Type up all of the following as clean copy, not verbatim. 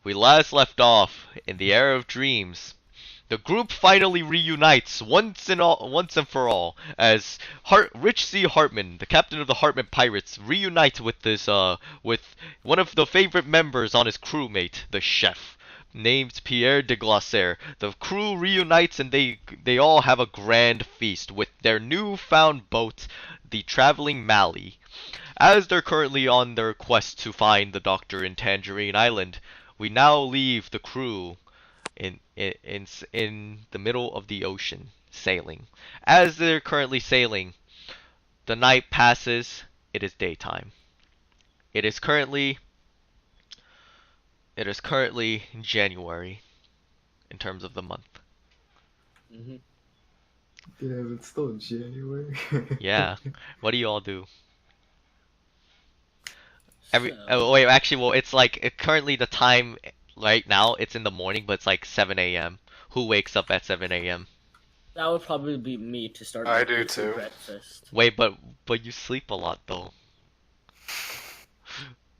We last left off in the era of dreams. The group finally reunites once and for all as Rich C. Hartman, the captain of the Hartman Pirates, reunites with with one of the favorite members on his crewmate, the chef, named Pierre de Glossaire. The crew reunites and they all have a grand feast with their newfound boat, the Traveling Mally. As they're currently on their quest to find the Doctor in Tangerine Island, we now leave the crew in the middle of the ocean sailing. As they're currently sailing, the night passes. It is daytime. It is currently January in terms of the month. Hmm. Yeah, it's still January. Yeah. What do you all do? So, Wait, actually, well, it's like currently the time right now. It's in the morning, but it's like 7 a.m. Who wakes up at 7 a.m.? that would probably be me to start I my do weekly too. breakfast. Wait, but you sleep a lot though.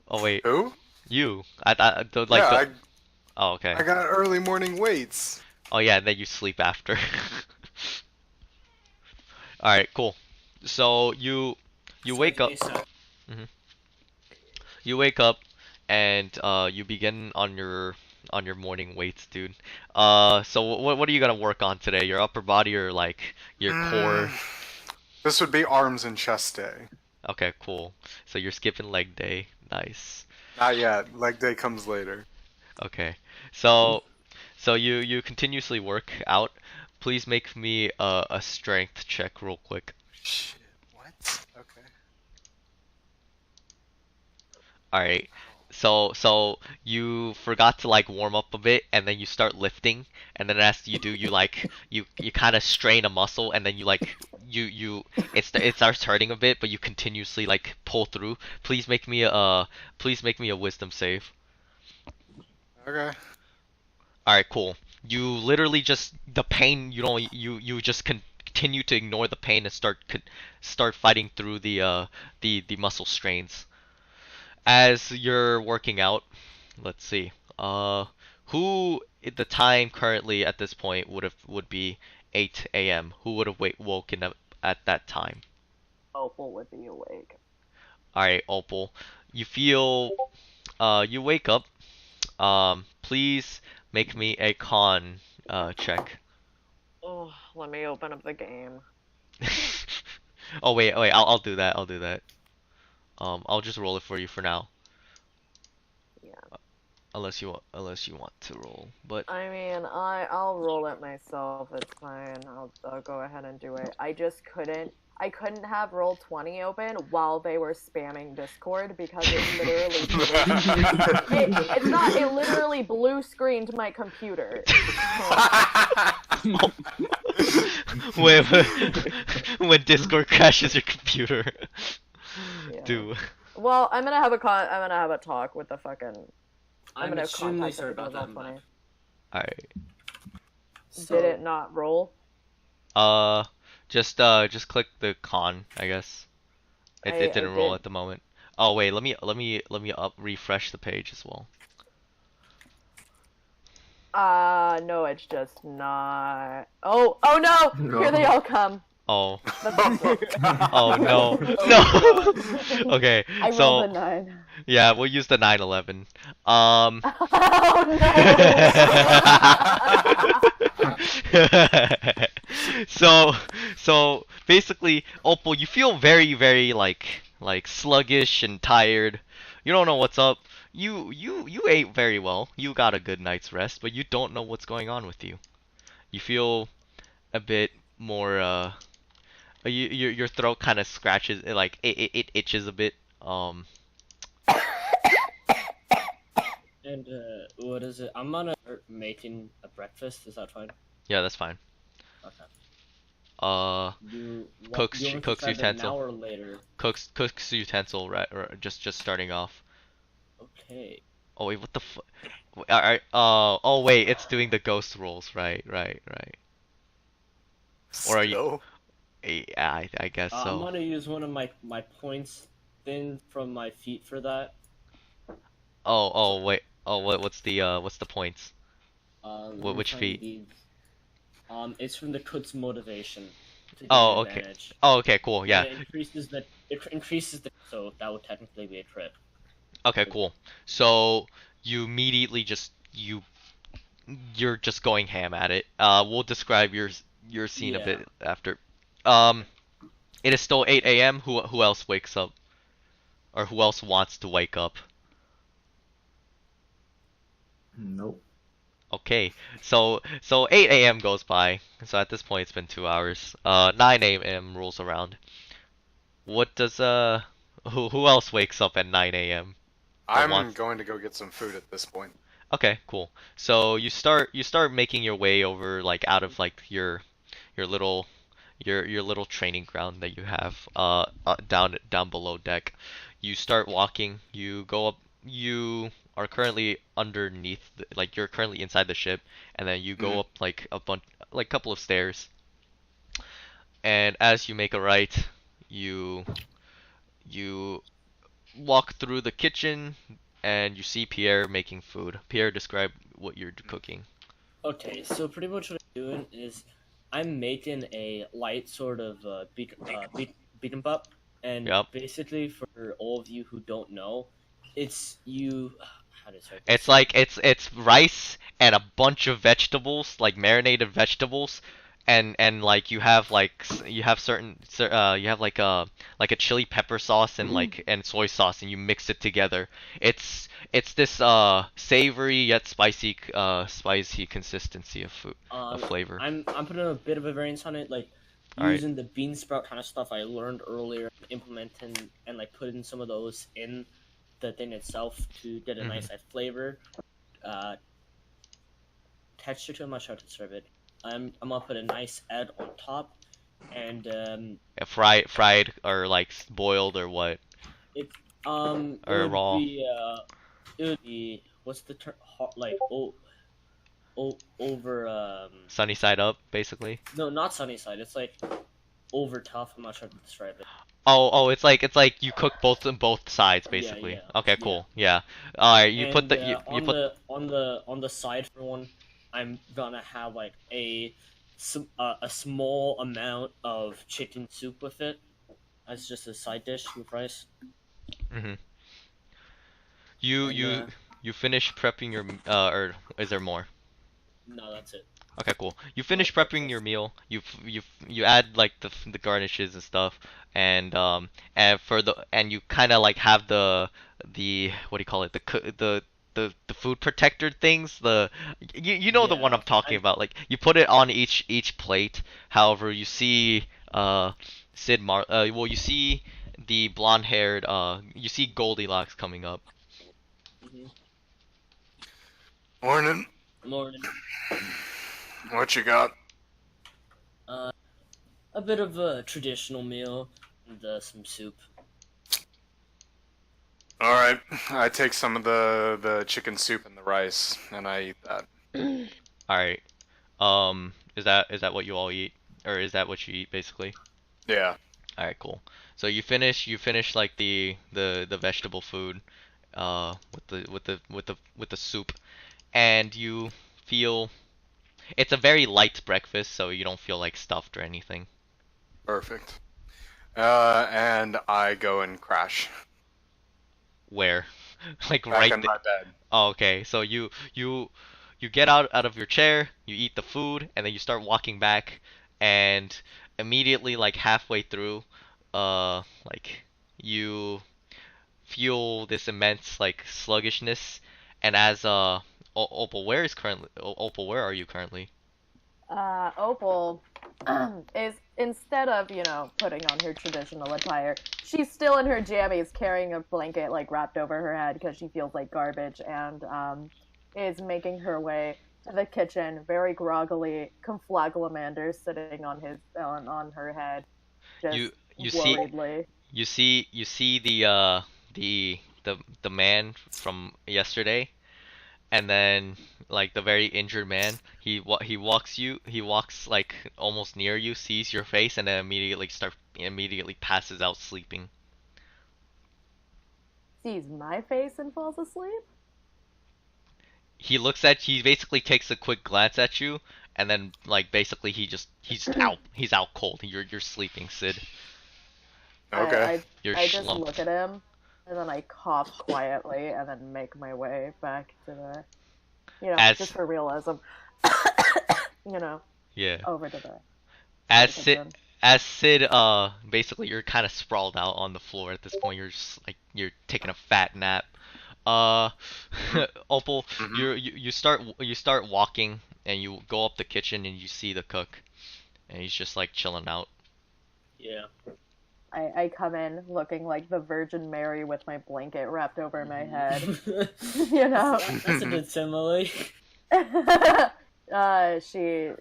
Oh wait, Who? you. Like Yeah, the. I Oh okay. I got early morning weights. Oh yeah, and then you sleep after. All right, cool. So you So, wake up. okay, so Mhm. You wake up and you begin on your morning weights, dude. So what are you gonna work on today? Your upper body or like your core? Mm, this would be arms and chest day. Okay, cool. So you're skipping leg day. Nice. Not yet. Leg day comes later. Okay. So you continuously work out. Please make me a strength check real quick. Shit. What? Okay. All right. So you forgot to like warm up a bit, and then you start lifting, and then as you do, you kind of strain a muscle, and then you it starts hurting a bit, but you continuously like pull through. Please make me a wisdom save. Okay. All right, cool. You literally just the pain. You don't. You just continue to ignore the pain and start fighting through the muscle strains. As you're working out, let's see. Who at the time currently at this point would be 8 a.m. Who would have woken up at that time? Opal would be awake. All right, Opal. You feel. You wake up. Please make me a con check. Oh, let me open up the game. Oh wait. I'll do that. I'll do that. I'll just roll it for you for now. Yeah. Unless you want to roll, but I mean, I'll roll it myself. It's fine. I'll go ahead and do it. I couldn't have roll 20 open while they were spamming Discord because it literally it's not it literally blue screened my computer. when when Discord crashes your computer, Yeah. do. Well, I'm gonna have a talk with the fucking I'm I'm gonna extremely contact sorry the about people that, about 20. Mike. Alright. So, Did it not roll? Uh, just click the con, I guess. It I didn't roll did. at the moment. Oh wait, let me refresh the page as well. No, it's just not. Oh no! No. Here they all come. Oh, That's oh no, Oh, no. Okay, I rolled so a 9. yeah, we'll use the 911. Oh So so basically, Opal, you feel very like sluggish and tired. You don't know what's up. You ate very well. You got a good night's rest, but you don't know what's going on with you. You feel a bit more your throat kind of scratches like it itches a bit. and what is it? I'm gonna start making a breakfast. Is that fine? Yeah, that's fine. Okay. You You want me to cooks start an utensil. hour later? Cooks utensil, right? Or just starting off. Okay. Oh wait, what the fu- Alright, oh wait, it's doing the ghost rolls, right. Or are you? Still. Yeah, I guess I'm so. gonna use one of my points thing from my feet for that. Oh wait, Oh, what's the points? Let me Which find feat? the. It's from the Kut's motivation to give you Oh, okay. advantage. Oh, okay, cool. And Yeah. it increases the. It increases the. So that would technically be a crit. Okay, cool. So you immediately you're just going ham at it. We'll describe your scene a Yeah. bit after. Um, it is still 8 a.m. Who else wakes up, or who else wants to wake up? Nope. Okay, so 8 a.m. goes by. So at this point, it's been 2 hours. 9 a.m. rolls around. What does who else wakes up at 9 a.m. or I'm wants? going to go get some food at this point. Okay, cool. So you start making your way over like out of like your little your little training ground that you have down below deck. You start walking, you go up, you are currently underneath like you're currently inside the ship, and then you go Mhm. up like a bunch like couple of stairs, and as you make a right, you you walk through the kitchen and you see Pierre making food. Pierre, describe what you're cooking. Okay, so pretty much what I'm doing is I'm making a light sort of beat 'em up, and Yep. basically for all of you who don't know, it's you. How to describe It's this? like it's rice and a bunch of vegetables, like marinated vegetables, and like you have you have like a chili pepper sauce and like and soy sauce and you mix it together. It's this savory yet spicy consistency of food of Um, flavor. I'm putting a bit of a variance on it, like All right. using the bean sprout kind of stuff I learned earlier, implementing and like putting some of those in the thing itself to get a Mhm. nice like, flavor, uh, texture to it. I'm not sure how to describe it. I'm gonna put a nice egg on top, and Fried or like boiled or what? it it Or would raw? be what's the term, like over Sunny side up, basically. no, not sunny side. It's like over tough. I'm not sure how to describe it. Oh, it's like you cook both sides Yeah, basically. yeah, Okay, yeah. cool. Yeah. All right, you put And the you on put the side for one, I'm gonna have like a small amount of chicken soup with it as just a side dish with rice. mhm. You And you you finish prepping your or is there more? no, that's it. Okay, cool. You My finish prepping your breakfast. meal. You add like the garnishes and stuff, and you kind of like have the what do you call it? The food protector things. You know the one I'm Yeah, talking about. Like you put it on each plate. However, you see you see the blonde-haired you see Goldilocks coming up. hmm Morning. morning. What you got? Uh, a bit of a traditional meal and some soup. All right. I take some of the chicken soup and the rice, and I eat that. All right. Is that what you all eat, or is that what you eat basically? Yeah. All right, cool. So you finish like the vegetable food, with the soup, and you feel it's a very light breakfast, so you don't feel like stuffed or anything. Perfect. And I go and crash Where, like back right in there. my bed. Oh, okay. So you get out of your chair, you eat the food, and then you start walking back, and immediately like halfway through, like you feel this immense like sluggishness, and as Opal, Opal, where are you currently? Opal is, instead of, putting on her traditional attire, she's still in her jammies carrying a blanket like wrapped over her head because she feels like garbage, and is making her way to the kitchen very groggily. Conflaglamander sitting on her head, just You you see worriedly. you see the man from yesterday, and then like the very injured man, he walks like almost near you, sees your face, and then immediately passes out sleeping. Sees my face and falls asleep. he looks at he basically takes a quick glance at you, and then like basically he's out cold. You're sleeping, Sid. Okay. You're I just slumped. look at him, and then I cough quietly, and then make my way back to the, just for realism, Yeah. over to the As kitchen. Sid, basically you're kind of sprawled out on the floor at this point. You're just like you're taking a fat nap. Opal, you start walking and you go up the kitchen and you see the cook, and he's just like chilling out. Yeah. I come in looking like the Virgin Mary with my blanket wrapped over my head. That's a good simile. She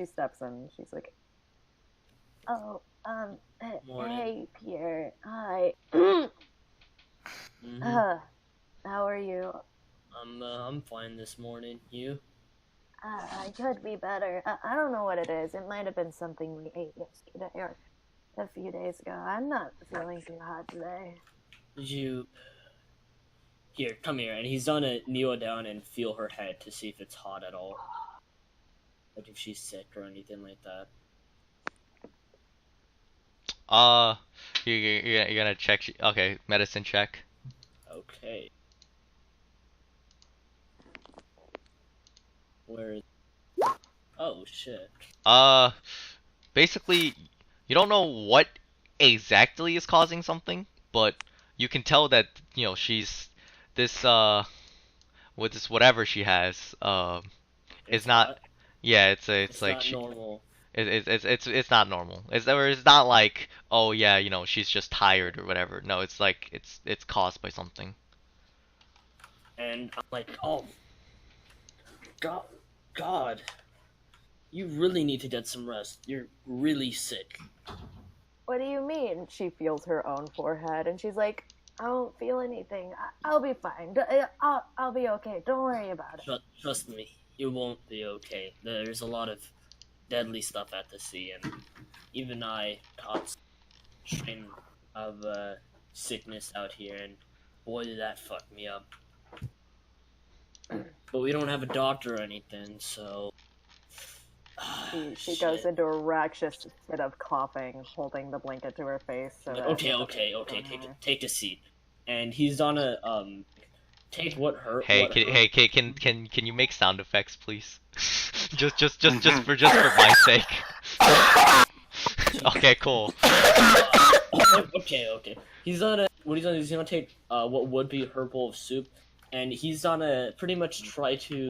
steps in. She's like, "Oh, Morning. hey, Pierre. Hi. Mhm. How are you? I'm fine this morning. You? I could be better. I don't know what it is. It might have been something we ate yesterday or a few days ago. I'm not feeling too hot today. You? Here, come here. And he's gonna kneel down and feel her head to see if it's hot at all. Like if she's sick or anything like that. You're gonna check. Okay, medicine check. Okay. Where is... Oh, shit. Basically, you don't know what exactly is causing something, but you can tell that she's this with this whatever she has is not. Yeah, it's like not normal. it's not normal. It's not like, oh yeah, she's just tired or whatever. No, it's like it's caused by something. And I'm like, oh, God, you really need to get some rest. You're really sick. What do you mean? She feels her own forehead and she's like, I don't feel anything. I'll be fine. I'll be okay. Don't worry about it. Trust me, you won't be okay. There's a lot of deadly stuff at the sea, and even I caught strain of sickness out here, and boy did that fuck me up. But we don't have a doctor or anything, so... She goes into a raucous fit of coughing, holding the blanket to her face. So that Okay, take a seat. And he's gonna, take what hurt... Can you make sound effects, please? just for my sake. Okay, cool. Okay. He's gonna take what would be her bowl of soup, and he's gonna pretty much try to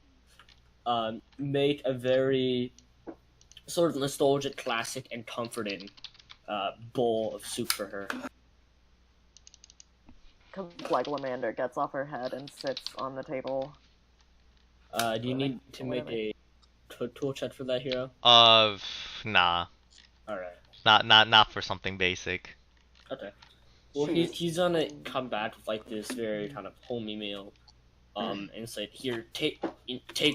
make a very sort of nostalgic, classic, and comforting bowl of soup for her. Like Lamander gets off her head and sits on the table. Do you need to make a tool check for that, hero? Nah. Alright. Not for something basic. Okay. Well, he's gonna come back with like this very kind of homey meal, and say, "Here, take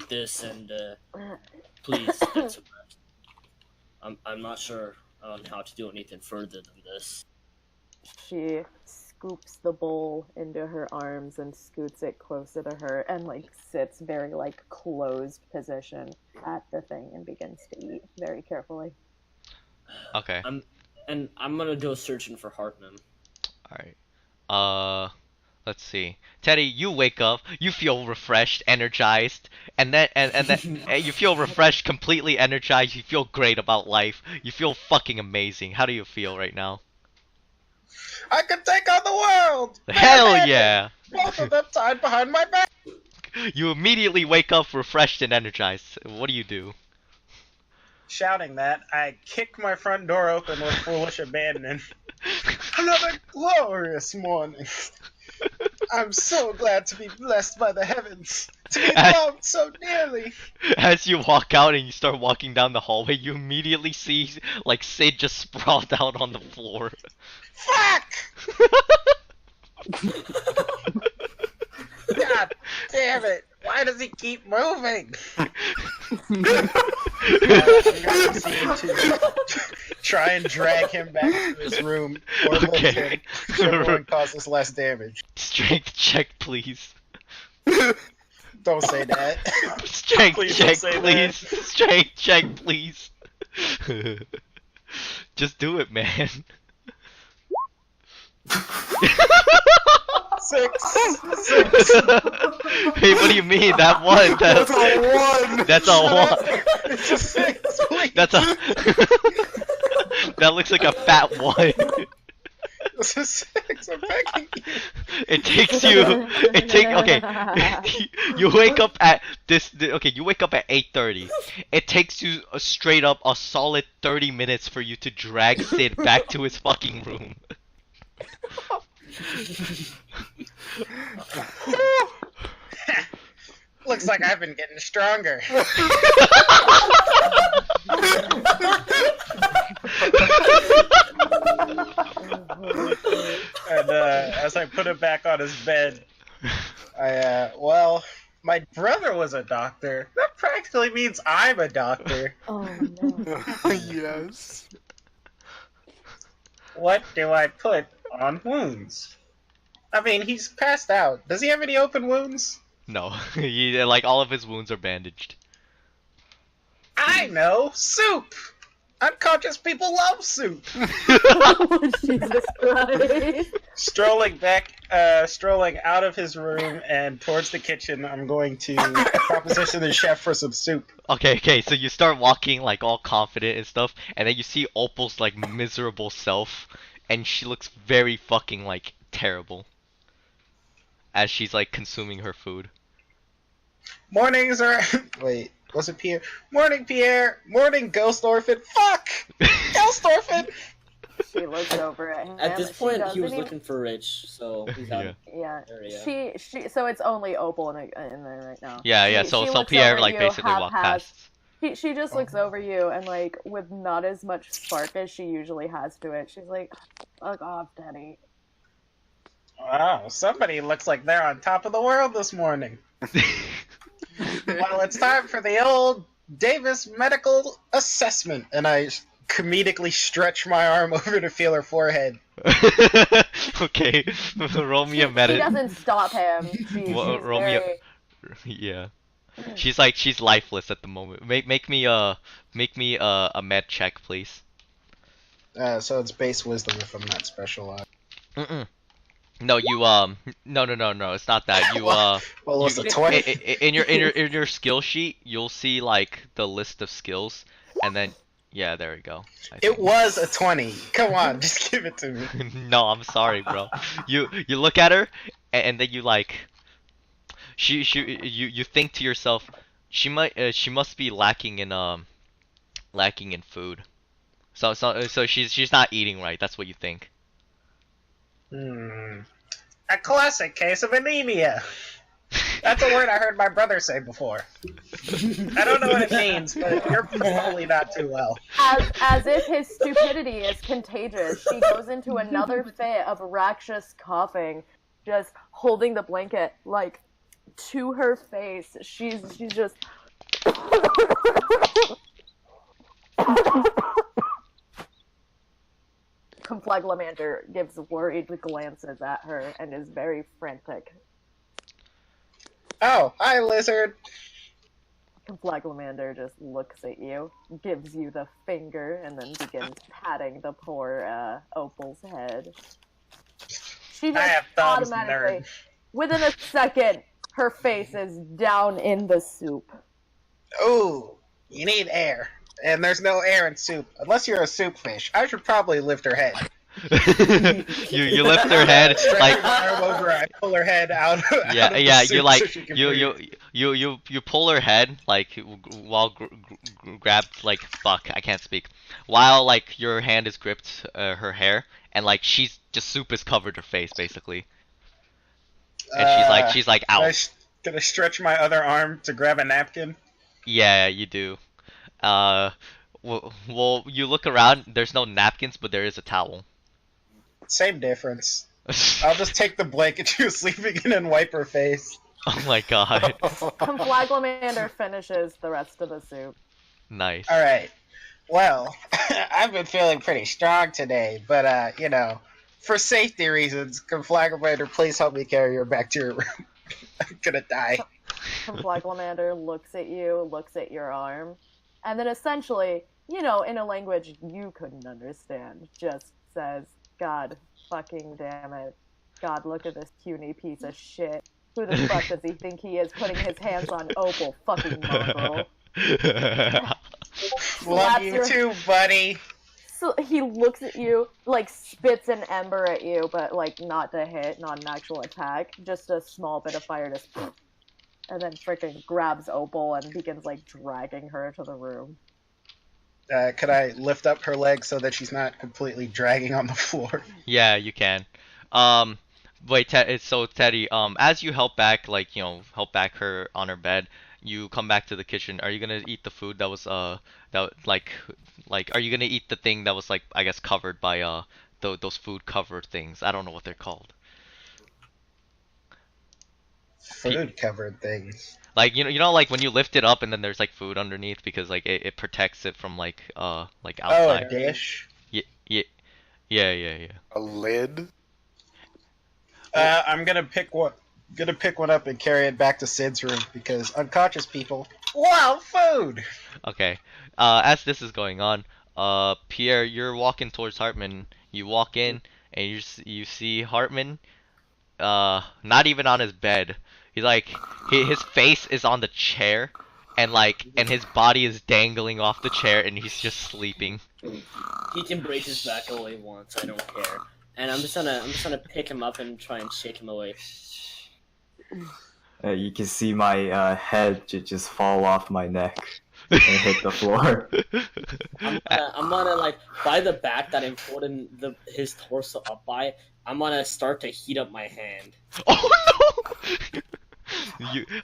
this, and please get some rest." I'm not sure on how to do anything further than this. She scoops the bowl into her arms and scoots it closer to her, and like sits very like closed position at the thing and begins to eat very carefully. Okay. I'm gonna go searching for Hartman. Alright. Let's see. Teddy, you wake up, you feel refreshed, energized, and then you feel refreshed, completely energized, you feel great about life, you feel fucking amazing. How do you feel right now? I can take on the world! Hell yeah! Both of them tied behind my back! You immediately wake up refreshed and energized. What do? Shouting that, I kick my front door open with foolish abandon. Another glorious morning. I'm so glad to be blessed by the heavens, to be loved so dearly. As you walk out and you start walking down the hallway, you immediately see like Sid just sprawled out on the floor. Fuck! God damn it! Why does he keep moving? I'm gonna proceed to try and drag him back to his room or lift him so everyone causes less damage. Strength check, please. Don't say that. Strength Please don't check, say please. Strength check, please. Just do it, man. 6. Hey, what do you mean? That one? That's a 1! That's a one. It's a 6. Please. That's a. That looks like a fat one. It's a 6. I'm begging you. It takes you. Okay. You wake up at this. Okay, you wake up at 8:30. It takes you straight up a solid 30 minutes for you to drag Sid back to his fucking room. Looks like I've been getting stronger. And as I put him back on his bed, well, my brother was a doctor. That practically means I'm a doctor. Oh no. Yes. What do I put on wounds? I mean, he's passed out. Does he have any open wounds? No, like all of his wounds are bandaged. I know! Soup! Unconscious people love soup! Jesus Christ. Strolling out of his room and towards the kitchen, I'm going to proposition the chef for some soup. Okay, so you start walking like all confident and stuff, and then you see Opal's like miserable self, and she looks very fucking like terrible as she's like consuming her food. Mornings are. Wait, was it Pierre? Morning, Pierre! Morning, Ghost Orphan! Fuck! Ghost Orphan! She looks over at him. At this She point, he doesn't was even- looking for Rich, so he's out. Yeah. Yeah. Area. She. So it's only Opal in there right now. Yeah. She So looks Pierre over like you, basically walked half-assed. past. She just looks over you and like with not as much spark as she usually has to it. She's like, "Fuck off, Daddy." Wow, somebody looks like they're on top of the world this morning. Well, it's time for the old Davis medical assessment, and I comedically stretch my arm over to feel her forehead. Okay, roll me a She med. doesn't stop him. Well, She's roll me a- very... Yeah. She's lifeless at the moment. Make me a med check, please. So it's base wisdom if I'm not specialized. Mm-mm. No, no, it's not that. Well, what's the 20? In your skill sheet, you'll see like the list of skills, and then yeah, there we go. I It think. was a 20. Come on, just give it to me. No, I'm sorry, bro. You look at her, and then you like, you think to yourself, she must be lacking in food. So she's not eating right. That's what you think. A classic case of anemia. That's a word I heard my brother say before. I don't know what it means, but you're probably not too well. As if his stupidity is contagious, she goes into another fit of raucous coughing, just holding the blanket like to her face. She's just. Confleglamander gives worried glances at her and is very frantic. Oh, hi, lizard. Confleglamander just looks at you, gives you the finger, and then begins patting the poor Opal's head. She I just have thumbs, automatically, nerd. within a second, her face is down in the soup. Ooh, you need air. And there's no air in soup. Unless you're a soup fish. I should probably lift her head. you lift her head Stretch like my arm over, I pull her head out. yeah out of the yeah soup you like so she can breathe. you pull her head like while grabbed like fuck I can't speak while like your hand is gripped her hair and like she's just soup has covered her face basically and she's like Can ow. I stretch my other arm to grab a napkin? Yeah, you do. Well, you look around. There's no napkins, but there is a towel. Same difference. I'll just take the blanket she was sleeping in and wipe her face. Oh my god. Confleglamander finishes the rest of the soup. Nice. Alright. Well, I've been feeling pretty strong today, but, you know, for safety reasons, Conflagramator, please help me carry her back to your room. I'm gonna die. Flegelmander looks at you, looks at your arm, and then essentially, in a language you couldn't understand, just says, "God fucking damn it. God, look at this puny piece of shit. Who the fuck does he think he is putting his hands on Opal, fucking mongrel?" Love you too, buddy. So he looks at you, like spits an ember at you, but like not to hit, not an actual attack, just a small bit of fire, just, and then freaking grabs Opal and begins like dragging her to the room. Could I lift up her leg so that she's not completely dragging on the floor? Yeah, you can. Wait, so Teddy, as you help back, like, help back her on her bed, you come back to the kitchen. Are you gonna eat the food that was, are you gonna eat the thing that was, like, I guess covered by, those food cover things? I don't know what they're called. Food covered things. Like, like when you lift it up and then there's, like, food underneath because, like, it protects it from, like Oh, outside. a dish? Yeah. A lid? I'm gonna pick one up and carry it back to Sid's room because unconscious people love food. Okay. As this is going on, Pierre, you're walking towards Hartman. You walk in and you see Hartman, not even on his bed. He's like, his face is on the chair, and his body is dangling off the chair, and he's just sleeping. He can break his back away once. I don't care. And I'm just gonna pick him up and try and shake him away. You can see my head just fall off my neck and hit the floor. I'm gonna like by the back that I'm holding his torso up by. I'm gonna start to heat up my hand. Oh no!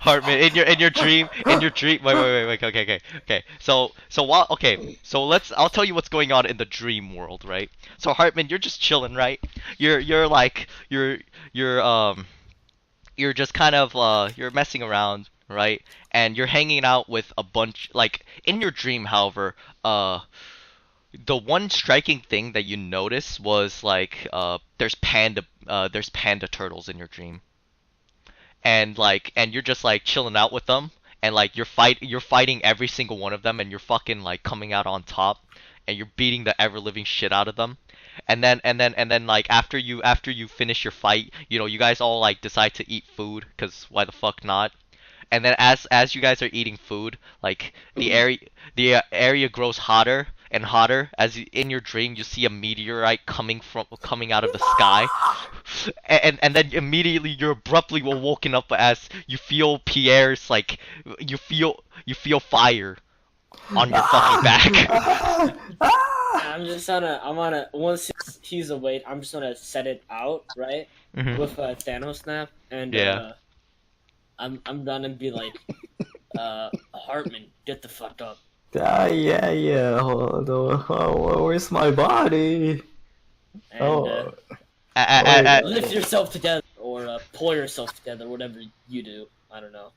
Hartman, in your dream, wait, okay. So I'll tell you what's going on in the dream world, right? So Hartman, you're just chilling, right? You're just kind of you're messing around, right? And you're hanging out with a bunch, like, in your dream, however, the one striking thing that you notice was like there's panda turtles in your dream. And you're just like chilling out with them, and like you're fighting every single one of them, and you're fucking like coming out on top, and you're beating the ever living shit out of them. And then like after you finish your fight, you guys all like decide to eat food, cuz why the fuck not? And then as you guys are eating food, like the area grows hotter and hotter as in your dream you see a meteorite coming out of the sky. And then immediately you're abruptly woken up as you feel Pierre's, like, you feel fire on your fucking back. I'm gonna once he's awake, I'm just gonna set it out, right? Mhm. With a Thanos snap, and Yeah. I'm gonna be like, Hartman, get the fuck up. Yeah. Hold on. Oh, where's my body? And lift yourself together, or pull yourself together, whatever you do. I don't know.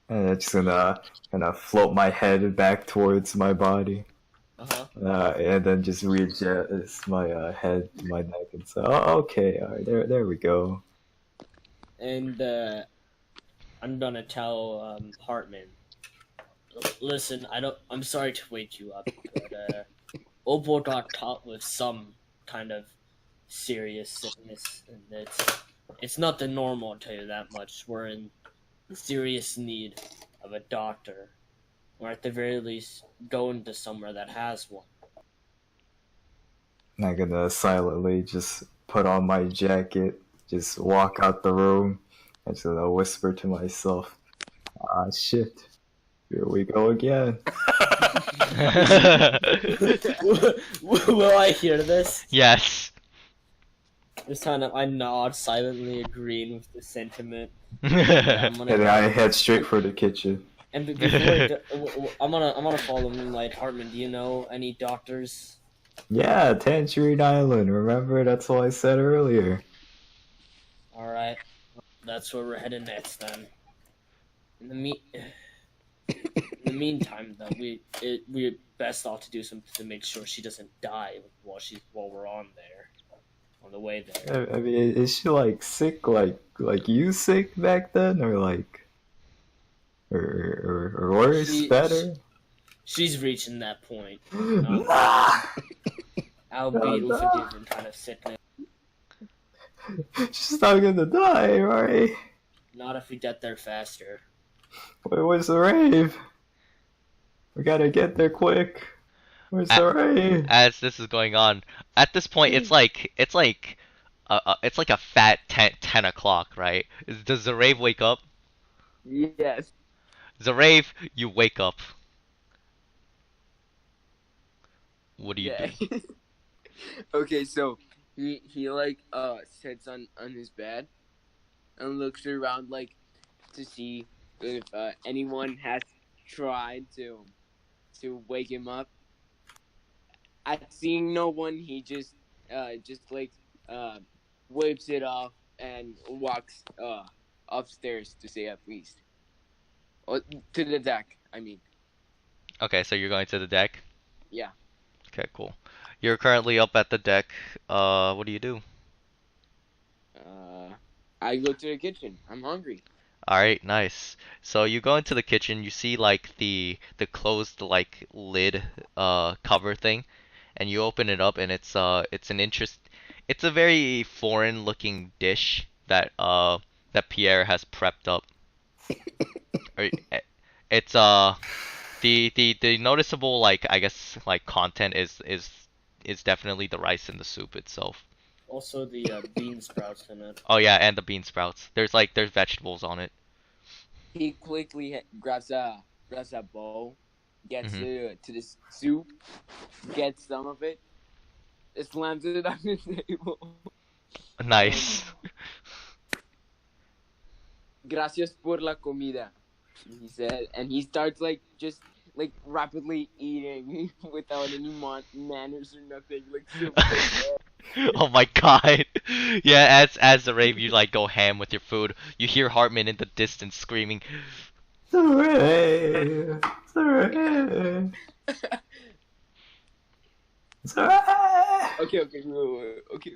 And I'm just gonna float my head back towards my body. And then just readjust my head to my neck and say, "Oh, okay, all right, there we go." And I'm gonna tell Hartman, listen, I'm sorry to wake you up, but Opal got caught with some kind of serious sickness, and it's nothing normal, I'll tell you that much. We're in serious need of a doctor, or at the very least, going to somewhere that has one. I'm gonna silently just put on my jacket, just walk out the room, and just whisper to myself, "Ah, shit, here we go again." Will I hear this? Yes. Just I nod silently, agreeing with the sentiment. I'm And then I head straight for the kitchen. And before I'm gonna follow Moonlight. Hartman, do you know any doctors? Yeah, Tangerine Island. Remember, that's what I said earlier. All right, that's where we're headed next. Then, in the meantime, though, we're best off to do something to make sure she doesn't die while we're on there. on the way there. I mean, is she like sick, like you sick back then, or like, or worse, better? She's reaching that point. Nah! Albeit with a different kind of sickness. She's not gonna die, right? Not if we get there faster. Where's the rave? We gotta get there quick. Where's the rave? As this is going on, at this point, it's like a fat 10 o'clock, right? Does the rave wake up? Yes. Zarave, you wake up. What do you do? Okay, so he like sits on his bed and looks around like to see if anyone has tried to wake him up. At seeing no one, he just like wipes it off and walks upstairs to say at least. Or to the deck, I mean. Okay, so you're going to the deck? Yeah. Okay, cool. You're currently up at the deck. What do you do? I go to the kitchen. I'm hungry. Alright, nice. So you go into the kitchen, you see like the closed like lid cover thing, and you open it up and it's a very foreign looking dish that Pierre has prepped up. It's the noticeable like I guess like content is definitely the rice in the soup itself. Also the bean sprouts in it. Oh yeah, and the bean sprouts. There's vegetables on it. He quickly grabs a bowl, gets to the soup, gets some of it, slams it on the table. Nice. Gracias por la comida, he said, and he starts like just like rapidly eating without any manners or nothing. Like super Oh my god. Yeah, as the rave you like go ham with your food. You hear Hartman in the distance screaming, Hooray! Hooray! Hooray! Okay.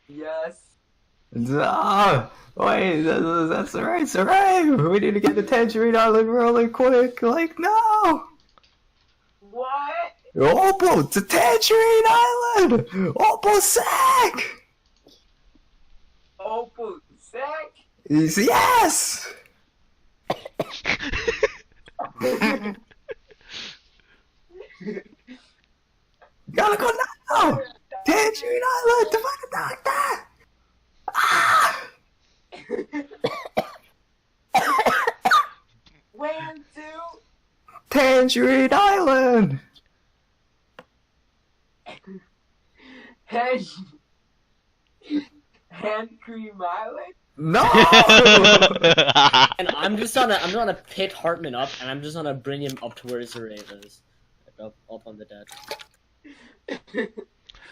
Yes. Ah, wait, that's right, it's alright. We need to get the Tangerine Island really quick. Like, no! What? Opal, it's a Tangerine Island! Opal sack! Opal sack? Yes! Gotta go now! Tangerine Island, to find a doctor! Ah! Where to? Tangerine Island! Hand cream island? No! And I'm gonna pick Hartman up, and I'm just gonna bring him up to where Zarave is, up on the deck.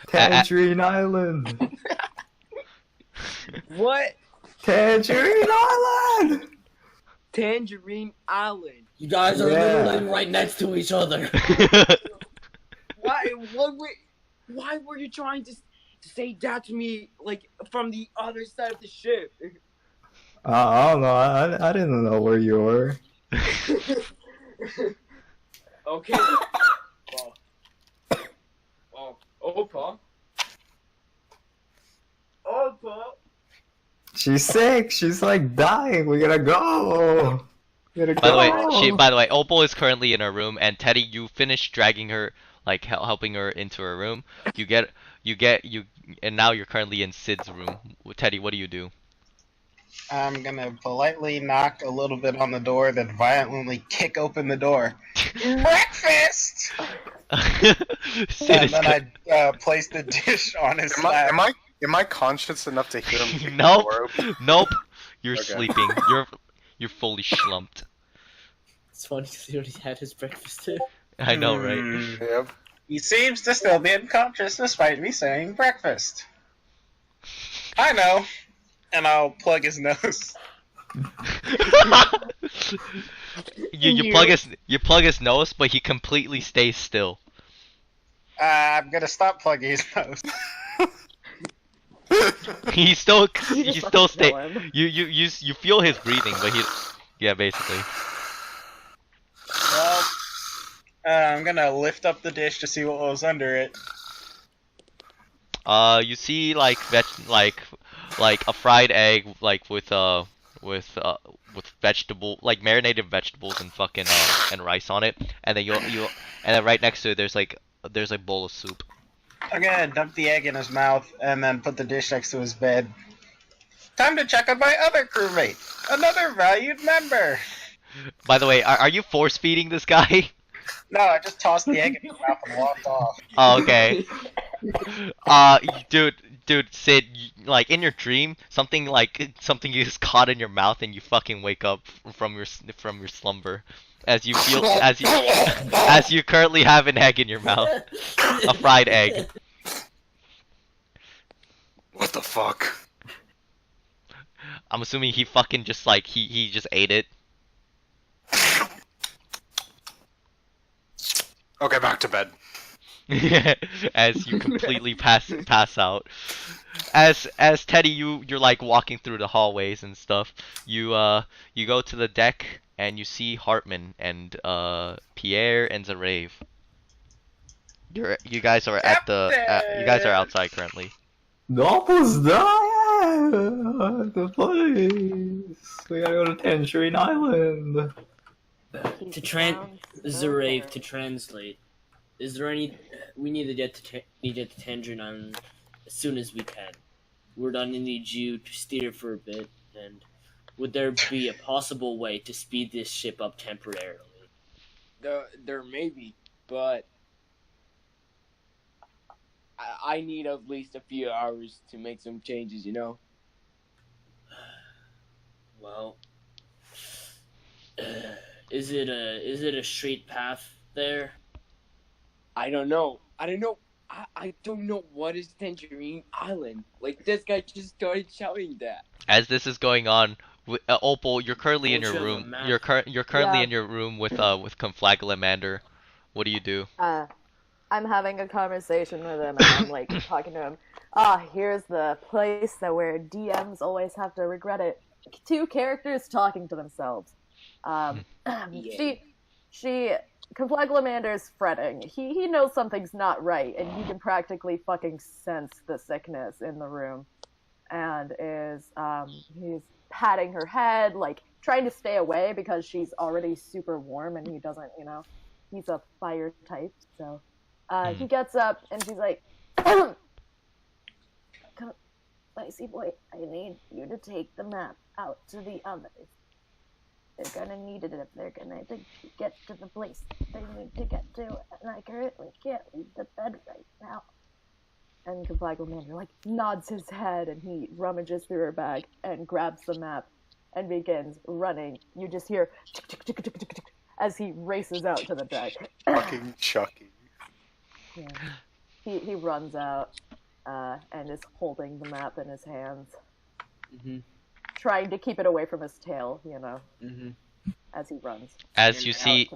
Tangerine Island! What? Tangerine Island! Tangerine Island. You guys are Yeah. literally right next to each other. Why were you trying to say that to me, like, from the other side of the ship? I don't know, I didn't know where you were. Okay. Opa. She's sick, she's like dying, we gotta go! We gotta go! By the way, Opal is currently in her room, and Teddy, you finished dragging her, like helping her into her room. And now you're currently in Sid's room. Teddy, what do you do? I'm gonna politely knock a little bit on the door, then violently kick open the door. Breakfast! Sid And is then I place the dish on his lap. Am I conscious enough to hear him kick the Nope. door open? Nope. You're Okay. sleeping. You're fully slumped. It's funny because he already had his breakfast too. I know, right? Yep. He seems to still be unconscious despite me saying breakfast. I know. And I'll plug his nose. you plug his nose, but he completely stays still. I'm gonna stop plugging his nose. He's still stay. Kill him. You feel his breathing, but yeah, basically. Well, I'm gonna lift up the dish to see what was under it. You see like like a fried egg like with vegetable like marinated vegetables and fucking and rice on it, and then you and then right next to it there's a bowl of soup. I'm gonna dump the egg in his mouth and then put the dish next to his bed. Time to check on my other crewmate, another valued member. By the way, are you force feeding this guy? No, I just tossed the egg in his mouth and walked off. Oh, okay. Dude, Sid, like in your dream, something is caught in your mouth and you fucking wake up from your slumber, as you feel as you currently have an egg in your mouth, a fried egg. What the fuck? I'm assuming he fucking just like he just ate it. Okay, back to bed. As you completely pass out. As Teddy, you're like walking through the hallways and stuff. You go to the deck and you see Hartman and Pierre and Zarave. You guys are you guys are outside currently. Almost die at the place. We gotta go to Tangerine Island. To Zarave, to translate, is there any? We need to get to Tangerine Island as soon as we can. We're gonna need you to steer for a bit, and would there be a possible way to speed this ship up temporarily? There may be, but I need at least a few hours to make some changes, you know? Well, is it a straight path there? I don't know. I don't know what is Tangerine Island. Like, this guy just started shouting that. As this is going on, Opal, you're currently in your Bullshit room. on the map. You're currently Yeah. in your room with Conflagelamander. What do you do? I'm having a conversation with him, and I'm like talking to him. Here's the place that where DMs always have to regret it. Two characters talking to themselves. She Conflaglamander's fretting. He knows something's not right, and he can practically fucking sense the sickness in the room. And he's patting her head, like trying to stay away because she's already super warm and he doesn't, he's a fire type. So he gets up and she's like, Spicy boy, I need you to take the map out to the others. They're gonna need it if they're gonna get to the place they need to get to, and I currently can't leave the bed right now. And Conflagelmander like nods his head, and he rummages through her bag and grabs the map and begins running. You just hear tick, tick, tick, tick, tick, tick, as he races out to the deck. Fucking Chucky. Yeah. He runs out and is holding the map in his hands, trying to keep it away from his tail, as he runs. As you see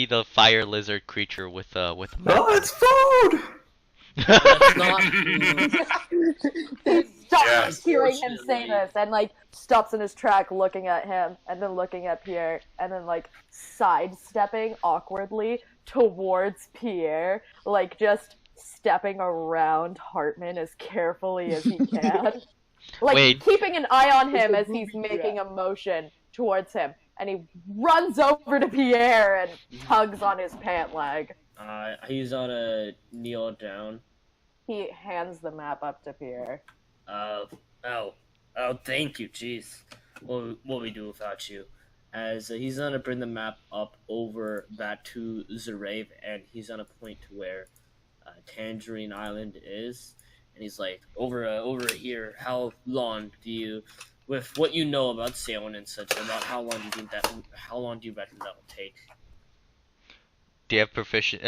the fire lizard creature with the map. Oh, it's food! That's not. He stops Yes. hearing him say this and stops in his track looking at him and then looking at Pierre and then sidestepping awkwardly towards Pierre, just stepping around Hartman as carefully as he can. Wait. Keeping an eye on him as he's making a motion towards him. And he runs over to Pierre and tugs on his pant leg. He's on a kneel down. He hands the map up to Pierre. Thank you, jeez. What we do without you? As he's gonna bring the map up over that to Zarave, and he's gonna point to where Tangerine Island is, and he's like, over here. How long do you, with what you know about sailing and such, about how long do you reckon that will take? Do you have proficient?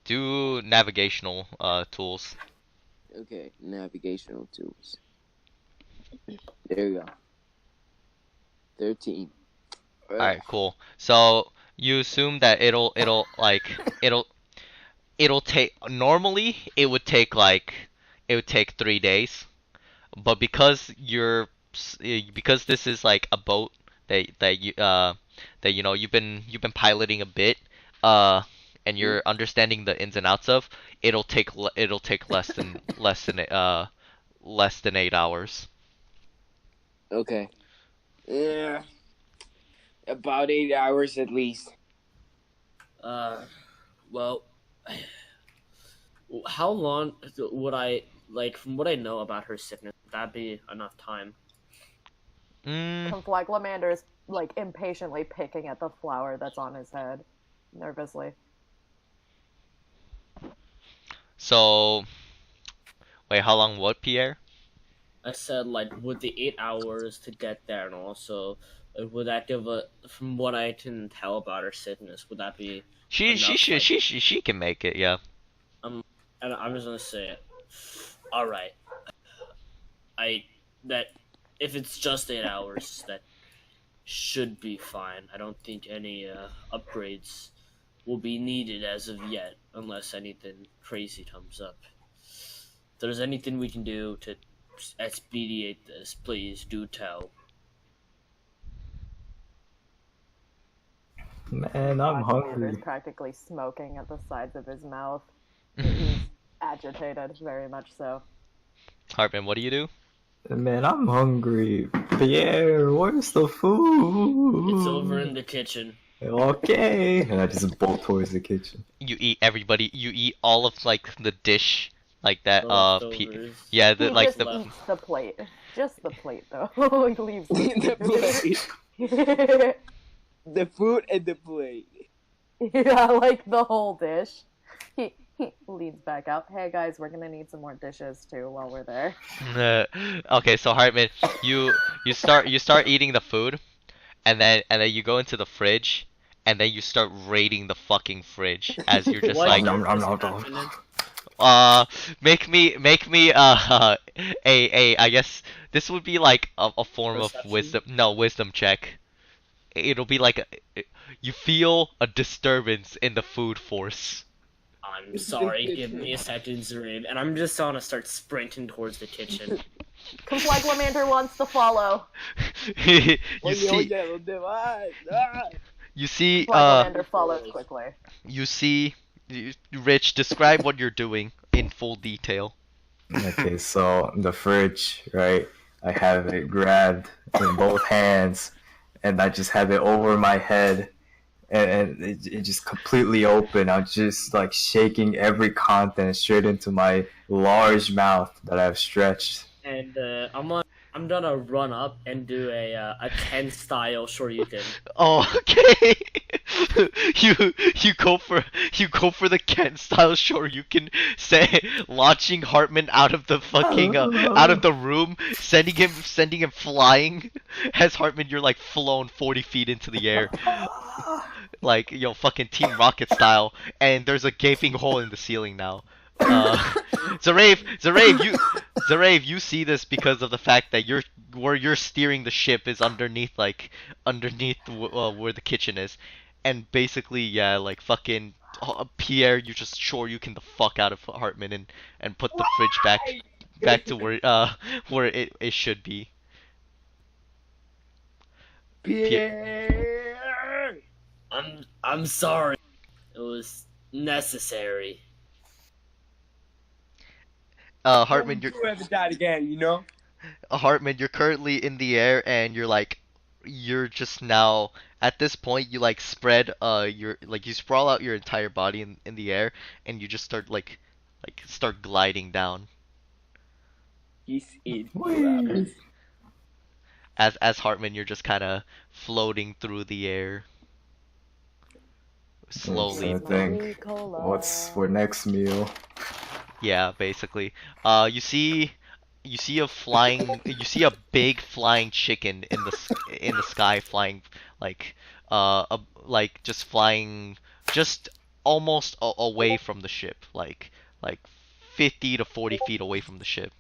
Do navigational tools. Okay, navigational tools. There you go. 13. Alright, cool. So You assume that it'll take normally it would take 3 days, but because this is like a boat that you know you've been piloting a bit, uh and you're understanding the ins and outs of, it'll take less than 8 hours. Okay. Yeah. About 8 hours at least. Well, how long would I like? From what I know about her sickness, would that be enough time? Conflaglomander is like impatiently picking at the flower that's on his head, nervously. So wait, how long? What, Pierre? I said like with the 8 hours to get there, and also would that give a from what I can tell about her sickness, would that be She enough? should Like, she can make it, yeah. and I'm just gonna say it. All right, that if it's just 8 hours, that should be fine. I don't think any upgrades will be needed as of yet, unless anything crazy comes up. If there's anything we can do to expedite this, please do tell. Man, I'm Conflaglomander's hungry. practically smoking at the sides of his mouth. He's agitated, very much so. Hartman, what do you do? Man, I'm hungry. Pierre, where's the food? It's over in the kitchen. Okay. And I just bolt towards the kitchen. You eat all of like the dish like that The P leftovers. yeah, He like just the eats the plate. Just the plate, though. He leaves The plate. the The food and the plate. Yeah, like the whole dish. He leans back up. Hey guys, we're gonna need some more dishes too while we're there. Okay, so Hartman, you start eating the food, and then you go into the fridge, and then you start raiding the fucking fridge as you're just What like, is happening? make me I guess this would be like a form of Perception? wisdom check. It'll be like you feel a disturbance in the food force. I'm sorry, give me a second, Zareem, and I'm just gonna start sprinting towards the kitchen. Conflaglomander wants to follow. you Oye, see oye, ¿dónde vas? Ah! you see Conflaglomander follows quickly. you see Rich, describe what you're doing in full detail. Okay, so the fridge, right? I have it grabbed in both hands, and I just have it over my head, and it just completely open. I'm just like shaking every content straight into my large mouth that I've stretched. And I'm gonna run up and do a Ken style shoryuken. Oh, okay. you go for the Ken style shoryuken, say launching Hartman out of the fucking out of the room, sending him flying. As Hartman, you're like flown 40 feet into the air, like fucking Team Rocket style, and there's a gaping hole in the ceiling now. Zarave, you see this because of the fact that where you're steering the ship is underneath where the kitchen is, and basically yeah, like fucking Pierre, you just you can the fuck out of Hartman and put the fridge back to where it should be. Pierre! I'm sorry. It was necessary. Hartman, Don't you ever die again, you know? Hartman, you're currently in the air, and you're just now at this point you like spread you sprawl out your entire body in the air, and you just start start gliding down He's in. Whee! as Hartman, you're just kind of floating through the air slowly. So I think, what's for next meal? Yeah, basically. You see a big flying chicken in the sky, flying just flying just almost away from the ship, like 50 to 40 feet away from the ship.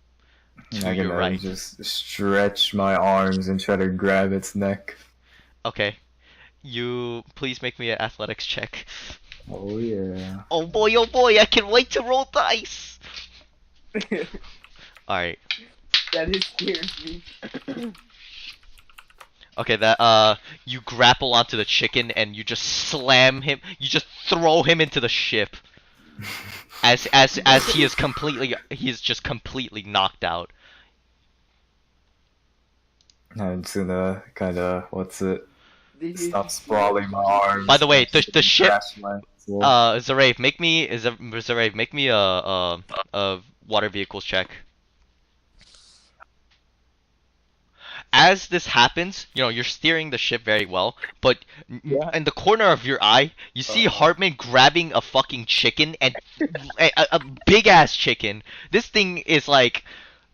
To I your can right. just stretch my arms and try to grab its neck. Okay. you please make me an athletics check. Oh yeah. Oh boy, I can wait to roll dice. Alright. That is scares me. Okay, that you grapple onto the chicken and you just slam him. You just throw him into the ship. As he is just completely knocked out. I'm just gonna kind of This is stop sprawling my arms. By the way, the ship. Crash my soul. Zarave, make me a water vehicles check. As this happens, you know, you're steering the ship very well, but Yeah. in the corner of your eye, you see Hartman grabbing a fucking chicken and a big ass chicken. This thing is like,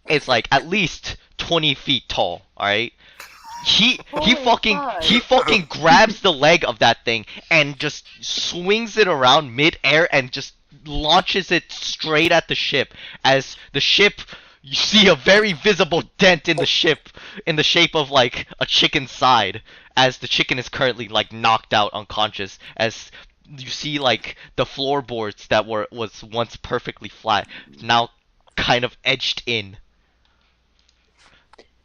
it's like at least 20 feet tall. All right. He Holy fucking grabs the leg of that thing and just swings it around mid-air and just launches it straight at the ship. As the ship, you see a very visible dent in the ship in the shape of like a chicken's side, as the chicken is currently like knocked out unconscious, as you see like the floorboards that was once perfectly flat now kind of edged in.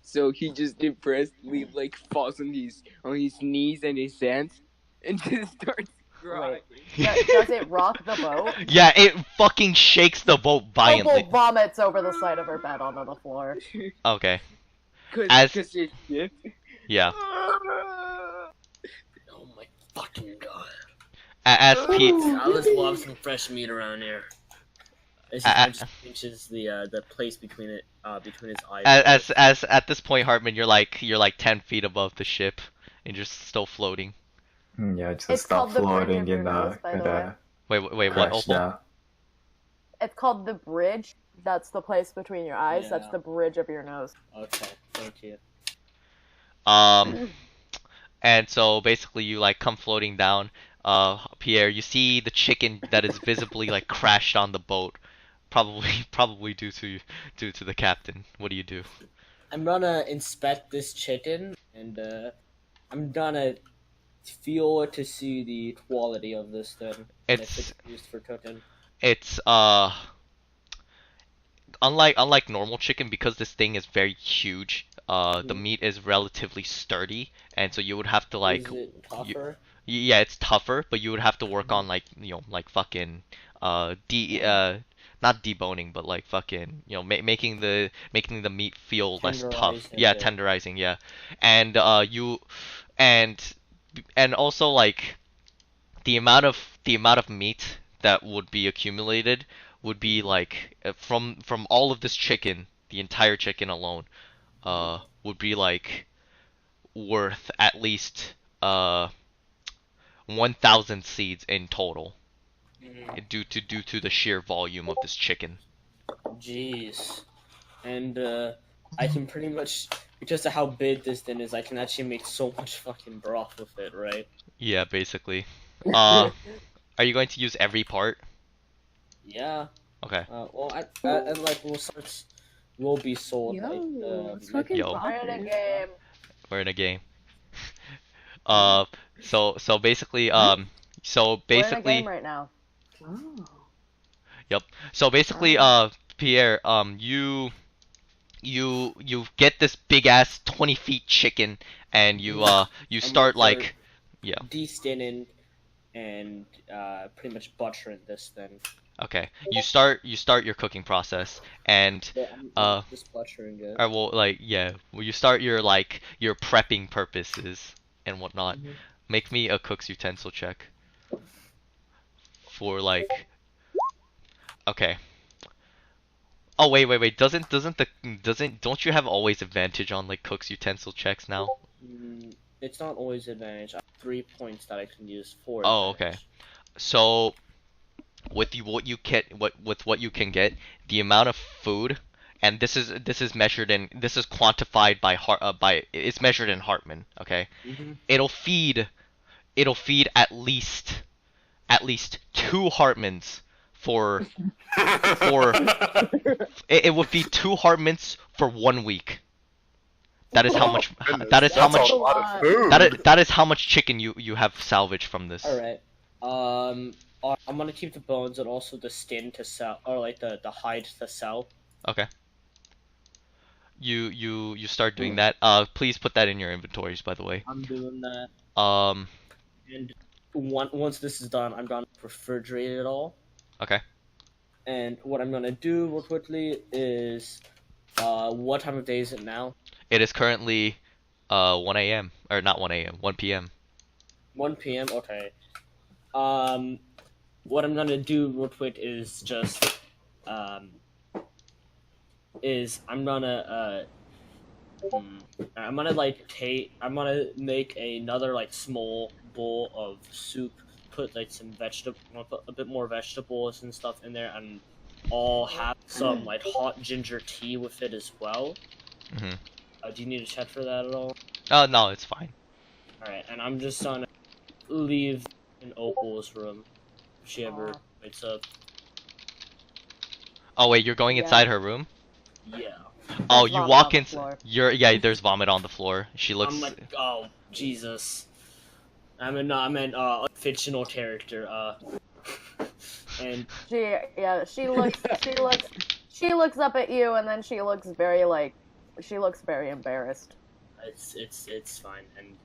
So he just depressedly like falls on his knees and his hands and just starts crying. Does it rock the boat? Yeah, it fucking shakes the boat violently. Opal vomits over the side of her bed onto the floor. Okay. Cause As- his ship. Yeah. Oh my fucking god. As Pete, Now let's love some fresh meat around here. This just pinches the place between it between his eyes. as at this point, Hartman, you're like 10 feet above the ship, and you're still floating. Yeah, just It's stop called the bridge floating of your in nose, by the way. Wait, what? crash Opal? down. It's called the bridge. That's the place between your eyes. Yeah. That's the bridge of your nose. Okay, thank you. And so basically, you like come floating down. Pierre, you see the chicken that is visibly like crashed on the boat, probably due to the captain. What do you do? I'm gonna inspect this chicken and I'm gonna feel to see the quality of this thing. and if It's used for cooking. it's unlike normal chicken, because this thing is very huge. The meat is relatively sturdy, and so you would have to like Is it tougher? yeah, it's tougher, but you would have to work on like like fucking not deboning, but like fucking making the meat feel less tough. Tenderizing Yeah, it. tenderizing. Yeah, and you and also like the amount of meat that would be accumulated would be like from all of this chicken, the entire chicken alone, would be like worth at least 1,000 seeds in total, due to the sheer volume of this chicken. Jeez. And I can pretty much, because of how big this thing is, I can actually make so much fucking broth with it, right? Yeah, basically. Are you going to use every part? Yeah. Okay. Well, and like will be sold Yo, like let's fucking Yo. pop We're in a it. game. We're in a game. So basically, We're in a basically, game right now. Oh. so basically, Pierre, you get this big ass 20 feet chicken, and you start gonna like, yeah. de-skinning and pretty much butchering this thing. Okay. You start your cooking process, and Yeah, I'm just butchering it. well, like, yeah, well, you start your like your prepping purposes and whatnot. Mhm. Make me a cook's utensil check. For like, okay. Oh wait. Don't you have always advantage on like cook's utensil checks now? It's not always advantage. I have 3 points that I can use for. Oh, advantage. okay. So with what you can get, the amount of food, and this is measured in, this is quantified by it's measured in Hartman, okay? Mhm. It'll feed at least 2 Hartmans for it would feed 2 Hartmans for 1 week. That is how much. Goodness, That is how that's much. a lot of food. That is how much chicken you have salvaged from this. All right. I'm gonna keep the bones and also the skin to sell, or like the hide to sell. Okay. You start doing that. Please put that in your inventories, by the way. I'm doing that. Um. And once this is done, I'm gonna refrigerate it all. Okay. And what I'm gonna do real quickly is, what time of day is it now? It is currently 1 a.m. or not 1 a.m. 1 p.m. 1 p.m. Okay. What I'm gonna do real quick is just, I'm gonna I'm gonna make another like small bowl of soup. Put like some a bit more vegetables and stuff in there, and I'll have some like hot ginger tea with it as well. Mm-hmm. Do you need to check for that at all? Oh no, it's fine. All right, and I'm just gonna leave in Opal's room if she ever wakes up. Oh wait, you're going Yeah. inside her room? Yeah. Oh, There's you vomit walk on the in. floor. Yeah. There's vomit on the floor. She looks. I'm like, oh Jesus. I'm a fictional character. And She looks up at you, and then she looks very embarrassed. it's fine. And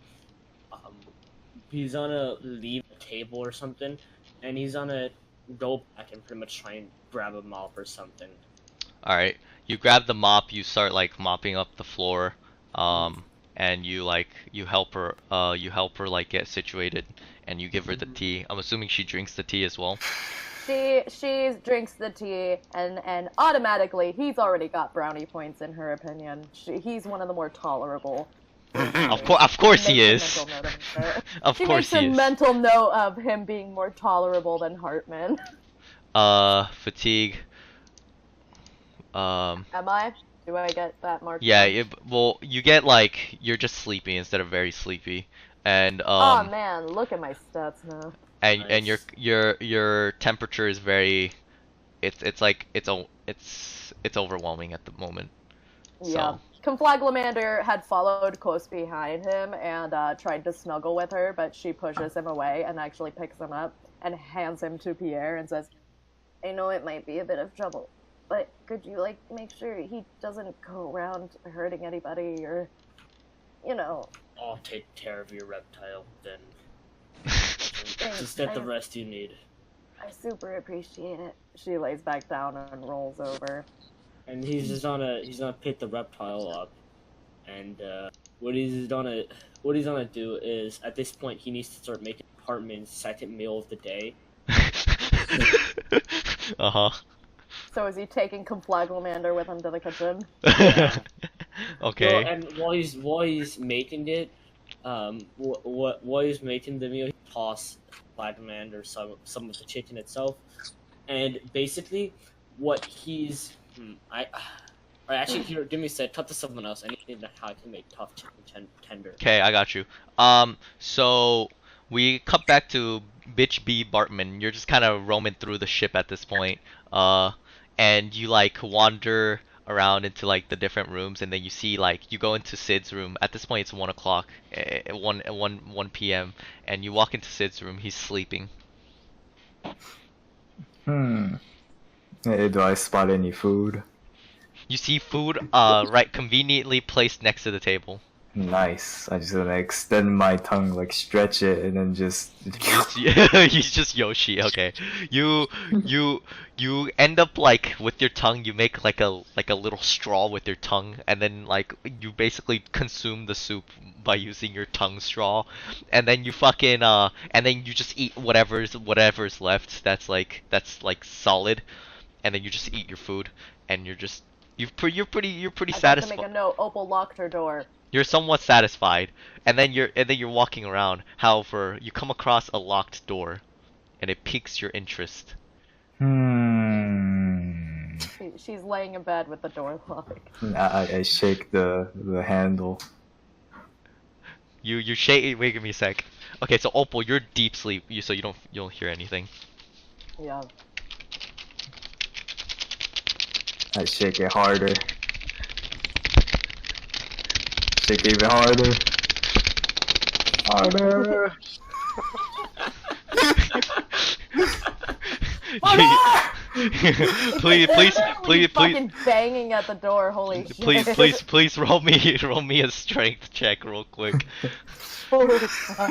he's gonna leave a table or something, and he's gonna go back and pretty much try and grab a mop or something. All right. You grab the mop. You start like mopping up the floor. And you help her. You help her like get situated, and you give her the tea. I'm assuming she drinks the tea as well. She drinks the tea, and automatically he's already got brownie points in her opinion. He's one of the more tolerable. Of course he Makes is. a mental note of it. Of She course makes he a is. mental note of him being more tolerable than Hartman. Fatigue. Am I? Do I get that mark? Yeah. Well, you get like you're just sleepy instead of very sleepy, and Oh man, look at my stats now. and Nice. your temperature is very. It's overwhelming at the moment. Yeah. So. Conflaglamander had followed close behind him and tried to snuggle with her, but she pushes him away and actually picks him up and hands him to Pierre and says, I know it might be a bit of trouble, but could you, like, make sure he doesn't go around hurting anybody or, you know. I'll take care of your reptile then. Thanks, Just get the rest you need. I super appreciate it. She lays back down and rolls over. And he's gonna pick the reptile up, and what he's gonna do is at this point he needs to start making Hartman's second meal of the day. Uh-huh. So is he taking Conflaglamander with him to the kitchen? Okay. Well, and while he's making it, while he's making the meal, he toss Flagman some of the chicken itself, and basically what he's actually here, give me a sec. Cut to someone else. I need to know how I can make tough chicken tender. Okay, I got you. So we cut back to Bitch B Bartman. You're just kind of roaming through the ship at this point. And you like wander around into like the different rooms, and then you see like you go into Sid's room. At this point, it's 1 o'clock, 1 p.m. And you walk into Sid's room. He's sleeping. Hey, do I spot any food? You see food, right, conveniently placed next to the table. Nice. I just gonna extend my tongue, like stretch it, and then just. He's just Yoshi. Okay, you end up like with your tongue. You make like a little straw with your tongue, and then like you basically consume the soup by using your tongue straw, and then you fucking and then you just eat whatever's left. That's like solid, and then you just eat your food, and you're pretty I'd like to make a satisfied. note. Opal locked her door. You're somewhat satisfied, and then you're walking around. However, you come across a locked door, and it piques your interest. She's laying in bed with the door locked. I shake the handle. You shake. Wait, give me a sec. Okay, so Opal, you're deep sleep. So you don't hear anything. Yeah. I shake it harder. Shake even harder. Harder. Please, please, Fucking banging at the door. Holy shit. please roll me a strength check real quick. Oh, fuck.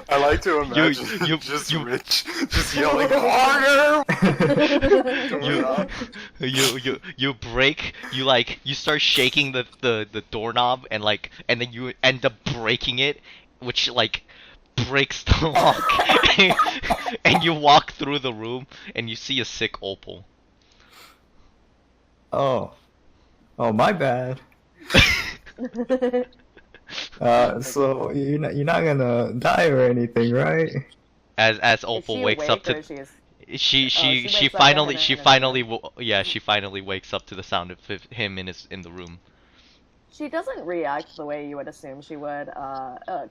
I like to imagine you- Rich just yelling harder. You break, you start shaking the doorknob and then you end up breaking it, which breaks the lock. And you walk through the room and you see a sick Opal. Oh, my bad. So you're not gonna die or anything, right? As Is Opal she wakes up awake or to she's- she wakes up finally to she him in finally she finally wakes up to the sound of him in the room. She doesn't react the way you would assume she would,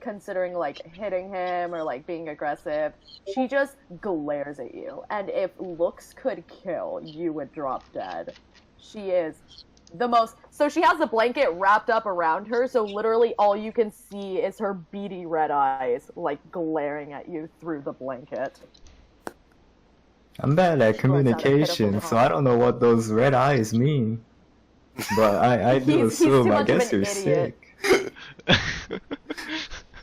considering, hitting him or, being aggressive. She just glares at you, and if looks could kill, you would drop dead. She is the most... So she has the blanket wrapped up around her, so literally all you can see is her beady red eyes, glaring at you through the blanket. I'm bad at She lets out a pitiful communication, so I don't know what those red eyes mean. But I do He's too assume, I much of guess an you're idiot.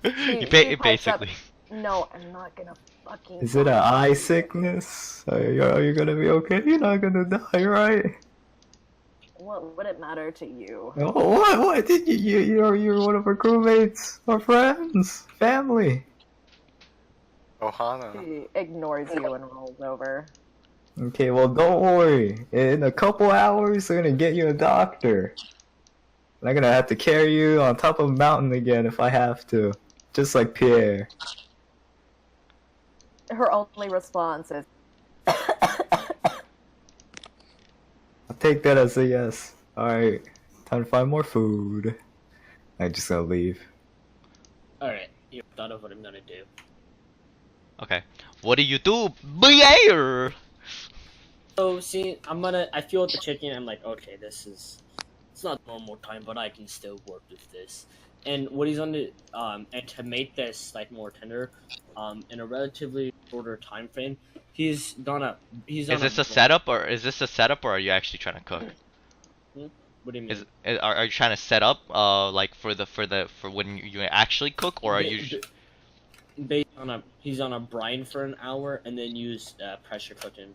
You She pipes up, basically. no, I'm not gonna fucking... Is it an eye sickness? Are you gonna be okay? You're not gonna die, right? What would it matter to you? Oh, what? Did you're one of our crewmates, our friends, family. Ohana. She ignores you and rolls over. Okay, well, don't worry. In a couple hours, they're gonna get you a doctor. I'm gonna have to carry you on top of a mountain again if I have to. Just like Pierre. Her only response is, I'll take that as a yes. Alright, time to find more food. I'm just gonna leave. Alright, you thought of what I'm gonna do. Okay. What do you do, Pierre? So, see, I feel with the chicken, I'm like, okay, it's not normal time, but I can still work with this. And what he's gonna, and to make this, more tender, in a relatively shorter time frame, Is this a setup or are you actually trying to cook? What do you mean? Are you trying to set up for when you actually cook, or are you? He's on a brine for an hour and then use pressure cooking.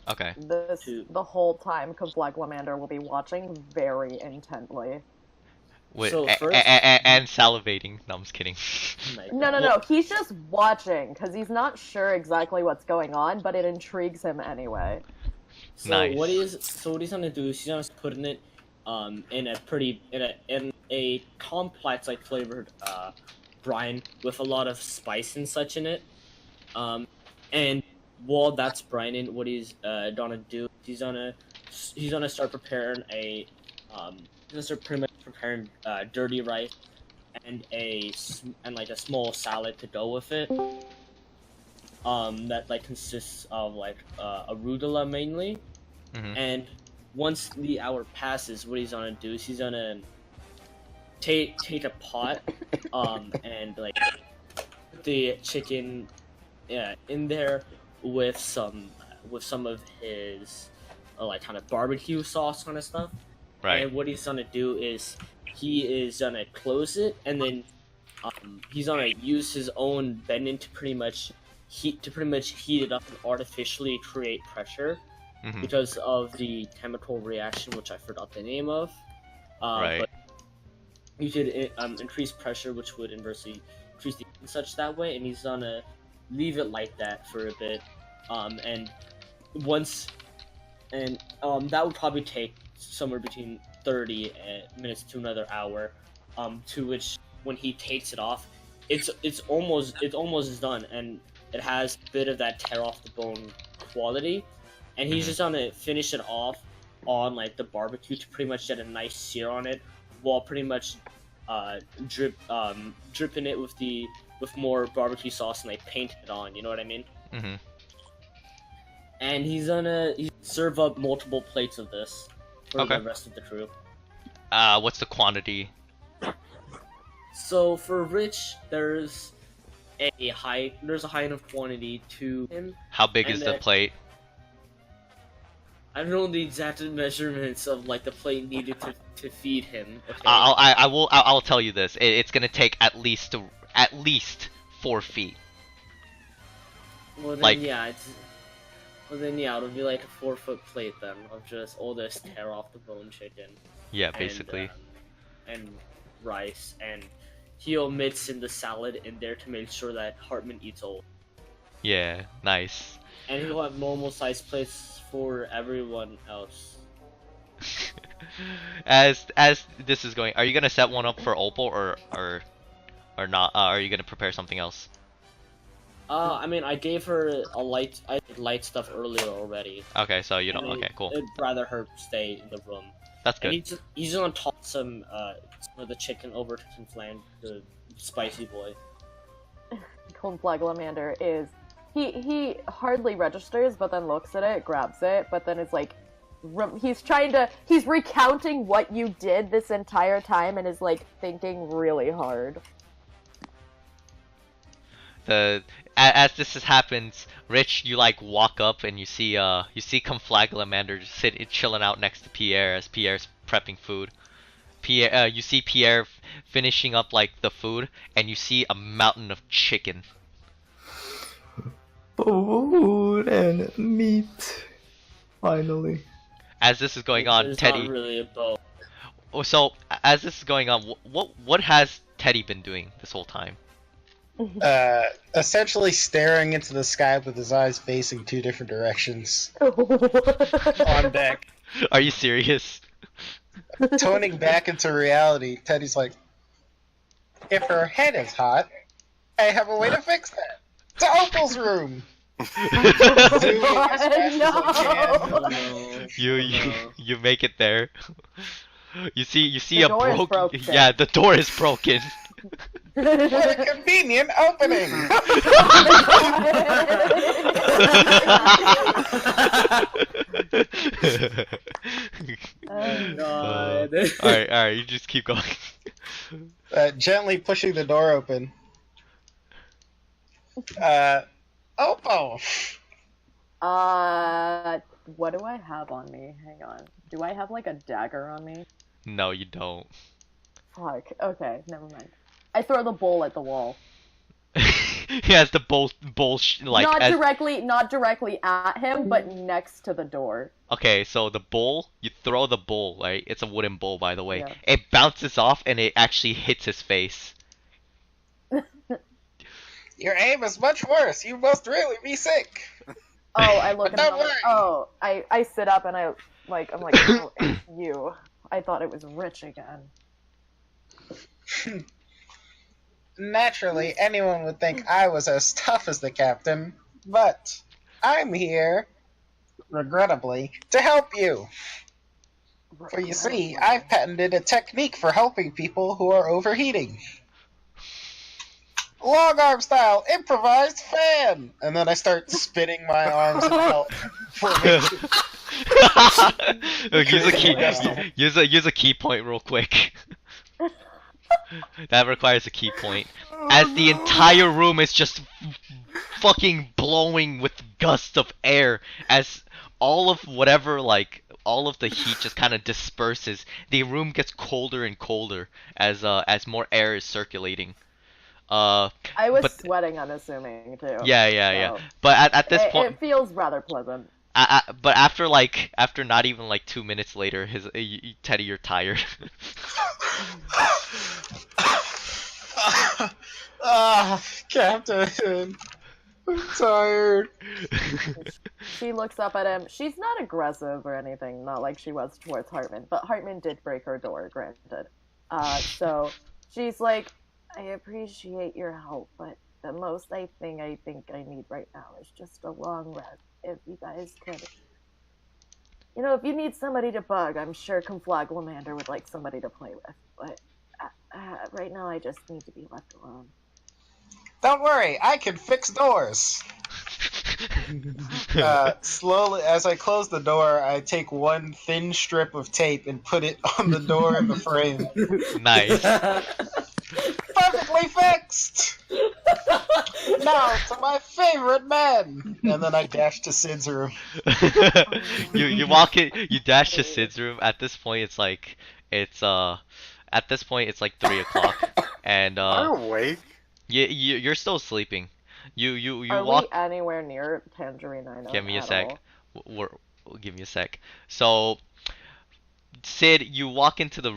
Okay. the whole time Kavlegwamander will be watching very intently. Wait, So first- and salivating. No, I'm just kidding. Oh my No, God. no, he's just watching, because he's not sure exactly what's going on, but it intrigues him anyway. So Nice. what he's gonna do is he's gonna put in it in a complex flavored brine with a lot of spice and such in it. And while that's brining, what he's gonna do, he's gonna start preparing dirty rice and a small salad to go with it. That consists of arugula mainly. Mhm. And once the hour passes, what he's gonna do is he's gonna take a pot and the chicken in there with some of his kind of barbecue sauce kind of stuff. Right. And what he's gonna do is he is gonna close it, and then he's gonna use his own bending to pretty much heat it up and artificially create pressure Mhm. because of the chemical reaction, which I forgot the name of. Right. But you could increase pressure, which would inversely increase the heat and such that way, and he's gonna leave it like that for a bit, and that would probably take somewhere between 30 minutes to another hour, to which when he takes it off, it's almost done, and it has a bit of that tear off the bone quality, and he's just gonna finish it off on the barbecue to pretty much get a nice sear on it, while pretty much dripping it with more barbecue sauce and paint it on. You know what I mean? Mhm. And he's serve up multiple plates of this for Okay. the rest of the crew. What's the quantity? So for Rich, there's a high enough quantity to him. How big And is the then- plate? I don't know the exact measurements of like the plate needed to feed him. Okay. I'll tell you this. It's gonna take at least 4 feet. Well then, like- yeah, it'll be like a 4-foot plate then of just all this tear off the bone chicken. Yeah, basically. And rice, and he omits in the salad in there to make sure that Hartman eats all. Yeah, nice. And he'll have normal sized plates for everyone else. As this is going, are you gonna set one up for Opal or not? Are you gonna prepare something else? I mean, I gave her I did light stuff earlier already. Okay, so you don't. And Okay, cool. I'd rather her stay in the room. That's And good. he's gonna toss some of the chicken over to Conflan, the spicy boy. Conflaglamander is he hardly registers, but then looks at it, grabs it, but then is like, he's recounting what you did this entire time and is like thinking really hard. As this happens, Rich, you like walk up and you see Conflaglamander just chilling out next to Pierre as Pierre's prepping food. You see Pierre finishing up like the food, and you see a mountain of chicken. Food and meat. Finally. As this is going on, It's Teddy. not really a bow. So as this is going on, what has Teddy been doing this whole time? Essentially staring into the sky with his eyes facing 2 different directions on deck. Are you serious? Toning back into reality, Teddy's like, if her head is hot, I have a way to fix that. To Opal's room! Zooming as fast as I can. Oh, no. You make it there. You see The a door is broken. broken. Yeah, the door is broken. What a convenient opening! Oh, God. Alright, you just keep going. Gently pushing the door open. Opal! What do I have on me? Hang on. Do I have like a dagger on me? No, you don't. Fuck. Okay, never mind. I throw the bowl at the wall. He has the bowl like not as, directly at him, but next to the door. okay, so the bowl, you throw the bowl, right? It's a wooden bowl, by the way. Yeah. It bounces off and it actually hits his face. Your aim is much worse. You must really be sick. Oh, I look at Don't him. I'm like, worry. oh, I sit up and I'm like, oh, it's you. I thought it was Rich again. Naturally, anyone would think I was as tough as the captain, but I'm here, regrettably, to help you. For you see, I've patented a technique for helping people who are overheating. Long arm style, improvised fan! And then I start spinning my arms in help formation. Look, use a key point real quick. That requires a key point. As the entire room is just fucking blowing with gusts of air, as all of the heat just kind of disperses, the room gets colder and colder as more air is circulating. I was but- sweating, I'm assuming, too. Yeah. So, But at this point, it feels rather pleasant. but after not even like 2 minutes later, Teddy, you're tired. Captain, I'm tired. She looks up at him. She's not aggressive or anything, not like she was towards Hartman, but Hartman did break her door, granted. So she's like, I appreciate your help, but the most I think I need right now is just a long rest. If you guys could, if you need somebody to bug, I'm sure Conflaglamander would like somebody to play with, but right now I just need to be left alone. Don't worry, I can fix doors. Slowly, as I close the door, I take one thin strip of tape and put it on the door in the frame. Nice. Perfectly fixed! Now to my favorite man! And then I dash to Sid's room. You walk in, you dash to Sid's room. At this point, it's like 3 o'clock, and I'm awake. you're still sleeping. You Are walk. we anywhere near Tangerine Island? Give me a at sec. all? Give me a sec. So, Sid, you walk into the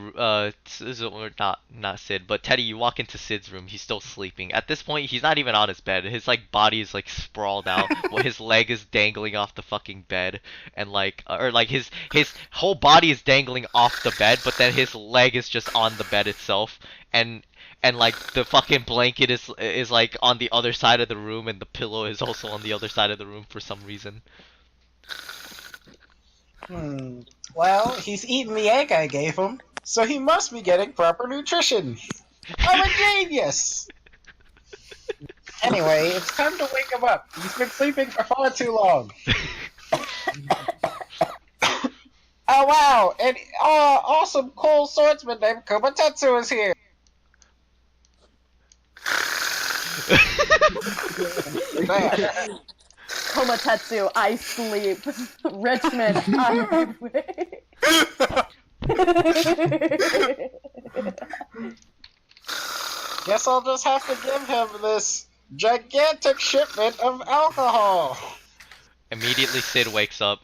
or not Sid, but Teddy, you walk into Sid's room. He's still sleeping. At this point, he's not even on his bed. His like body is like sprawled out. Well, his leg is dangling off the fucking bed, and like or like his whole body is dangling off the bed, but then his leg is just on the bed itself, and like the fucking blanket is like on the other side of the room, and the pillow is also on the other side of the room for some reason. Well, he's eating the egg I gave him, so he must be getting proper nutrition. I'm a genius! Anyway, it's time to wake him up. He's been sleeping for far too long. Oh wow! An awesome cool swordsman named Kumatetsu is here! There. Komatetsu, I sleep. Richmond, I'm awake. Guess I'll just have to give him this gigantic shipment of alcohol. Immediately, Sid wakes up.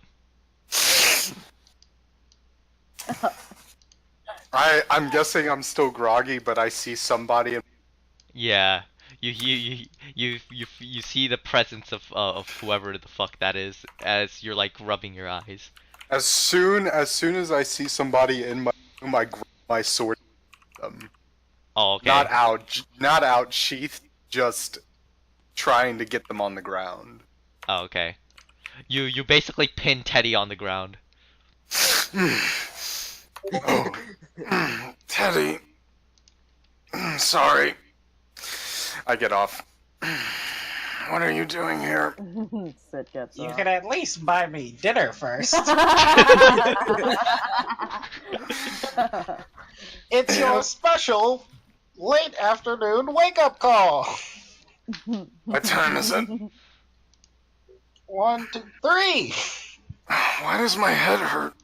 I'm guessing I'm still groggy, but I see somebody. Yeah, you see the presence of whoever the fuck that is as you're like rubbing your eyes. As soon as I see somebody in my room, I grab my sword. Oh, okay. Not out sheathed, just trying to get them on the ground. Oh, okay. You basically pin Teddy on the ground. Oh, Teddy. Sorry. I get off. What are you doing here? Sid gets You up. can at least buy me dinner first. It's your special late afternoon wake-up call. What time is it? 1, 2, 3. Why does my head hurt?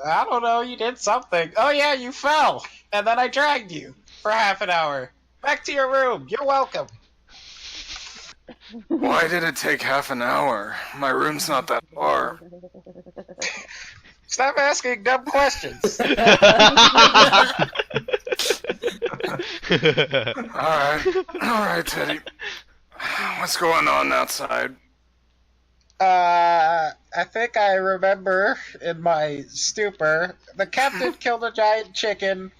I don't know, you did something. Oh yeah, you fell. And then I dragged you for half an hour. Back to your room. You're welcome. Why did it take half an hour? My room's not that far. Stop asking dumb questions. Alright, Teddy. What's going on outside? I think I remember in my stupor, the captain killed a giant chicken,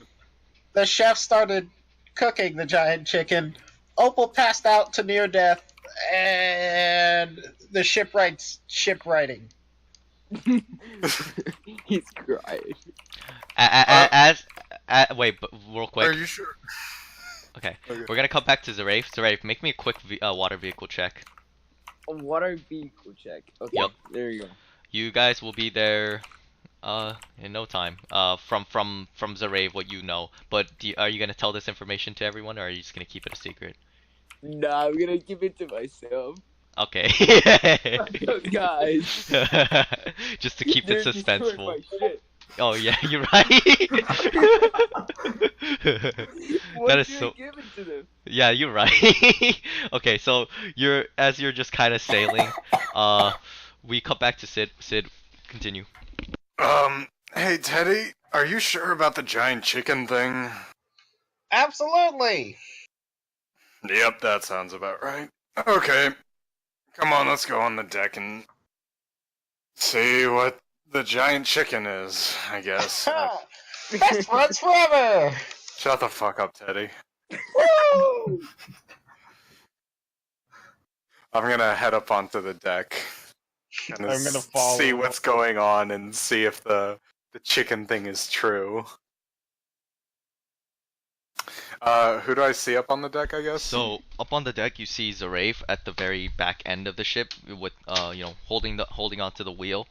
the chef started cooking the giant chicken, Opal passed out to near death, and the shipwright's shipwriting. He's crying. Wait, but real Are quick. you sure? Okay, Okay. we're gonna come back to Zarafe. Zarafe, make me a quick water vehicle check. A water vehicle check. Okay, Yep. there you go. You guys will be there, in no time. From Zarafe, what you know. But are you gonna tell this information to everyone, or are you just gonna keep it a secret? Nah, I'm gonna give it to myself. Okay. Guys. Just to keep it They're destroying suspenseful. my shit. Oh yeah, you're right. Why That is should so. I give it to them? Yeah, you're right. Okay, so you're just kind of sailing. We cut back to Sid. Sid, continue. Hey Teddy, are you sure about the giant chicken thing? Absolutely. Yep, that sounds about right. Okay. Come on, let's go on the deck and see what the giant chicken is, I guess. Best friends forever. Shut the fuck up, Teddy. Woo! I'm gonna head up onto the deck and I'm gonna follow. see what's going on and see if the chicken thing is true. Who do I see up on the deck, I guess? So up on the deck, you see Zarave at the very back end of the ship, with holding onto the wheel,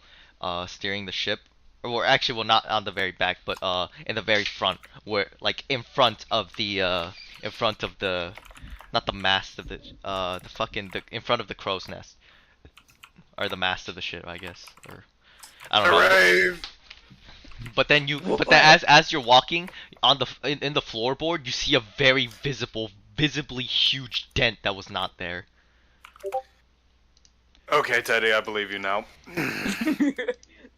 steering the ship. Or actually, well, not on the very back, but in the very front, where like in front of the not the mast of the in front of the crow's nest, or the mast of the ship, I guess, or I don't know. Hooray! But then as you're walking on in the floorboard, you see a very visibly huge dent that was not there. Okay, Teddy, I believe you now.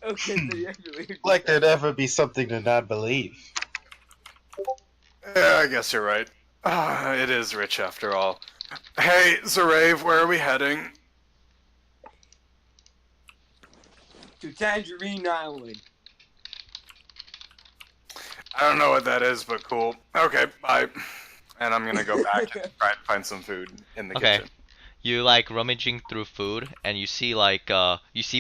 Okay, so you actually. Like there'd ever be something to not believe. Yeah, I guess you're right. It is rich after all. Hey, Zarave, where are we heading? To Tangerine Island. I don't know what that is, but cool. Okay, bye. And I'm gonna go back and try and find some food in the Okay. kitchen. You like rummaging through food, and you see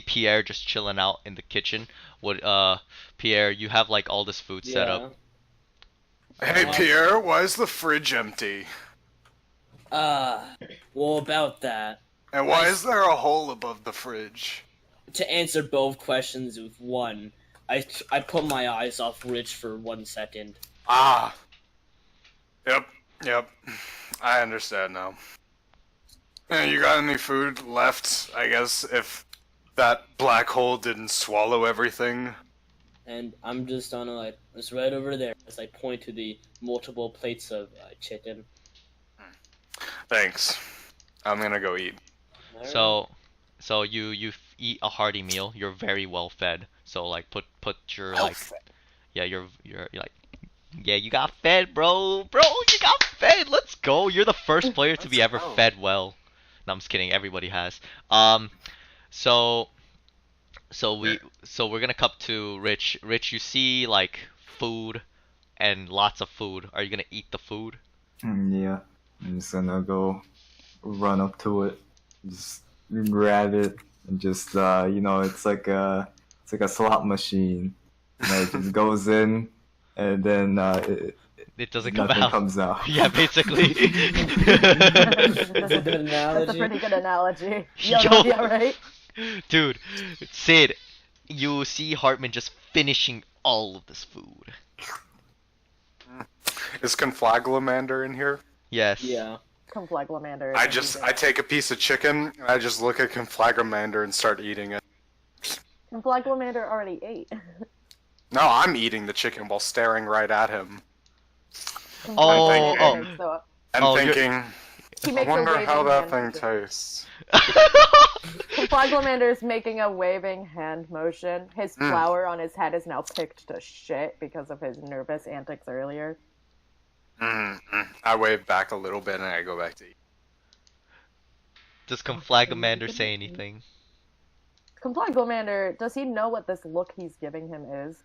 Pierre just chilling out in the kitchen. Pierre, you have like all this food set up. Hey, Pierre, why is the fridge empty? Well, about that. And why is there a hole above the fridge? To answer both questions with one, I put my eyes off Rich for 1 second. Ah. Yep. I understand now. You got any food left, I guess, if that black hole didn't swallow everything? And I'm just on it's right over there as I point to the multiple plates of chicken. Thanks. I'm gonna go eat. So you eat a hearty meal. You're very well fed. So like put your like you're like you got fed, bro. You got fed. Let's go. You're the first player to be ever fed well. No, I'm just kidding. Everybody has. So we're gonna cut to Rich. Rich, you see like food and lots of food. Are you gonna eat the food? Yeah, I'm just gonna go run up to it, just grab it, and just it's like a slot machine. It just goes in, and then It doesn't come nothing out. comes out. Yeah, basically. That's a pretty good analogy. Yeah, right? Dude, Sid, you see Hartman just finishing all of this food. Is Conflaglamander in here? Yes. Yeah. Conflaglamander. I take a piece of chicken, and I just look at Conflaglamander and start eating it. Conflaglamander already ate. No, I'm eating the chicken while staring right at him. Oh, And thinking, He I makes a wonder waving how that hand thing motion. tastes. Conflaglamander's making a waving hand motion. His flower on his head is now picked to shit because of his nervous antics earlier. I wave back a little bit and I go back to eat. Does Conflaglamander say anything? Conflaglamander, does he know what this look he's giving him is?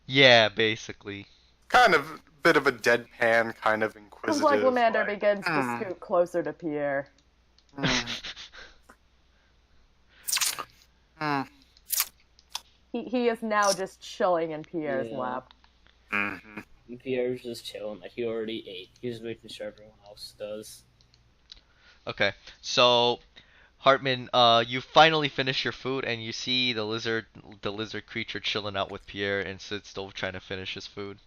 Yeah, basically. Kind of bit of a deadpan, kind of inquisitive. Conflaglamander like, begins to scoot closer to Pierre. He is now just chilling in Pierre's Yeah. lap. Mm-hmm. And Pierre's just chilling, like he already ate. He's making sure everyone else does. Okay, so Hartman, you finally finish your food and you see the lizard creature chilling out with Pierre, and Sid's still trying to finish his food.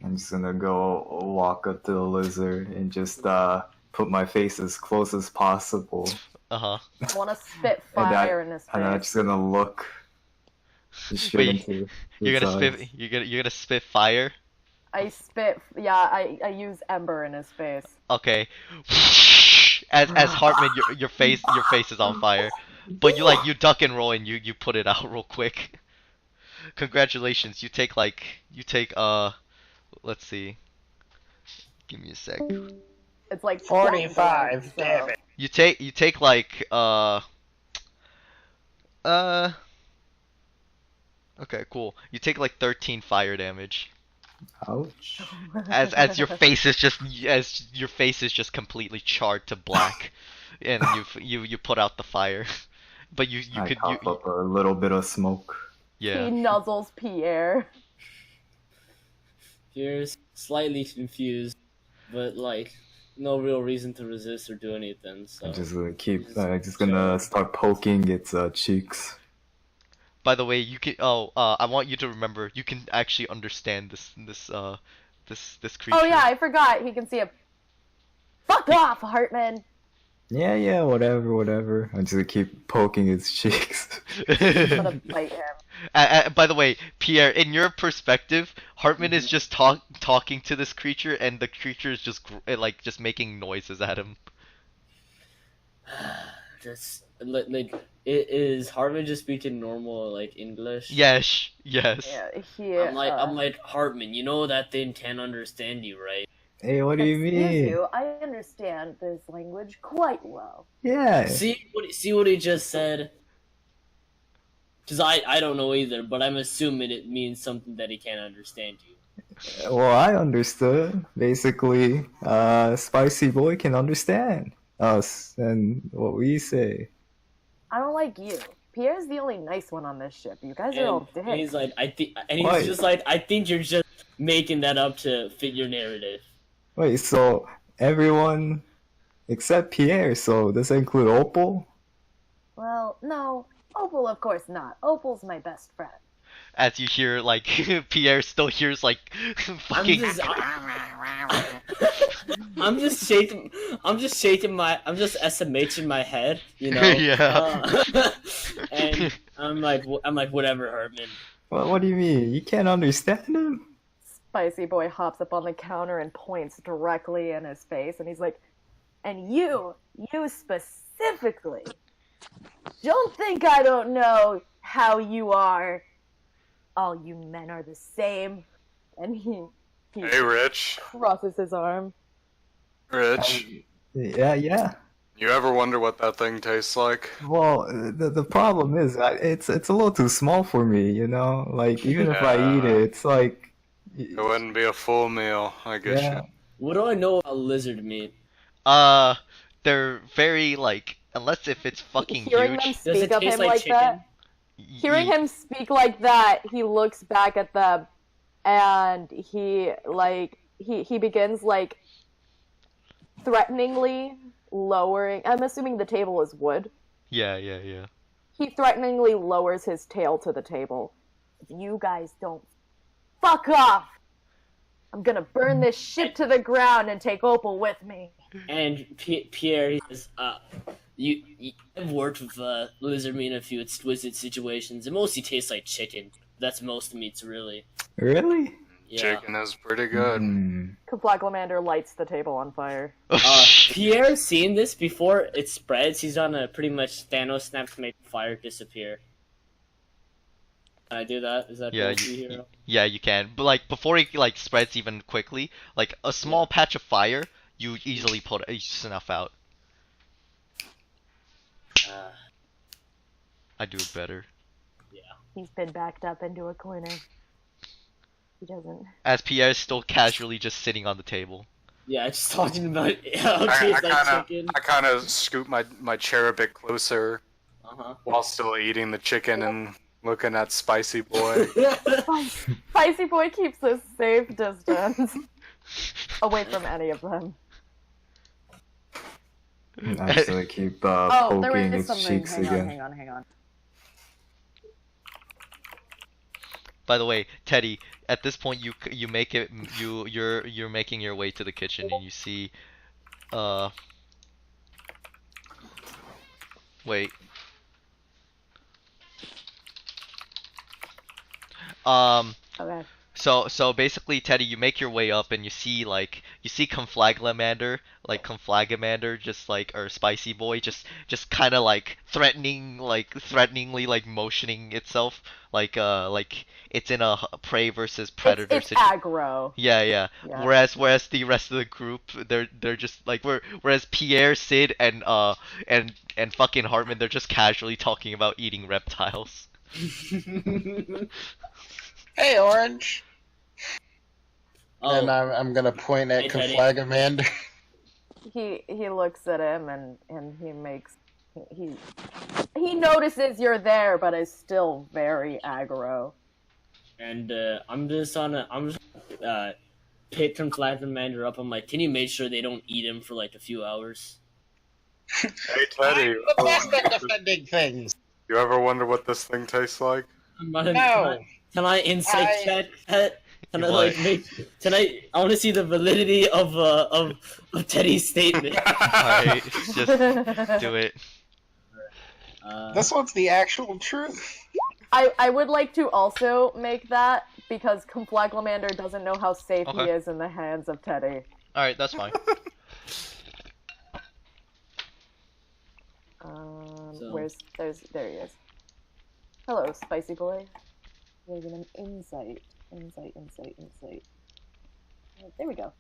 I'm just gonna go walk up to the lizard and just put my face as close as possible. Uh-huh. I want to spit fire in his face. And I'm just gonna look straight Wait, into You're his gonna eyes. spit you're gonna spit fire? I spit. Yeah, I use ember in his face. Okay. As Hartman, your face is on fire, but you duck and roll and you put it out real quick. Congratulations, you take let's see. Give me a sec. It's like 45. 20, Damn it. You take like okay, cool. You take like 13 fire damage. Ouch. As your face is just completely charred to black, and you put out the fire, but you I could cough up a little bit of smoke. yeah. He nuzzles Pierre. Pierre's slightly confused, but like no real reason to resist or do anything. So I'm just gonna keep. Just Just gonna start poking its cheeks. By the way, you can. Oh, I want you to remember. You can actually understand this creature. Oh yeah, I forgot. He can see a. Fuck off, Hartman. Yeah, whatever. I'm just gonna keep poking its cheeks. I'm gonna bite him. By the way, Pierre, in your perspective, Hartman is just talking to this creature, and the creature is just like just making noises at him. just like is Hartman just speaking normal like English? Yes. Yeah, I'm like Hartman. You know that they can't understand you, right? Hey, what do you Excuse mean? you, I understand this language quite well. Yeah. See what he just said. Cause I don't know either, but I'm assuming it means something that he can't understand you. Well, I understood. Basically, Spicy Boy can understand us and what we say. I don't like you. Pierre's the only nice one on this ship. You guys are all And he's dicks. like, he's Why? just like, I think you're just making that up to fit your narrative. Wait, so everyone except Pierre, so does that include Opal? Well, no. Opal, of course not. Opal's my best friend. As you hear, like Pierre still hears like fucking. I'm just shaking my, I'm just SMHing my head, you know. Yeah. And I'm like, whatever, Hartman. What do you mean? You can't understand him? Spicy Boy hops up on the counter and points directly in his face, and he's like, and you specifically, don't think I don't know how you are. All you men are the same. And he Hey, Rich. crosses his arm. Rich, Yeah. you ever wonder what that thing tastes like? Well, the problem is, it's a little too small for me, you know? Like, even if I eat it, it's like... It wouldn't be a full meal, I guess. Yeah. What do I know about lizard meat? They're very like, unless if it's fucking Hearing them huge. Does speak it of taste him like like chicken? that, hearing him speak like that, he looks back at them, and he begins like threateningly lowering. I'm assuming the table is wood. Yeah. He threateningly lowers his tail to the table. If you guys don't fuck off, I'm gonna burn this ship to the ground and take Opal with me. And Pierre, he says, I've worked with lizard meat in a few exquisite situations. It mostly tastes like chicken. That's most meats, really. Really? Yeah. Chicken is pretty good. Kaflaglamander lights the table on fire. Pierre's seen this before it spreads. He's on a pretty much Thanos snap to make the fire disappear. Can I do that? Is that Yeah, cool, hero? Yeah, you can. But like before it like spreads even quickly, like a small patch of fire, you easily snuff out. I do it better. He's been backed up into a corner. He doesn't. As Pierre is still casually just sitting on the table. Yeah, just talking about how it tastes like chicken. I kind of scoop my chair a bit closer while still eating the chicken and looking at Spicy Boy. Spicy Boy keeps a safe distance away from any of them. I'm just gonna keep Oh, there poking is its something. cheeks Hang again. on. By the way, Teddy, at this point you make it you're making your way to the kitchen and you see wait. Okay. So basically, Teddy, you make your way up and you see Conflaglamander, just like or Spicy Boy, just kind of like threateningly like motioning itself, like it's in a prey versus predator It's situation. aggro. Yeah. Yeah. Whereas the rest of the group, they're just like whereas Pierre, Sid, and fucking Hartman, they're just casually talking about eating reptiles. Hey, Orange. Oh, And I'm gonna point at Hey, Teddy. Conflagamander. He looks at him and he notices you're there, but is still very aggro. and I'm just pick Conflagmander up. I'm like, can you make sure they don't eat him for like a few hours? Hey Teddy, I'm the best at defending things. you ever wonder what this thing tastes like? No. Can I insight I- check that? Can I What? like make? Can I want to see the validity of Teddy's statement. Alright, just do it. This one's the actual truth. I would like to also make that because Conflaglamander doesn't know how safe he Okay. is in the hands of Teddy. Alright, that's fine. So- There he is. Hello, spicy boy. We're gonna insight. There we go.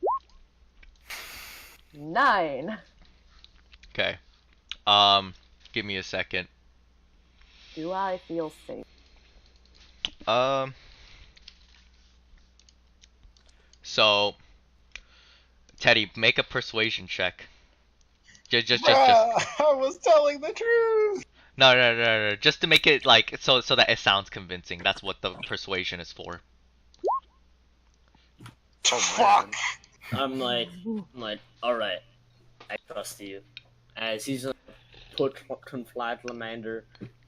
9. Okay. Give me a second. Do I feel safe? So, Teddy, make a persuasion check. Just. Bruh, I was telling the truth. No. Just to make it like so that it sounds convincing. That's what the persuasion is for. Fuck. I'm like, all right, I trust you. As he's gonna put Conflaglamander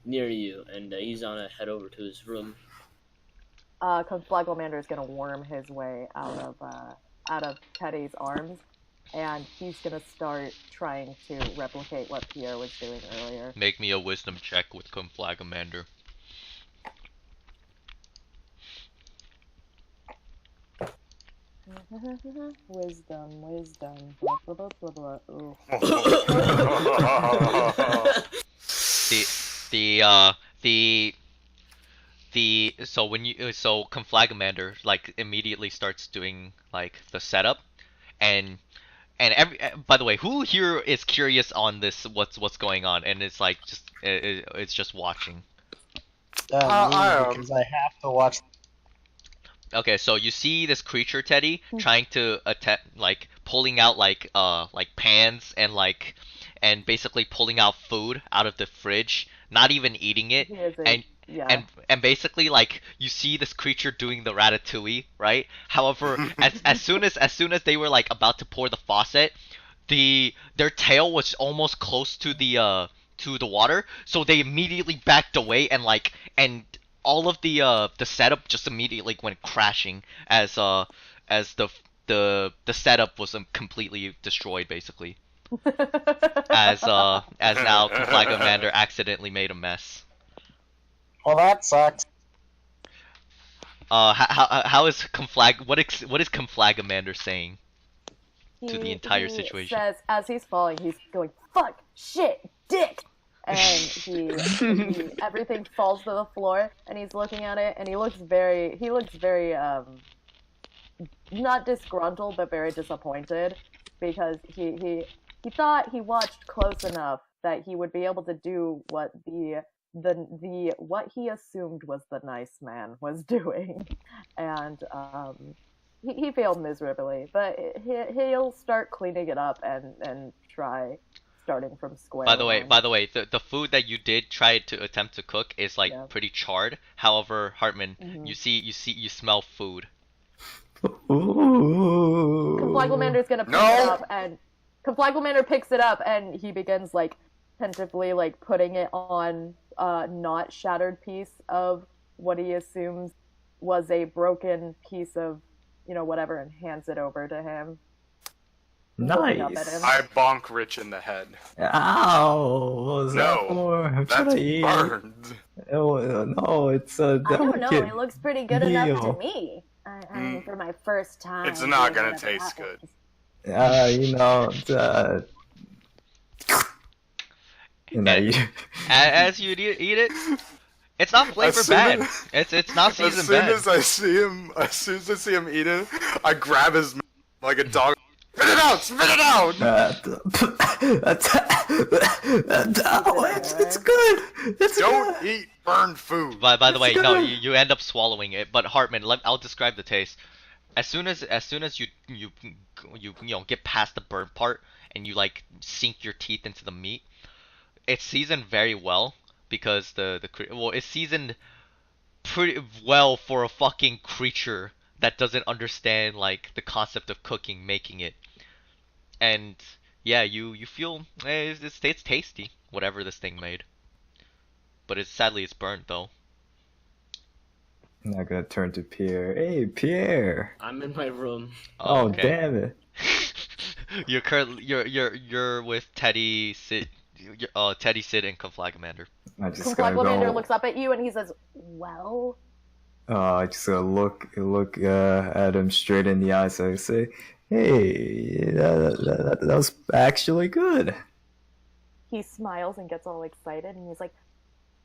near you, and he's gonna head over to his room. Conflaglamander is gonna worm his way out of Teddy's arms, and he's gonna start trying to replicate what Pierre was doing earlier. Make me a wisdom check with Conflagamander. Wisdom. Blah blah blah blah blah. Ooh. So when you so Conflagamander like immediately starts doing like the setup, and by the way, who here is curious on this what's going on and it's like just it's just watching. I am. Because I have to watch. Okay, so you see this creature, Teddy, trying to attack, like pulling out like pans and basically pulling out food out of the fridge, not even eating it, He is a- and yeah. and basically like you see this creature doing the ratatouille, right? However, as soon as they were like about to pour the faucet, their tail was almost close to the water, so they immediately backed away and all of the setup just immediately went crashing as the setup was completely destroyed basically as now Conflagamander accidentally made a mess. Well, that sucks. How is what is Conflagamander saying to the entire he situation? Says as he's falling, he's going fuck, shit, dick, and he everything falls to the floor, and he's looking at it, and he looks very not disgruntled, but very disappointed because he thought he watched close enough that he would be able to do what what he assumed was the nice man was doing, and he failed miserably. But he'll start cleaning it up and try starting from square. By the way, one. the food that you did try to attempt to cook is like Yeah. pretty charred. However, Hartman, Mhm. you smell food. Ooh. Conflaglamander's gonna pick No! it up, and Conflaglamander picks it up, and he begins like tentatively like putting it on a not shattered piece of what he assumes was a broken piece of whatever, and hands it over to him. Looking up at him. Nice. I bonk Rich in the head. Ow! What was that No, for? I'm trying That's to eat. burned. Oh, no, it's a I don't know. delicate. It looks pretty good enough deal. to me. I mean, for my first time. It's not doing gonna whatever taste good. happens. As you eat it, it's not flavor As soon bad. as- It's not As season soon bad. as I see him, eat it, I grab his mouth like a dog. Spit it out! Spit it out! It's good. It's Don't good. eat burned food. By the way, It's no, good. you end up swallowing it. But Hartman, I'll describe the taste. As soon as you get past the burnt part and you like sink your teeth into the meat, it's seasoned very well because it's seasoned pretty well for a fucking creature that doesn't understand like the concept of cooking, making it, and yeah, you feel it's tasty, whatever this thing made, but it's sadly it's burnt though. I'm not gonna turn to Pierre. Hey, Pierre. I'm in my room. Oh, Okay. damn it. You're currently you're with Teddy, Sid, Teddy, Sid, and Conflagamander. I just gotta Conflagamander go. looks up at you and he says, "Well." I just gotta look at him straight in the eyes. I say, "Hey, that was actually good." He smiles and gets all excited and he's like,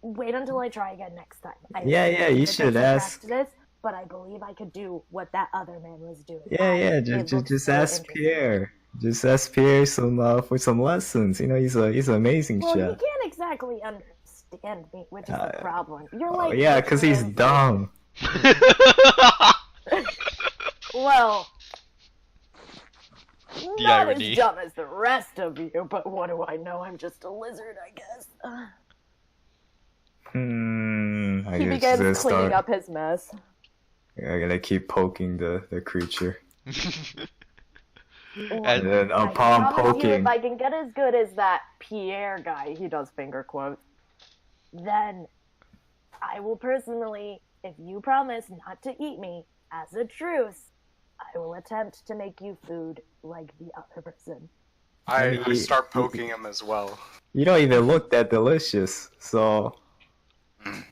"Wait until I try again next time." Yeah, you should ask. This, but I believe I could do what that other man was doing. Yeah, just ask Pierre. Just ask Pierre for some lessons. You know, he's an amazing Well, chef. he can't exactly understand me, which is the problem. You're Oh like, yeah, because he's dumb. Well, The not irony. as dumb as the rest of you, but what do I know? I'm just a lizard, I guess. I He guess begins just cleaning up his mess. I gotta keep poking the creature. And And then I upon promise you, poking, if I can get as good as that Pierre guy, he does finger quotes, then I will personally, if you promise not to eat me, as a truce, I will attempt to make you food like the other person. I start poking him as well. you don't even look that delicious. So, I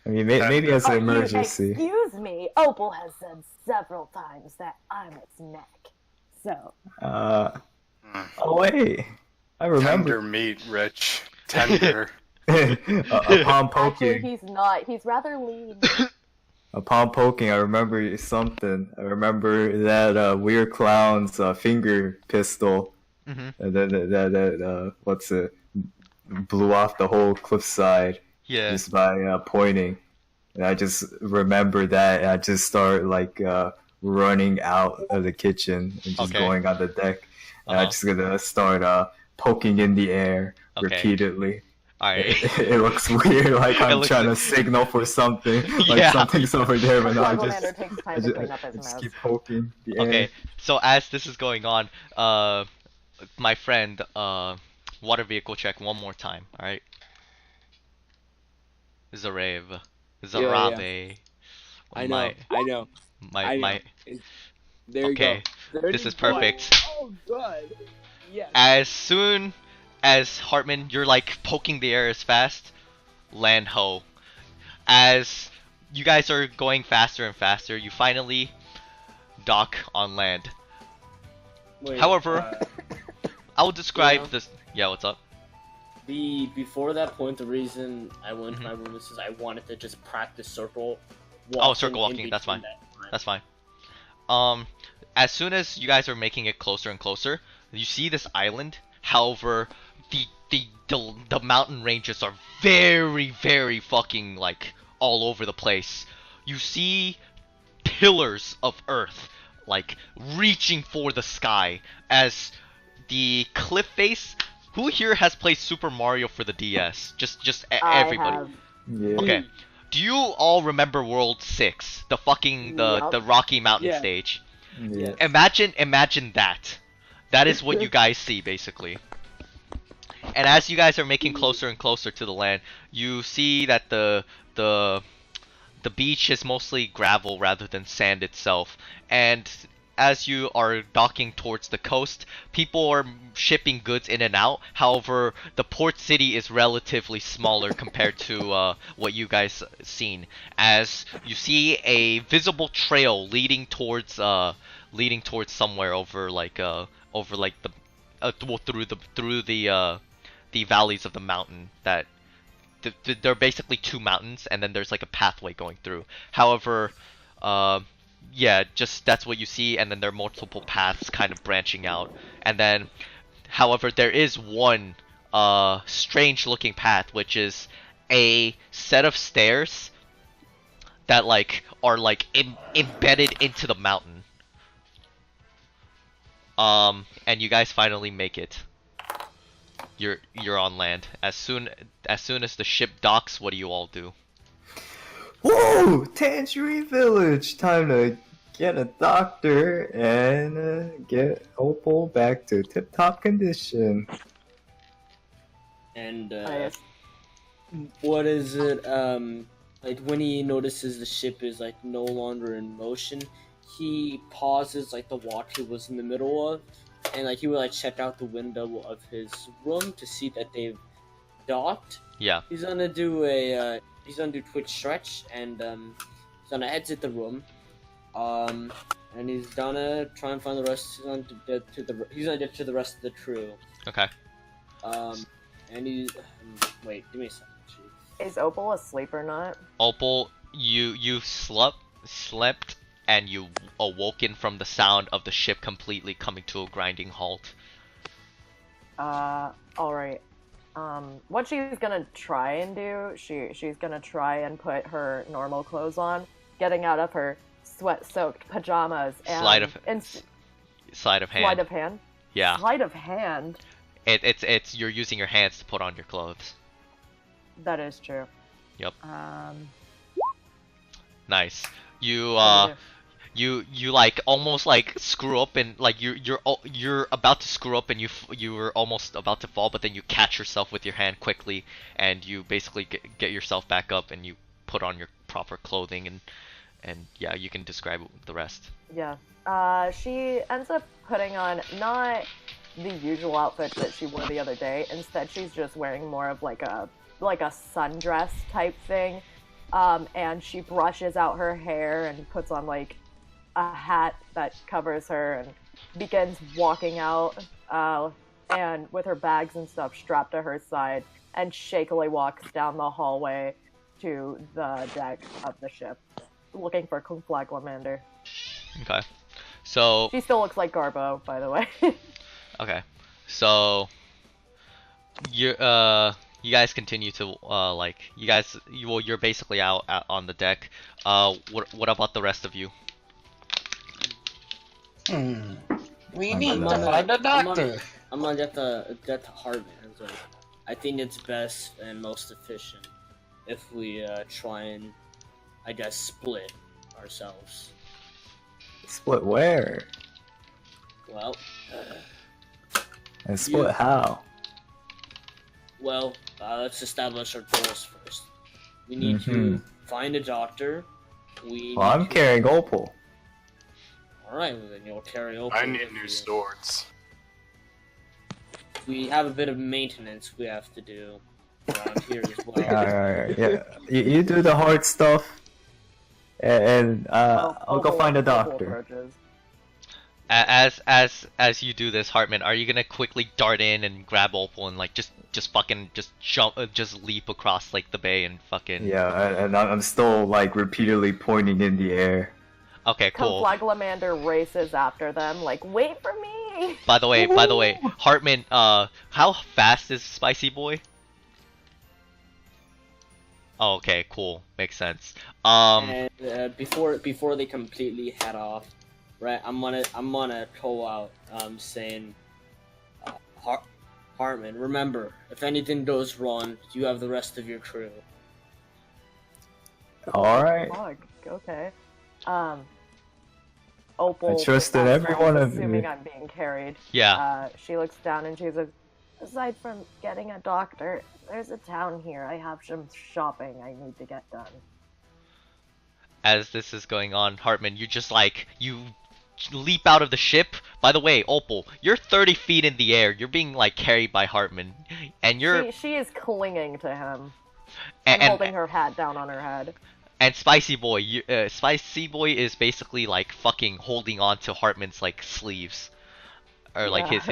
mean, maybe as an emergency. Excuse me, Opal has said several times that I'm its neck. So, Oh wait, I remember. Tender meat, Rich. Tender. Upon actually, poking, he's not. He's rather lean. upon poking, I remember something. I remember that weird clown's finger pistol, Mhm. and then that what's it, blew off the whole cliffside yeah, just by pointing. And I just remember that, and I just start like running out of the kitchen and just Okay. going on the deck. And I'm Uh-huh. just gonna start poking in the air Okay. repeatedly. alright. It looks weird, like It I'm looks trying like- to signal for something, like Yeah. something's over there, but no, I Conflagamander just, takes I time to just, clean up I his just mess. keep poking the air. Okay, so as this is going on, my friend, water vehicle check one more time, alright? Zarave. Zarabe. I know. My, There okay, you go. this is 31. perfect. Oh, good. Yes. As soon as Hartman, you're like poking the air as fast, land ho. As you guys are going faster and faster, you finally dock on land. Wait, However, I'll describe yeah. this. Yeah, what's up? Before that point, the reason I went to Mhm. my room is I wanted to just practice circle walking. Oh, circle in walking, that's between fine. that time. That's fine. As soon as you guys are making it closer and closer, you see this island. However, the mountain ranges are very, very fucking like all over the place. You see pillars of earth like reaching for the sky as the cliff face. Who here has played Super Mario for the DS? Just I everybody. have. Yeah. Okay. Do you all remember World 6? The fucking Yup. the Rocky Mountain Yeah. stage. Yeah. Imagine that. That is what you guys see basically. And as you guys are making closer and closer to the land, you see that the beach is mostly gravel rather than sand itself. And as you are docking towards the coast, people are shipping goods in and out. However, the port city is relatively smaller compared to what you guys seen. As you see a visible trail leading towards somewhere over the through the valleys of the mountain that there are basically two mountains, and then there's like a pathway going through. However, yeah, just that's what you see, and then there are multiple paths kind of branching out. And then, however, there is one strange looking path, which is a set of stairs that like are like embedded into the mountain. And you guys finally make it. You're on land. As soon as the ship docks, what do you all do? Whoa! Tangerine Village! Time to get a doctor and get Opal back to tip-top condition. And I- what is it? Like when he notices the ship is like no longer in motion, he pauses like the watch he was in the middle of, and like he would like check out the window of his room to see that they've docked. Yeah. He's gonna do Twitch stretch, and he's gonna exit the room, and he's gonna try and find the rest. He's gonna get to the rest of the crew. Okay. And he wait, give me a second. Is Opal asleep or not? Opal, you slept, and you awoken from the sound of the ship completely coming to a grinding halt. Alright. What she's gonna try and do, she's gonna try and put her normal clothes on, getting out of her sweat-soaked pajamas and Sleight of sleight of hand. Yeah. Sleight of hand. It's you're using your hands to put on your clothes. That is true. Yep. Um. Nice. You what you like almost like screw up, and like you're about to screw up, and you were almost about to fall, but then you catch yourself with your hand quickly, and you basically get yourself back up, and you put on your proper clothing, and yeah, you can describe the rest. Yeah. She ends up putting on not the usual outfit that she wore the other day. Instead, she's just wearing more of like a sundress type thing. And she brushes out her hair and puts on like a hat that covers her and begins walking out, and with her bags and stuff strapped to her side, and shakily walks down the hallway to the deck of the ship, looking for Flagglamander. Okay. So She still looks like Garbo, by the way. okay. So you guys continue to you're basically out on the deck. What about the rest of you? We I'm need to gonna- find a doctor. I'm gonna get the Hartman. So I think it's best and most efficient if we try and, I guess, split ourselves. Split where? Well, And split You- how? let's establish our goals first. We need to Mhm. find a doctor. Well, I'm carrying Opal. Alright, well, then you'll carry over. I need with new you. swords. We have a bit of maintenance we have to do around here as well. Alright, yeah. You do the hard stuff, and I'll go find a doctor. Approaches. As you do this, Hartman, are you gonna quickly dart in and grab Opal and like just fucking just jump, just leap across like the bay and fucking? Yeah, and I'm still like repeatedly pointing in the air. Okay, cool. Flagglamander races after them, like, wait for me! By the way, Hartman, how fast is Spicy Boy? Oh, okay, cool, makes sense. And before they completely head off, right? I'm gonna call out saying, Hartman, remember, if anything goes wrong, you have the rest of your crew. Alright. Fuck, okay. Opal. I trust in every one of assuming you. I'm being carried. Yeah. She looks down and she says, aside from getting a doctor, there's a town here. I have some shopping I need to get done. As this is going on, Hartman, you just like you leap out of the ship. By the way, Opal, you're 30 feet in the air. You're being like carried by Hartman, and you're She is clinging to him and holding her hat down on her head. And Spicy Boy, Spicy Boy is basically like fucking holding on to Hartman's like sleeves, or like his,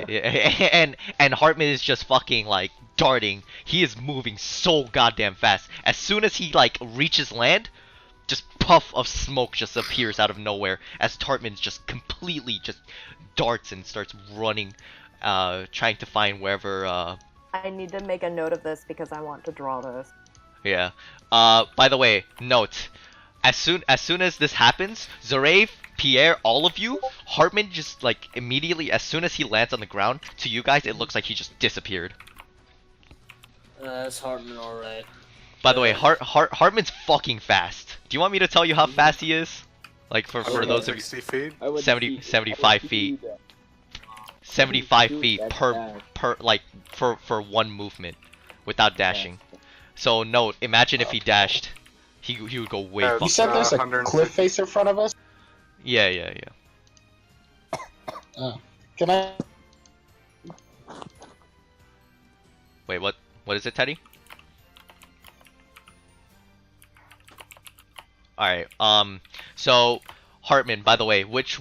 and Hartman is just fucking like darting. He is moving so goddamn fast. As soon as he like reaches land, just puff of smoke just appears out of nowhere as Hartman just completely just darts and starts running, trying to find wherever. I need to make a note of this because I want to draw this. Yeah. By the way, note, as soon as this happens, Zarave, Pierre, all of you, Hartman just like immediately, as soon as he lands on the ground, to you guys it looks like he just disappeared. That's Hartman, alright. By the way, Hartman's fucking fast. Do you want me to tell you how fast he is? Like for I would those of you, 60 feet. I would 70 see- 75 I would feet. do that. 75 Dude, feet that's per bad. like for one movement without dashing. So note, imagine if he dashed, he would go way You You fucking. said there's a 150. cliff face in front of us? Yeah, yeah, yeah. Oh. Can I? Wait, what? What is it, Teddy? All right. So Hartman, by the way, which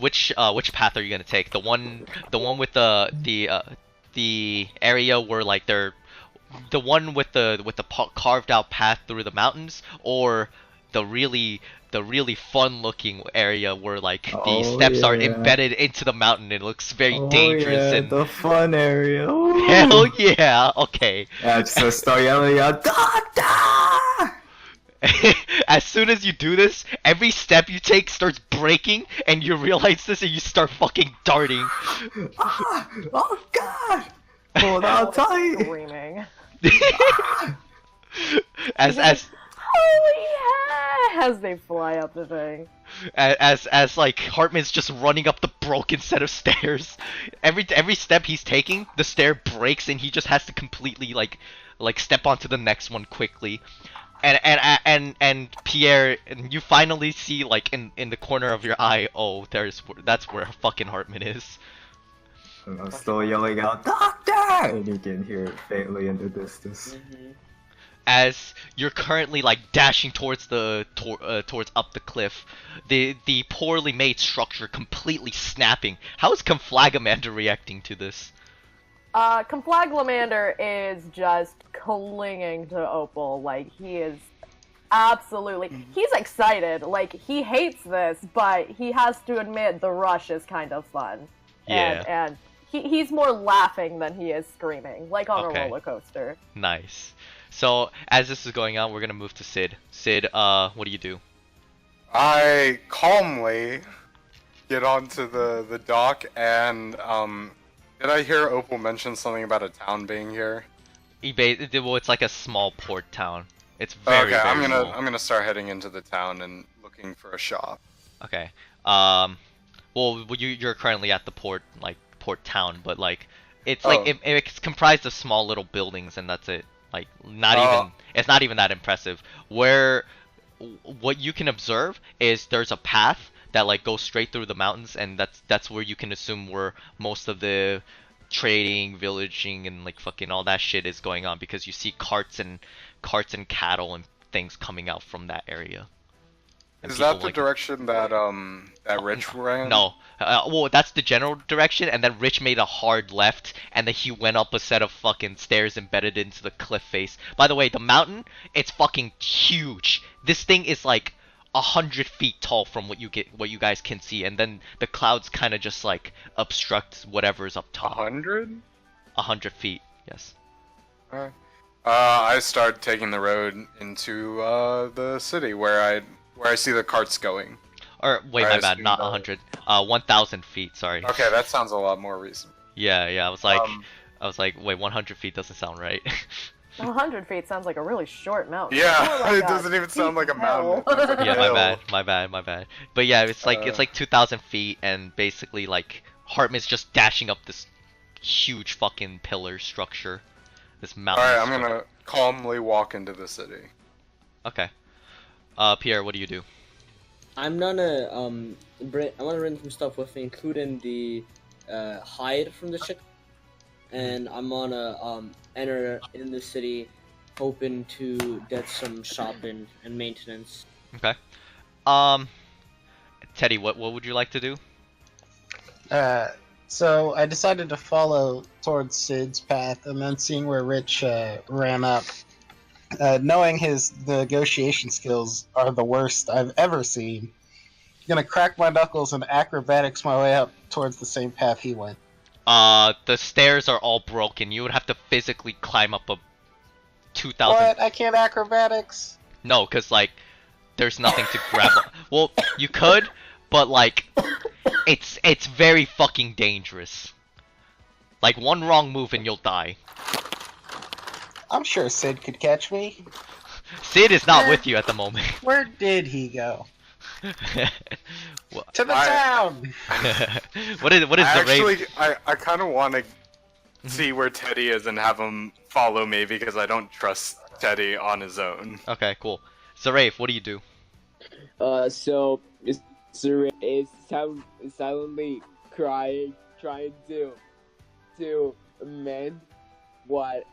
path are you gonna take? The one with the area where like the one with the carved out path through the mountains, or the really fun looking area where like the Oh, steps are yeah. embedded into the mountain. It looks very Oh, dangerous yeah, and the fun area. Ooh. hell yeah. Okay. I just start yelling out, "Doctor!" As soon as you do this, every step you take starts breaking, and you realize this, and you start fucking darting. Ah, oh God! Hold on tight. Screaming. as Holy heck! As they fly up the thing. as like Hartman's just running up the broken set of stairs. Every step he's taking, the stair breaks, and he just has to completely like step onto the next one quickly. And Pierre, and you finally see like in the corner of your eye, oh, that's where fucking Hartman is. And I'm still yelling out, "Doctor!" And you can hear it faintly in the distance. As you're currently like dashing towards towards up the cliff, the poorly made structure completely snapping. How is Conflagamander reacting to this? Conflaglamander is just clinging to Opal. Like, he is absolutely... He's excited. Like, he hates this, but he has to admit the rush is kind of fun. Yeah. And he's more laughing than he is screaming, like on Okay. a roller coaster. Nice. So as this is going on, we're gonna move to Sid. Sid, what do you do? I calmly get onto the dock and did I hear Opal mention something about a town being here? Well, it's like a small port town. It's very, Okay, very small. I'm gonna start heading into the town and looking for a shop. Okay. Well, you're currently at the port town, but like, it's like Oh. it's comprised of small little buildings, and that's it. Like, it's not even that impressive. What you can observe is there's a path that like goes straight through the mountains, and that's where you can assume where most of the trading, villaging, and like fucking all that shit is going on, because you see carts and cattle and things coming out from that area. And Is people, that the like, direction that Rich ran? No. Well, that's the general direction, and then Rich made a hard left, and then he went up a set of fucking stairs embedded into the cliff face. By the way, the mountain, it's fucking huge. This thing is like 100 feet tall from what you guys can see, and then the clouds kind of just like obstruct whatever's up top. 100? 100 feet, yes. Alright. I start taking the road into the city where I see the carts going. Or wait, I my bad, assume not that- 100. 1,000 feet. Sorry. Okay, that sounds a lot more reasonable. Yeah. I was like, wait, 100 feet doesn't sound right. 100 feet sounds like a really short mountain. Yeah, More like it a doesn't even sound like a steep hill. mountain. It's like a Yeah, hill. my bad. But yeah, it's like 2,000 feet, and basically like Hartman's just dashing up this huge fucking pillar structure, this mountain. Alright, I'm structure. gonna calmly walk into the city. Okay. Pierre, what do you do? I'm gonna I want to bring some stuff with me, including the hide from the chicken, and I'm gonna enter in the city, hoping to get some shopping and maintenance. Okay. Teddy, what would you like to do? So I decided to follow towards Sid's path, and then seeing where Rich ran up. Knowing his negotiation skills are the worst I've ever seen, I'm gonna crack my knuckles and acrobatics my way up towards the same path he went. The stairs are all broken. You would have to physically climb up a 2,000. What? I can't acrobatics? No, cause like, there's nothing to grab. Well, you could, but like, it's very fucking dangerous. Like, one wrong move and you'll die. I'm sure Sid could catch me. Sid is not with you at the moment. Where did he go? What, To the I- town! what is I the raid? actually, I kind of want to see where Teddy is and have him follow me because I don't trust Teddy on his own. Okay, cool. Zarafe, what do you do? So Saray is silently crying, trying to mend what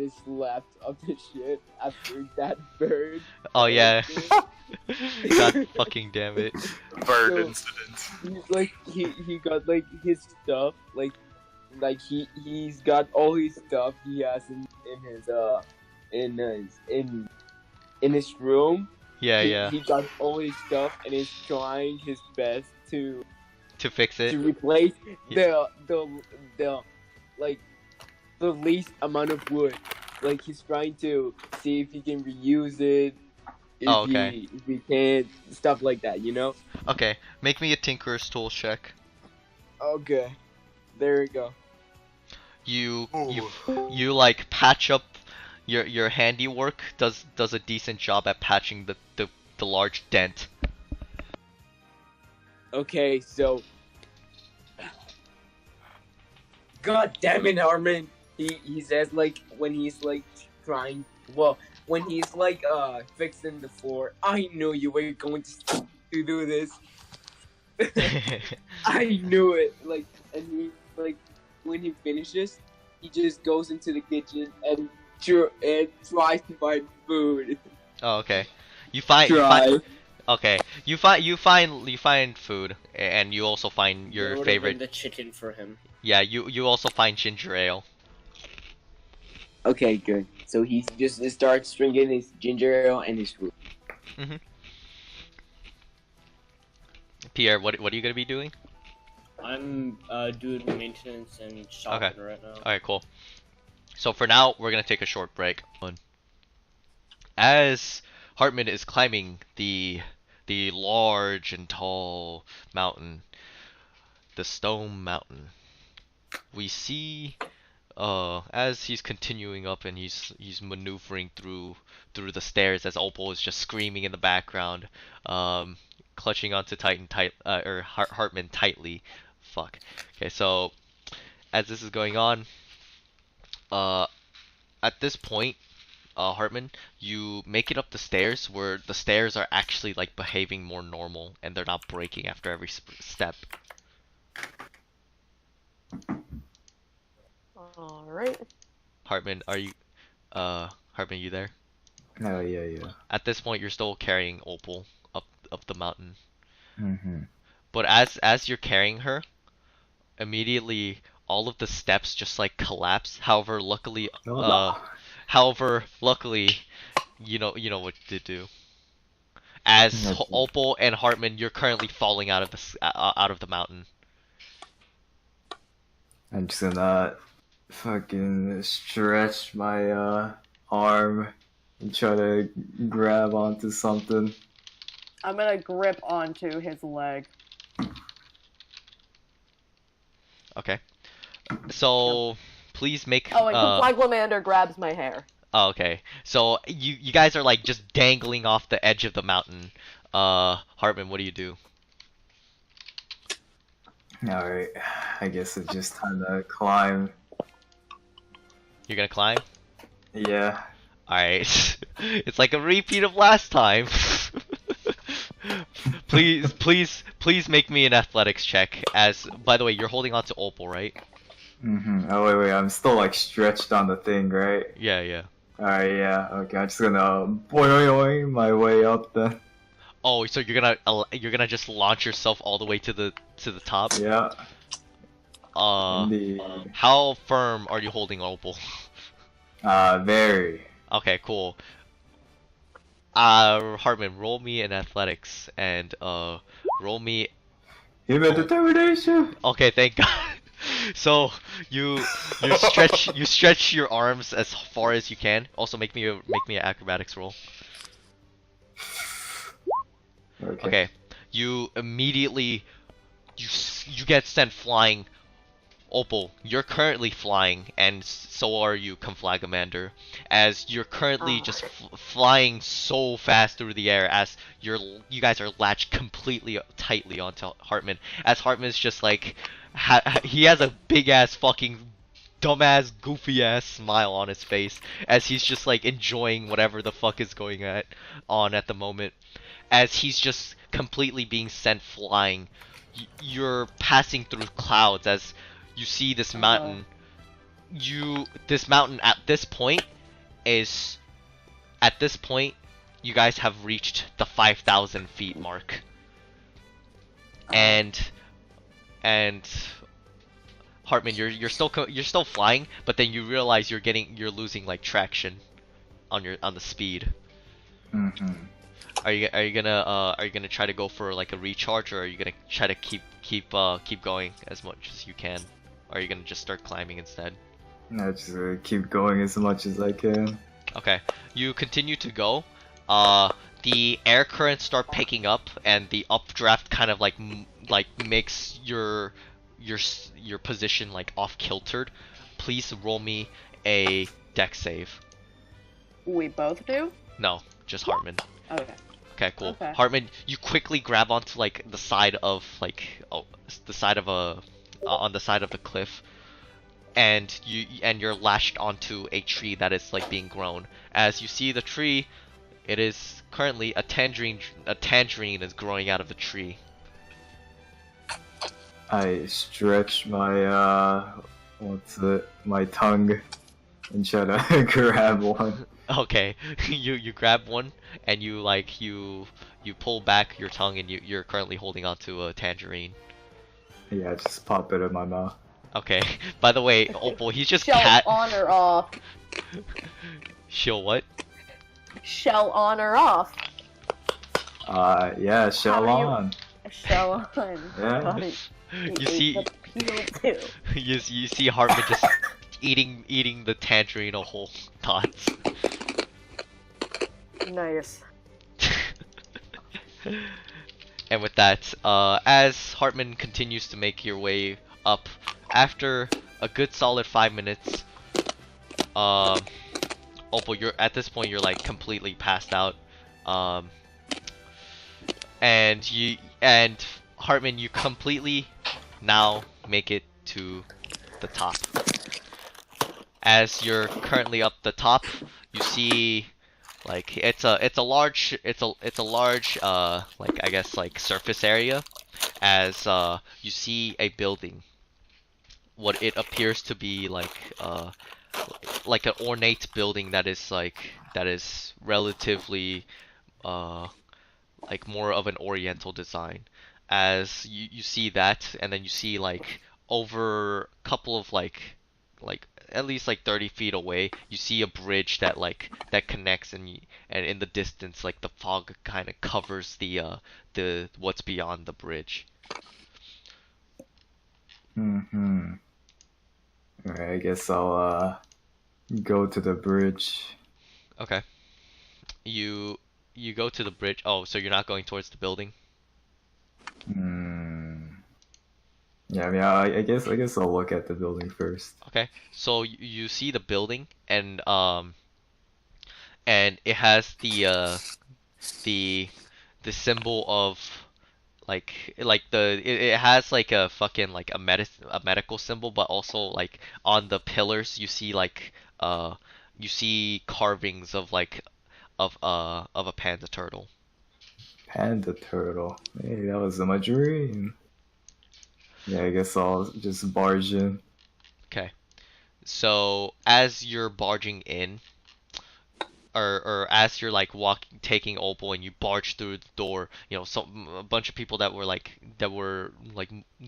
is left of the ship after that bird. Oh yeah. God fucking damn it. Bird So- incident. He's like he got like his stuff like he's got all his stuff he has in his room. Yeah, he, yeah. He got all his stuff and is trying his best to To fix it. replace the like the least amount of wood. Like he's trying to see if he can reuse it. If Oh, okay. if he can, stuff like that, you know? Okay, make me a Tinker's Tool check. Okay. There we go. You like patch up your handiwork does a decent job at patching the large dent. Okay, so God damn it, Harmon. He says like when he's like trying when he's like fixing the floor, I knew you were going to do this. I knew it. Like, and he like when he finishes, he just goes into the kitchen and tries to find food. Oh, okay. You find okay. You find food, and you also find your Loading favorite. the chicken for him. Yeah, you also find ginger ale. Okay, good. So he just starts drinking his ginger ale and his food. Pierre, what are you gonna be doing? I'm doing maintenance and shopping right now. Alright, cool. So for now, we're gonna take a short break. As Hartman is climbing the large and tall mountain, the Stone Mountain, we see as he's continuing up and he's maneuvering through the stairs as Opal is just screaming in the background, clutching onto Hartman tightly. Fuck. Okay, so as this is going on, at this point, Hartman, you make it up the stairs where the stairs are actually like behaving more normal and they're not breaking after every step. Alright. Hartman, Hartman, you there? Oh yeah. At this point, you're still carrying Opal up the mountain. Mm-hmm. But as you're carrying her, immediately all of the steps just like collapse. However, luckily, you know what to do. As Okay. Opal and Hartman, you're currently falling out of the mountain. I'm just gonna fucking stretch my arm and try to grab onto something. I'm gonna grip onto his leg. Okay. So please make. Oh, and Flaglamander grabs my hair. Oh, okay. So you guys are like just dangling off the edge of the mountain. Hartman, what do you do? Alright, I guess it's just time to climb. You're gonna climb? Yeah. Alright. It's like a repeat of last time. Please make me an athletics check. As, by the way, you're holding on to Opal, right? Mm-hmm. Oh wait, I'm still like stretched on the thing, right? Yeah. Alright, yeah. Okay, I'm just gonna boing my way up then. Oh, so you're gonna just launch yourself all the way to the top? Yeah. Indeed. How firm are you holding Opal? Very. Okay, cool. Hartman, roll me an athletics and roll me. Human determination. Okay, thank God. So you stretch your arms as far as you can. Also, make me an acrobatics roll. Okay. Okay, you immediately you get sent flying Opal, you're currently flying, and so are you, Conflagamander, as you're currently just flying so fast through the air as you guys are latched completely tightly onto Hartman, as Hartman's just like, he has a big ass fucking dumbass goofy ass smile on his face as he's just like enjoying whatever the fuck is going on at the moment, as he's just completely being sent flying. You're passing through clouds as you see this mountain. This mountain at this point is you guys have reached the 5,000 feet mark, and Hartman, you're still flying, but then you realize you're losing like traction on the speed. Mm-hmm. Are you gonna try to go for like a recharge, or are you gonna try to keep going as much as you can? Or are you gonna just start climbing instead? I just keep going as much as I can. Okay, you continue to go. The air currents start picking up, and the updraft kind of like makes your position like off kiltered. Please roll me a dex save. We both do? No, just Hartman. Okay. Okay, cool. Okay. Hartman, you quickly grab onto like the side of on the side of the cliff, and you're lashed onto a tree that is like being grown. As you see the tree, it is currently a tangerine. A tangerine is growing out of the tree. I stretch my my tongue and try to grab one. Okay, you grab one and you pull back your tongue, and you're currently holding onto a tangerine. Yeah, just pop it in my mouth. Okay. By the way, Opal, he's just Shell on or off? Shell what? Shell on or off? Yeah, shell How are you- on. Shell on. Yeah. God, he You ate see, the peel too. you see Hartman just eating the tangerine a whole tots. Nice. And with that, as Hartman continues to make your way up, after a good solid 5 minutes, Opal, at this point you're like completely passed out, and Hartman, you completely now make it to the top. As you're currently up the top, you see like it's a large like I guess like surface area, as you see a building. What it appears to be like an ornate building that is relatively like more of an oriental design. As you see that, and then you see like over a couple of like at least like 30 feet away, you see a bridge that connects, and in the distance like the fog kind of covers the what's beyond the bridge. Mm-hmm. Alright, I guess I'll go to the bridge. Okay. You go to the bridge. Oh, so you're not going towards the building? Yeah, I mean, I guess I'll look at the building first. Okay. So you see the building, and it has the symbol of it has like a fucking like a medical symbol, but also like on the pillars you see you see carvings of a panda turtle. Panda turtle. Hey, that was in my dream. Yeah, I guess I'll just barge in. Okay. So as you're barging in, or as you're like taking Opal, and you barge through the door, you know, a bunch of people that were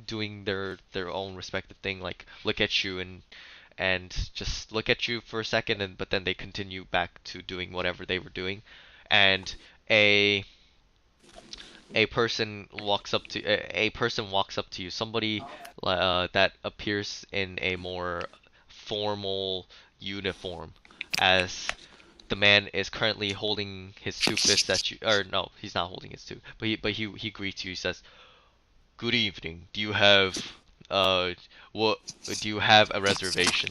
doing their own respective thing, like look at you and just look at you for a second, but then they continue back to doing whatever they were doing, and a person walks up to you, somebody that appears in a more formal uniform, as the man is currently holding his two fists at you. Or no, he's not holding his two, but he greets you. He says, "Good evening. Do you have what do you have a reservation?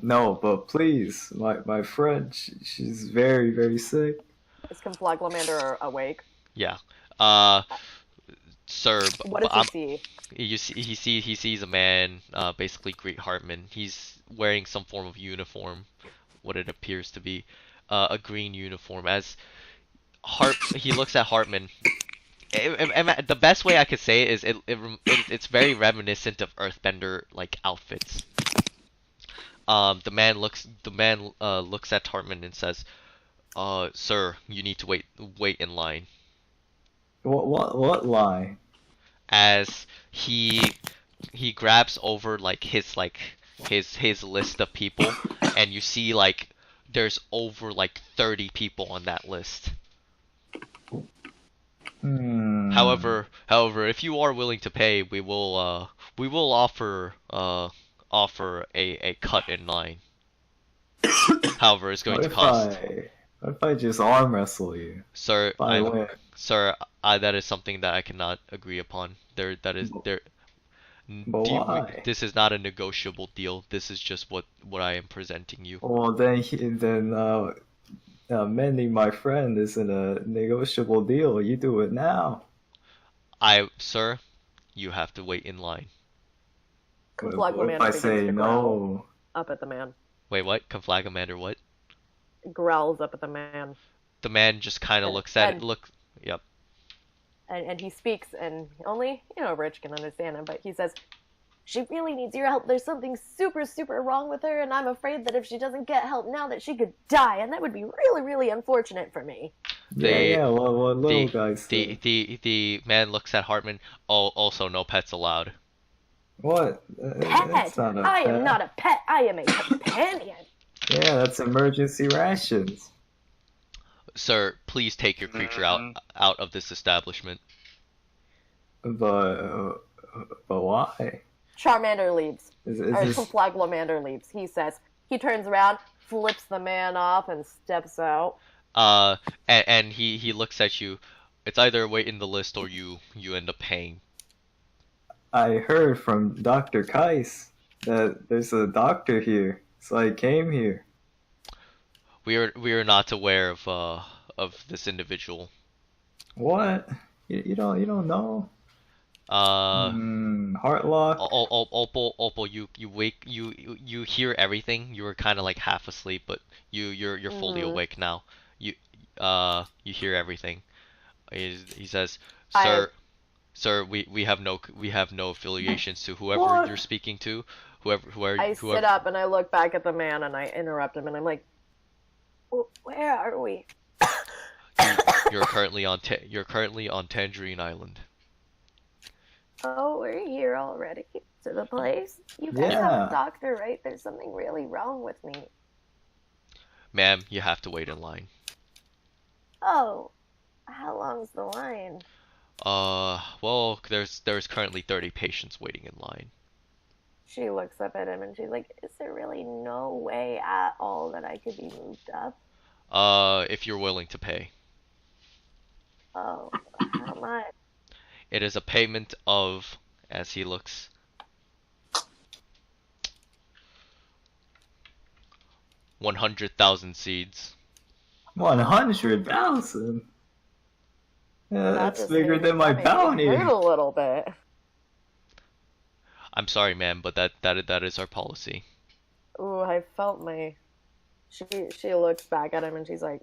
No, but please, my friend, she's very, very sick. Is Conflaglamander awake? Yeah. Sir, What does he see? he sees a man, basically Great Hartman. He's wearing some form of uniform, what it appears to be, a green uniform. As he looks at Hartman. The best way I could say it is it's very reminiscent of Earthbender like outfits. The man looks at Hartman and says, "Sir, you need to wait in line." What lie? As he grabs over like his list of people, and you see like there's over like 30 people on that list. However, if you are willing to pay, we will offer a cut in line. However, it's going to cost. What if I just arm wrestle you? Sir, If I win? that is something that I cannot agree upon. But Do why? this is not a negotiable deal. This is just what I am presenting you. Well, mending my friend isn't a negotiable deal. You do it now. Sir, you have to wait in line. What if Conflaglamander I begins say to growl no? up at the man. Wait, what? Conflagamander, what? Growls up at the man. The man just kind of looks at it. Yep. And he speaks, and only, Rich can understand him, but he says, "She really needs your help. There's something super, super wrong with her, and I'm afraid that if she doesn't get help now that she could die, and that would be really, really unfortunate for me." What little guys say. The man looks at Hartman. Oh, also no pets allowed. What? Pet! That's not a I pet. am not a pet. I am a companion. Yeah, that's emergency rations. Sir, please take your creature out of this establishment. But why? Charmander leaves. Is Or this Conflaglamander leaves. He says, he turns around, flips the man off, and steps out. And he looks at you. It's either wait in the list or you end up paying. I heard from Dr. Kais that there's a doctor here, so I came here. We are not aware of this individual. What? You don't know? Heartlock? Opal, you hear everything. You were kind of like half asleep, but you're fully awake now. You hear everything. He says, "Sir, we have no affiliations to whoever What? you're speaking to. I sit up and I look back at the man and I interrupt him and I'm like, where are we? You're currently on Tangerine Island. Oh, we're here already. To the place? You guys have Yeah. a doctor, right? There's something really wrong with me. Ma'am, you have to wait in line. Oh, how long's the line? Well, there's currently 30 patients waiting in line. She looks up at him and she's like, is there really no way at all that I could be moved up? If you're willing to pay. Oh, how much? It is a payment of, as he looks, 100,000 seeds. 100,000? Yeah, that's just bigger made than my me bounty. hurt a little bit. I'm sorry, ma'am, but that is our policy. Ooh, I felt my. She looks back at him and she's like,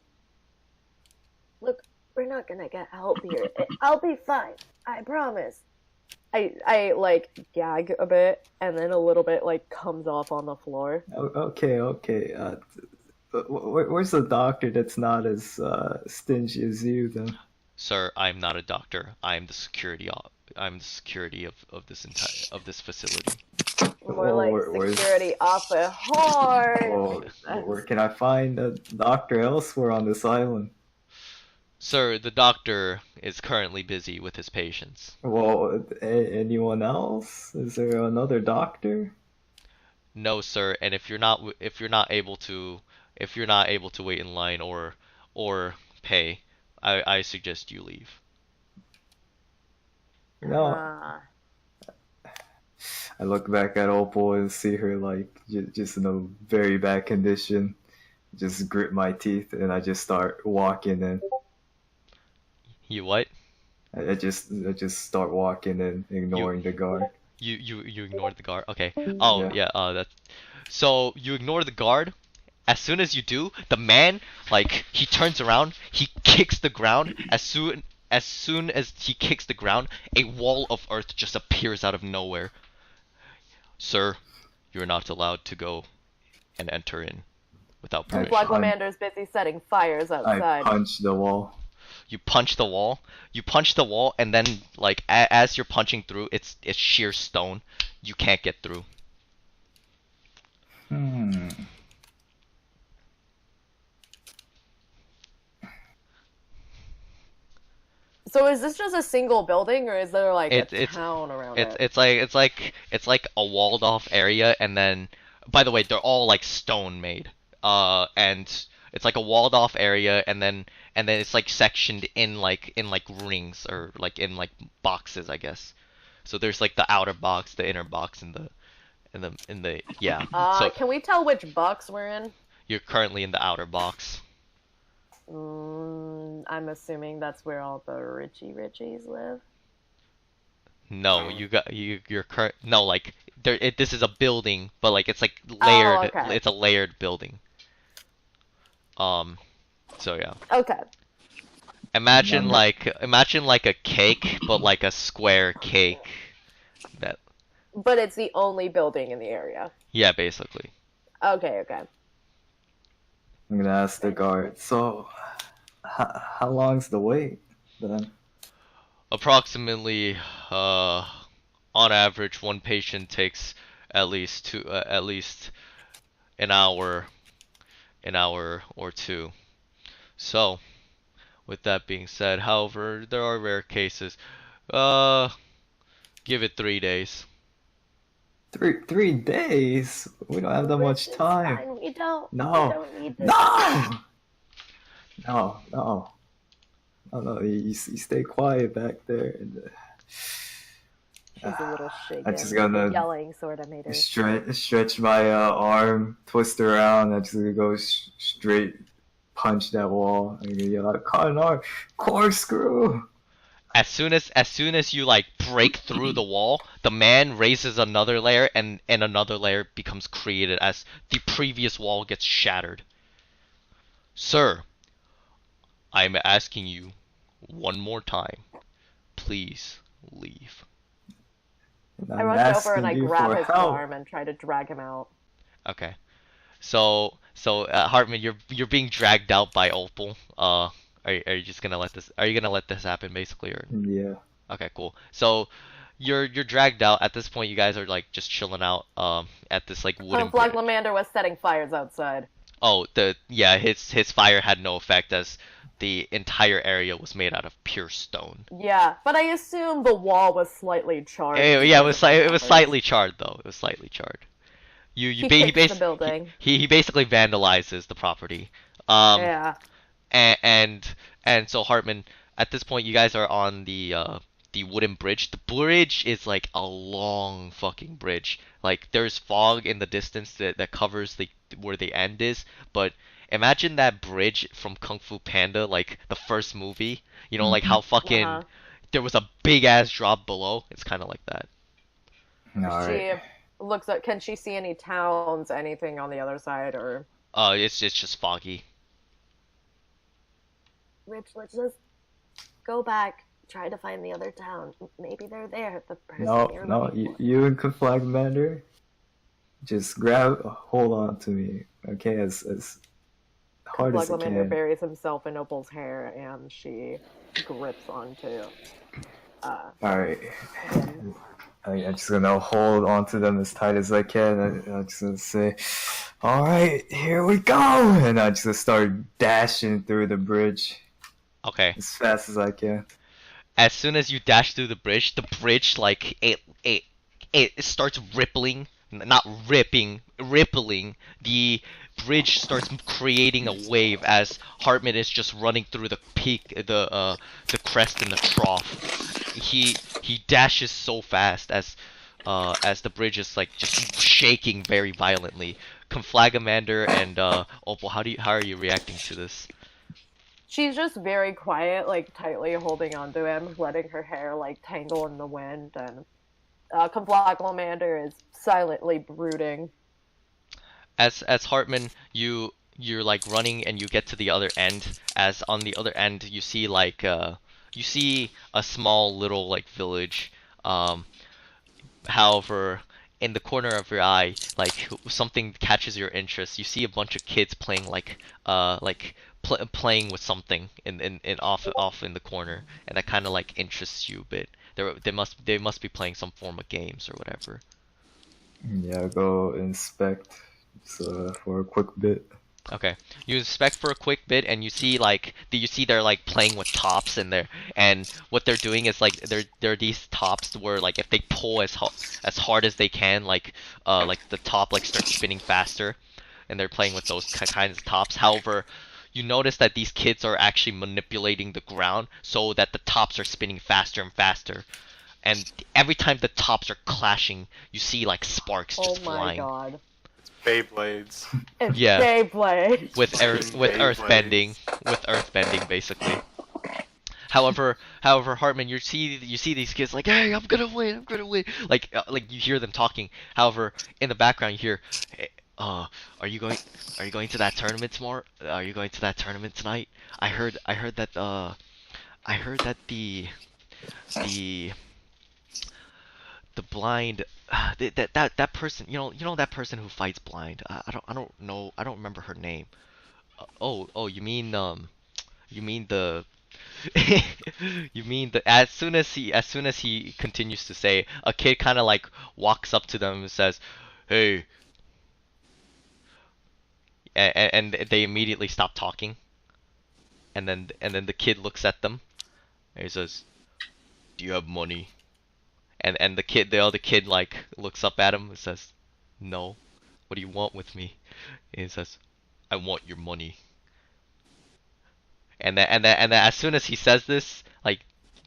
"Look, we're not gonna get help here. I'll be fine. I promise." I like gag a bit and then a little bit like comes off on the floor. Okay. Where's the doctor that's not as stingy as you then? Sir, I'm not a doctor. I'm the security. I'm the security of this facility. More like where's- security off a horse. Well, where can I find a doctor elsewhere on this island? Sir, the doctor is currently busy with his patients. Well, anyone else? Is there another doctor? No, sir, and if you're not able to wait in line or pay, I suggest you leave. No. I look back at Opal and see her like just in a very bad condition. Just grit my teeth and I just start walking and You what? I just start walking and ignoring the guard. You ignored the guard. Okay. Oh Yeah. yeah. That's so you ignore the guard. As soon as you do, the man like he turns around, he kicks the ground. As soon as he kicks the ground, a wall of earth just appears out of nowhere. Sir, you're not allowed to go and enter in without I permission. Flagomander's busy setting fires I outside. punch the wall. You punch the wall. You punch the wall, and then like as you're punching through, it's sheer stone. You can't get through. Hmm. So is this just a single building, or is there like It's- a it's- town around It's it? it's like a walled off area, and then by the way, they're all like stone made. And it's like a walled off area, and then it's like sectioned in like rings or like in like boxes, I guess. So there's like the outer box, the inner box, and the yeah. So Can we tell which box we're in? you're currently in the outer box. I'm assuming that's where all the Richies live. No, you're current. No, like this is a building, but like it's like layered. okay. It's a layered building. So yeah. Okay. Imagine like a cake, but like a square cake. That But it's the only building in the area. yeah, basically. Okay. I'm gonna ask the guard. So, how long's the wait then? Approximately, on average, one patient takes at least an hour or two. So, with that being said, however, there are rare cases. Give it 3 days. 3 days? We don't have that much It's time. fine, we don't. No. We don't need this. No. No. You stay quiet back there. She's a little shaken. I'm just gonna Yelling sort of made her. stretch my arm, twist around. I'm just gonna go straight punch that wall. I'm gonna yell out, "Connor, corkscrew!" As soon as you like break through the wall, the man raises another layer, and another layer becomes created as the previous wall gets shattered. Sir, I'm asking you one more time. Please leave. And I I'm rush over and I asking you grab for his help. arm and try to drag him out. Okay. So Hartman, you're being dragged out by Opal. Are you just gonna let this? Are you gonna let this happen, basically, or? Yeah. Okay, cool. So you're dragged out. At this point, you guys are like just chilling out at this like wooden bridge. Flaglamander was setting fires outside. Oh, his fire had no effect as the entire area was made out of pure stone. Yeah, but I assume the wall was slightly charred. Yeah, it was slightly charred though. It was slightly charred. He kicks the building. He basically vandalizes the property. Yeah. And so Hartman, at this point, you guys are on the wooden bridge. The bridge is like a long fucking bridge. Like there's fog in the distance that covers where the end is. But imagine that bridge from Kung Fu Panda, like the first movie. You know, like how fucking Uh-huh. there was a big ass drop below. It's kind of like that. All She right. looks at. Can she see any towns, anything on the other side, or? It's just foggy. Rich, let's just go back. Try to find the other town. Maybe they're there. The person No, you're no. looking for. You and Conflag just hold on to me, okay? As hard as you Flaglamander can. buries himself in Opal's hair, and she grips onto. All right. I'm just gonna hold on to them as tight as I can. I'm just gonna say, "All right, here we go," and I just start dashing through the bridge Okay. as fast as I can. As soon as you dash through the bridge like it starts rippling, not rippling. The bridge starts creating a wave as Hartman is just running through the peak, the crest and the trough. He dashes so fast as as the bridge is like just shaking very violently. Conflagamander and Opal, how are you reacting to this? She's just very quiet, like tightly holding onto him, letting her hair like tangle in the wind, and Conflagamander is silently brooding. As Hartman, you're like running and you get to the other end. As on the other end, you see like you see a small little like village. However, in the corner of your eye, like something catches your interest. You see a bunch of kids playing playing with something in off in the corner, and that kind of like interests you a bit. They must be playing some form of games or whatever. Yeah, go inspect for a quick bit. Okay, you inspect for a quick bit, and you see they're like playing with tops in there, and what they're doing is like they're these tops where like if they pull as hard as they can, like the top like starts spinning faster, and they're playing with those kinds of tops. However, you notice that these kids are actually manipulating the ground so that the tops are spinning faster and faster, and every time the tops are clashing, you see like sparks just Oh my flying. god. Beyblades. It's Yeah. Beyblade. with earth bending basically. However, Hartman, you see these kids like, hey, I'm gonna win, like you hear them talking. However, in the background you hear, hey, are you going to that tournament tomorrow? Are you going to that tournament tonight? I heard that the blind that person, that person who fights blind. I don't know, I don't remember her name. You mean the you mean the as soon as he continues to say, a kid kind of like walks up to them and says, hey, and they immediately stop talking, and then the kid looks at them and he says, do you have money? And the other kid like looks up at him and says, no, what do you want with me? And he says, I want your money. And then as soon as he says this, like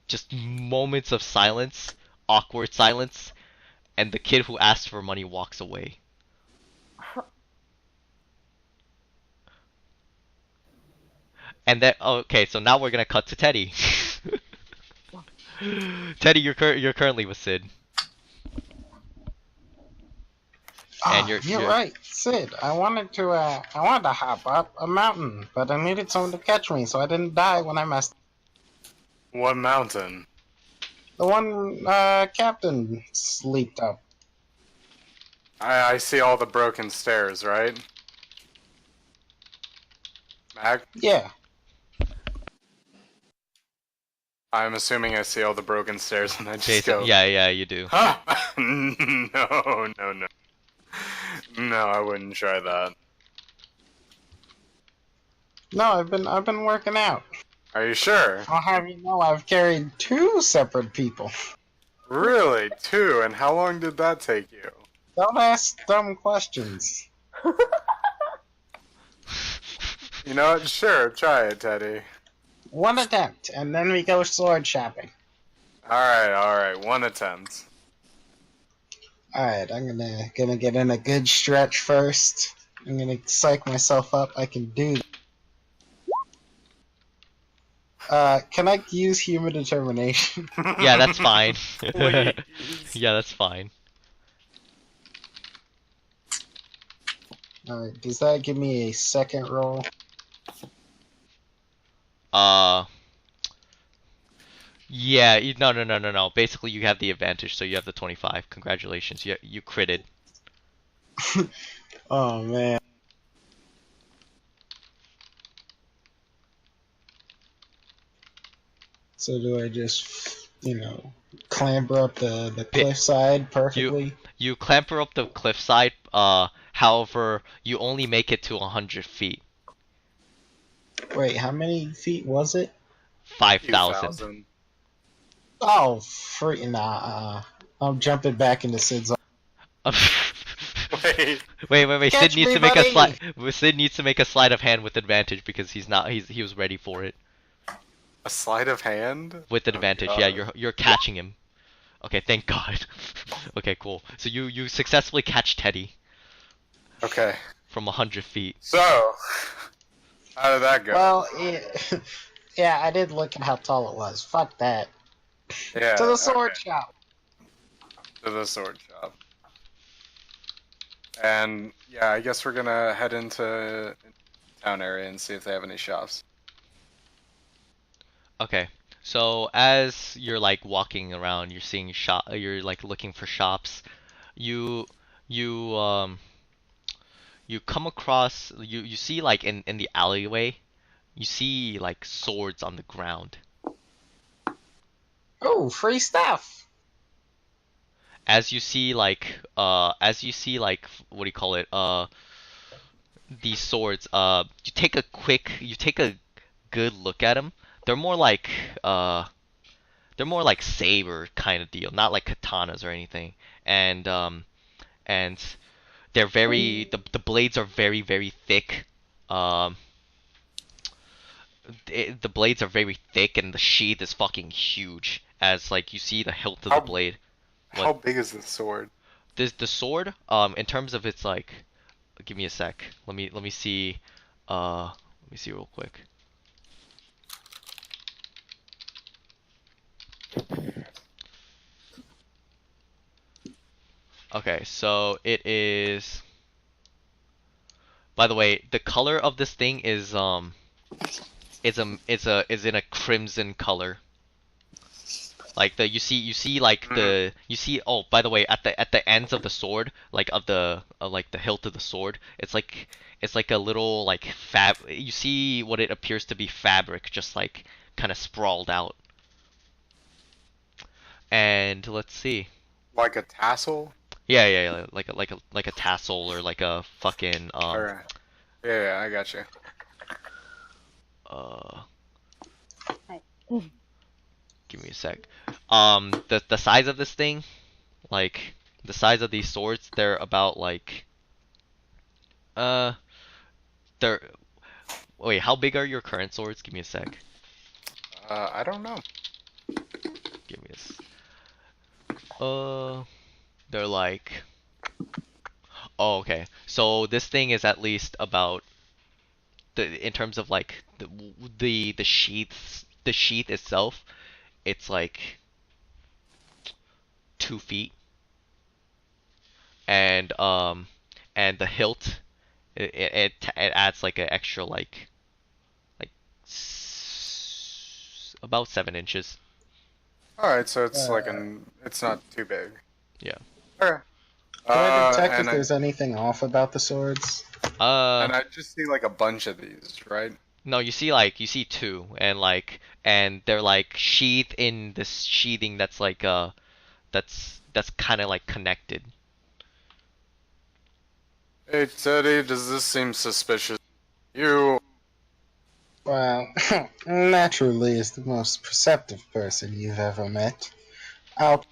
just moments of silence, awkward silence, and the kid who asked for money walks away. And then okay, so now we're gonna cut to Teddy. Teddy, you're currently with Sid. And you're right, Sid. I wanted to hop up a mountain, but I needed someone to catch me, so I didn't die when I messed. What mountain? The one Captain leaped up. I see all the broken stairs, right? Mac? Yeah. I'm assuming I see all the broken stairs and I just go... Yeah, you do. Huh? No. No, I wouldn't try that. No, I've been working out. Are you sure? I'll have you know I've carried 2 separate people. Really? 2? And how long did that take you? Don't ask dumb questions. You know what? Sure, try it, Teddy. 1 attempt, and then we go sword shopping. Alright, 1 attempt. Alright, I'm gonna get in a good stretch first. I'm gonna psych myself up. I can do that. Can I use human determination? Yeah, that's fine. Please. Yeah, that's fine. Alright, does that give me a second roll? Yeah, no. Basically, you have the advantage, so you have the 25. Congratulations, you critted. Oh man. So do I just, clamber up the cliffside perfectly? You clamber up the cliffside. However, you only make it to 100 feet. Wait, how many feet was it? 5,000. Oh, nah. I'm jumping back into Sid's. Wait. Wait. Catch Sid needs me, to make a buddy! slide. Sid needs to make a sleight of hand with advantage because he was ready for it. A sleight of hand? With advantage, Oh, yeah. God. You're catching him. Okay, thank God. Okay, cool. So you successfully catch Teddy Okay. from 100 feet. So, how did that go? Well, yeah, yeah, I did look at how tall it was. Fuck that. yeah. To the sword okay, shop. to the sword shop. And yeah, I guess we're gonna head into town area and see if they have any shops. Okay. So as you're like walking around, you're seeing you're like looking for shops. You you you come across you see like in the alleyway, you see like swords on the ground. Oh, free stuff. As you see like what do you call it? These swords, you take a good look at them. They're more like uh they're more like saber kind of deal, not like katanas or anything. And they're the blades are very thick. Um the blades are very thick and the sheath is fucking huge as like you see the hilt of the How blade. how big is the sword? The sword, in terms of its like, give me a sec. Let me see. Let me see real quick. Okay, so it is. By the way, the color of this thing is in a crimson color. Like the you see like the you see oh by the way at the ends of the sword like of the like the hilt of the sword it's like a little like you see what it appears to be fabric just like kind of sprawled out. And let's see. Like a tassel? Yeah, like a tassel or like a fucking Alright. Yeah, I got you. uh give me a sec. The size of this thing, like the size of these swords, they're about like uh they're wait, how big are your current swords? Give me a sec. I don't know. Give me this. They're like oh okay. So this thing is at least about in terms of like the sheath itself, it's like 2 feet, and and the hilt it adds like an extra like about 7 inches. Alright, so it's like it's not too big. Yeah. Okay. Can I detect if and there's anything off about the swords? and I just see like a bunch of these, right? No, you see two, and they're like sheathed in this sheathing that's like that's kind of like connected. Hey Teddy, does this seem suspicious? You Well, naturally is the most perceptive person you've ever met. I'll.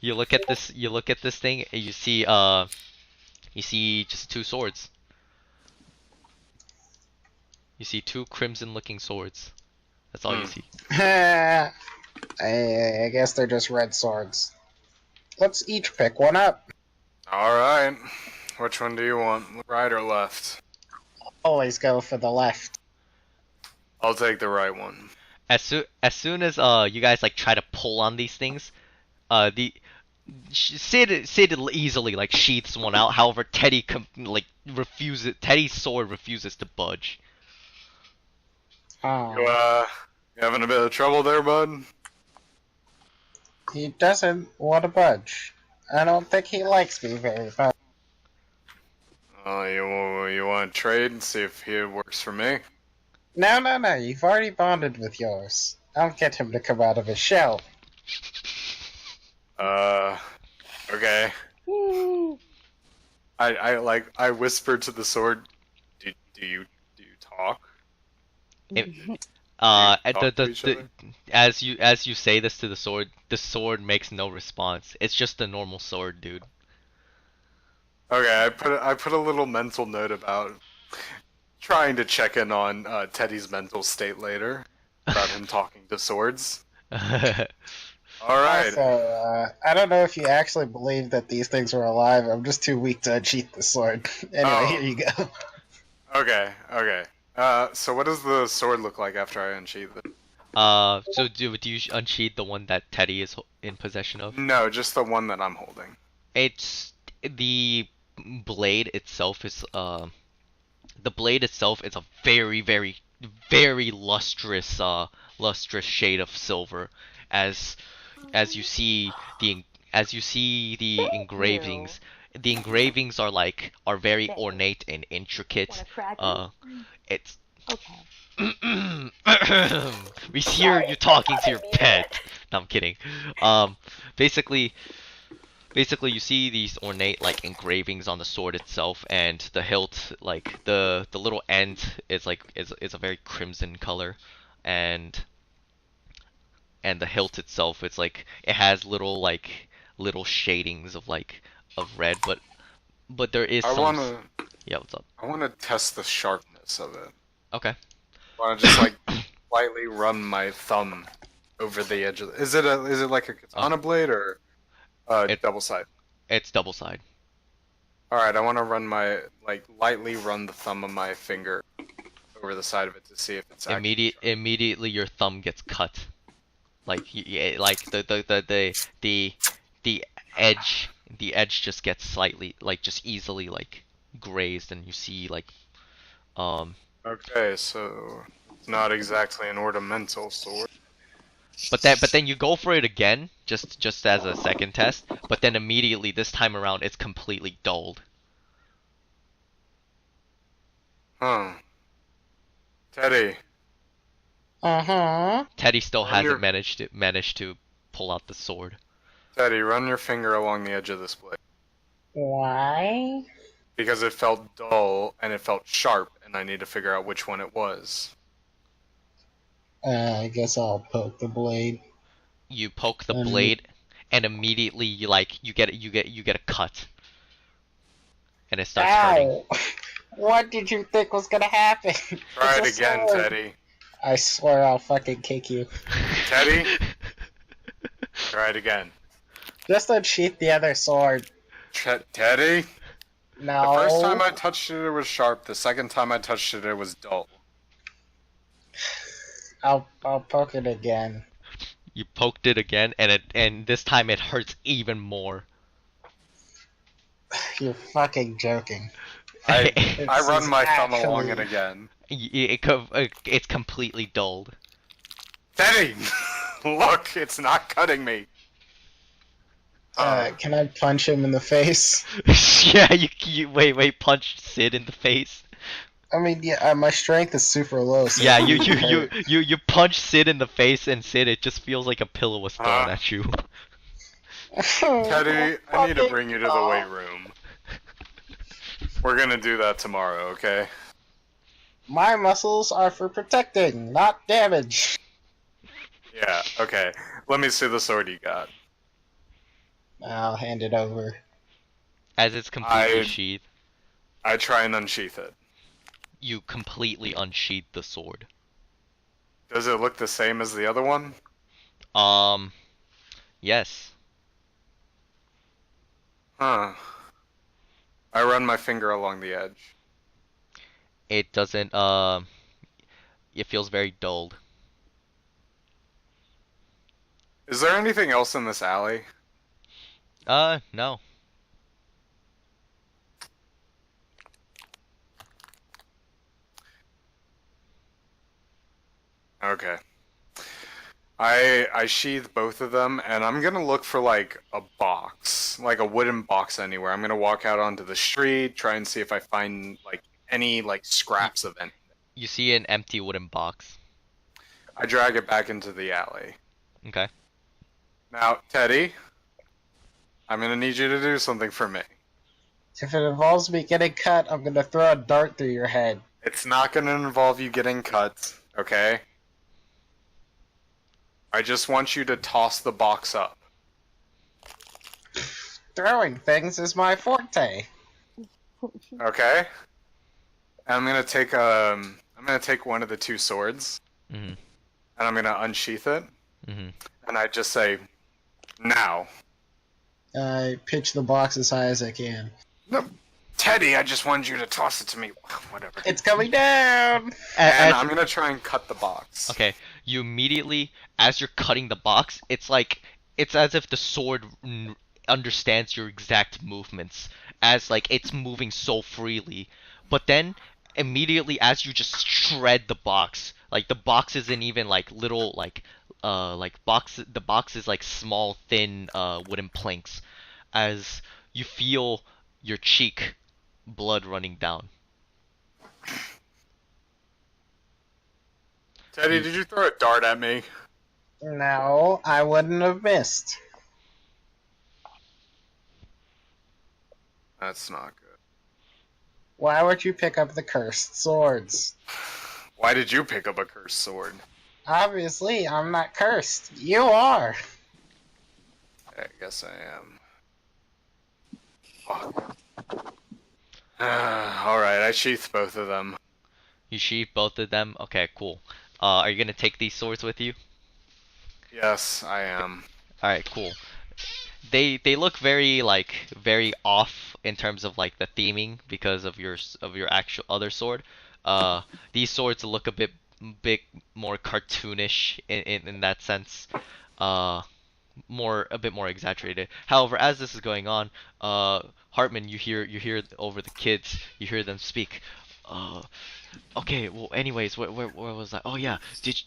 You look at this thing and you see just two swords. You see two crimson looking swords. That's all you see. I guess they're just red swords. Let's each pick one up. alright. Which one do you want? Right or left? Always go for the left. I'll take the right one. As soon as you guys like try to pull on these things, the Sid easily like sheaths one out. However, Teddy's sword refuses to budge. Oh, You having a bit of trouble there, bud? he doesn't want to budge. I don't think he likes me very much. Oh, you want to trade and see if he works for me? No, you've already bonded with yours. I'll get him to come out of his shell. Okay. I whispered to the sword. Do you talk? talk to each other? As you say this to the sword makes no response. It's just a normal sword, dude. Okay, I put a little mental note about trying to check in on Teddy's mental state later. about him talking to swords. Alright. Also, I don't know if you actually believe that these things are alive. I'm just too weak to unsheath the sword. Anyway, Oh. here you go. Okay. So what does the sword look like after I unsheath it? So do you unsheath the one that Teddy is in possession of? No, just the one that I'm holding. It's the blade itself is the blade itself is a very very lustrous lustrous shade of silver as you see the engravings. The engravings are very ornate and intricate. It's Okay. we hear you talking to your pet. No, I'm kidding. Basically you see these ornate engravings on the sword itself, and the hilt, the little end is is a very crimson color, and the hilt itself, it has little shadings of red, but there is some. Yeah, what's up? I wanna test the sharpness of it. Okay. I wanna just slightly run my thumb over the edge of it. Is it like a katana blade or double side? It's double side. Alright, I wanna run lightly run the thumb of my finger over the side of it to see if it's Immediately your thumb gets cut. The edge just gets slightly just easily grazed, and you see Okay, so it's not exactly an ornamental sword. but then you go for it again, just as a second test, but then immediately this time around it's completely dulled. Huh. Teddy. Teddy still Run your- hasn't managed to pull out the sword. Teddy, run your finger along the edge of this blade. Why? Because it felt dull and it felt sharp, and I need to figure out which one it was. I guess I'll poke the blade. You poke the blade, and immediately you get a cut, and it starts hurting. Ow! What did you think was gonna happen? Try it It's a again, sword. Teddy. I swear I'll fucking kick you. Teddy? Try it again. Just unsheath the other sword. Teddy? No. The first time I touched it, it was sharp. The second time I touched it, it was dull. I'll poke it again. You poked it again, and this time it hurts even more. You're fucking joking. I This run is my thumb along it actually- again. It's completely dulled. Teddy! Look, it's not cutting me. Can I punch him in the face? Yeah, you wait, punch Sid in the face. I mean, yeah, my strength is super low. So Yeah, it wouldn't hurt. you punch Sid in the face, and Sid, it just feels like a pillow was thrown at you. Teddy, I need to bring you to the weight room. We're gonna do that tomorrow, okay? My muscles are for protecting, not damage. Yeah, okay. Let me see the sword you got. I'll hand it over. As it's completely I- sheathed, I try and unsheath it. you completely unsheath the sword. Does it look the same as the other one? Yes. Huh. I run my finger along the edge. It doesn't, it feels very dulled. Is there anything else in this alley? No. Okay. I sheathe both of them, and I'm gonna look for like a box, like a wooden box anywhere. I'm gonna walk out onto the street, try and see if I find like any like scraps of anything. You see an empty wooden box. I drag it back into the alley. Okay. Now, Teddy, I'm gonna need you to do something for me. If it involves me getting cut, I'm gonna throw a dart through your head. It's not gonna involve you getting cut, okay? I just want you to toss the box up. Throwing things is my forte. Okay? And I'm gonna take one of the two swords, Mm-hmm. and I'm gonna unsheath it, Mm-hmm. and I just say, "Now." I pitch the box as high as I can. No, Teddy, I just wanted you to toss it to me. Whatever. It's coming down! And I'm gonna try and cut the box. Okay, you immediately, as you're cutting the box, it's as if the sword understands your exact movements, as like it's moving so freely. But then, immediately as you just shred the box, like the box isn't even like little the box is like small, thin wooden planks, as you feel your cheek blood running down. Teddy, did you throw a dart at me? No, I wouldn't have missed. That's not good. Why would you pick up the cursed swords? Why did you pick up a cursed sword? Obviously, I'm not cursed. You are. I guess I am. Alright, I sheath both of them. You sheath both of them? Okay, cool. Are you gonna take these swords with you? Yes, I am. Alright, cool. They look very very off in terms of like the theming because of your actual other sword. These swords look a bit more cartoonish in that sense. A bit more exaggerated. However, as this is going on, Hartman, you hear over the kids, you hear them speak. Okay, well, anyways, where was I? Oh yeah, did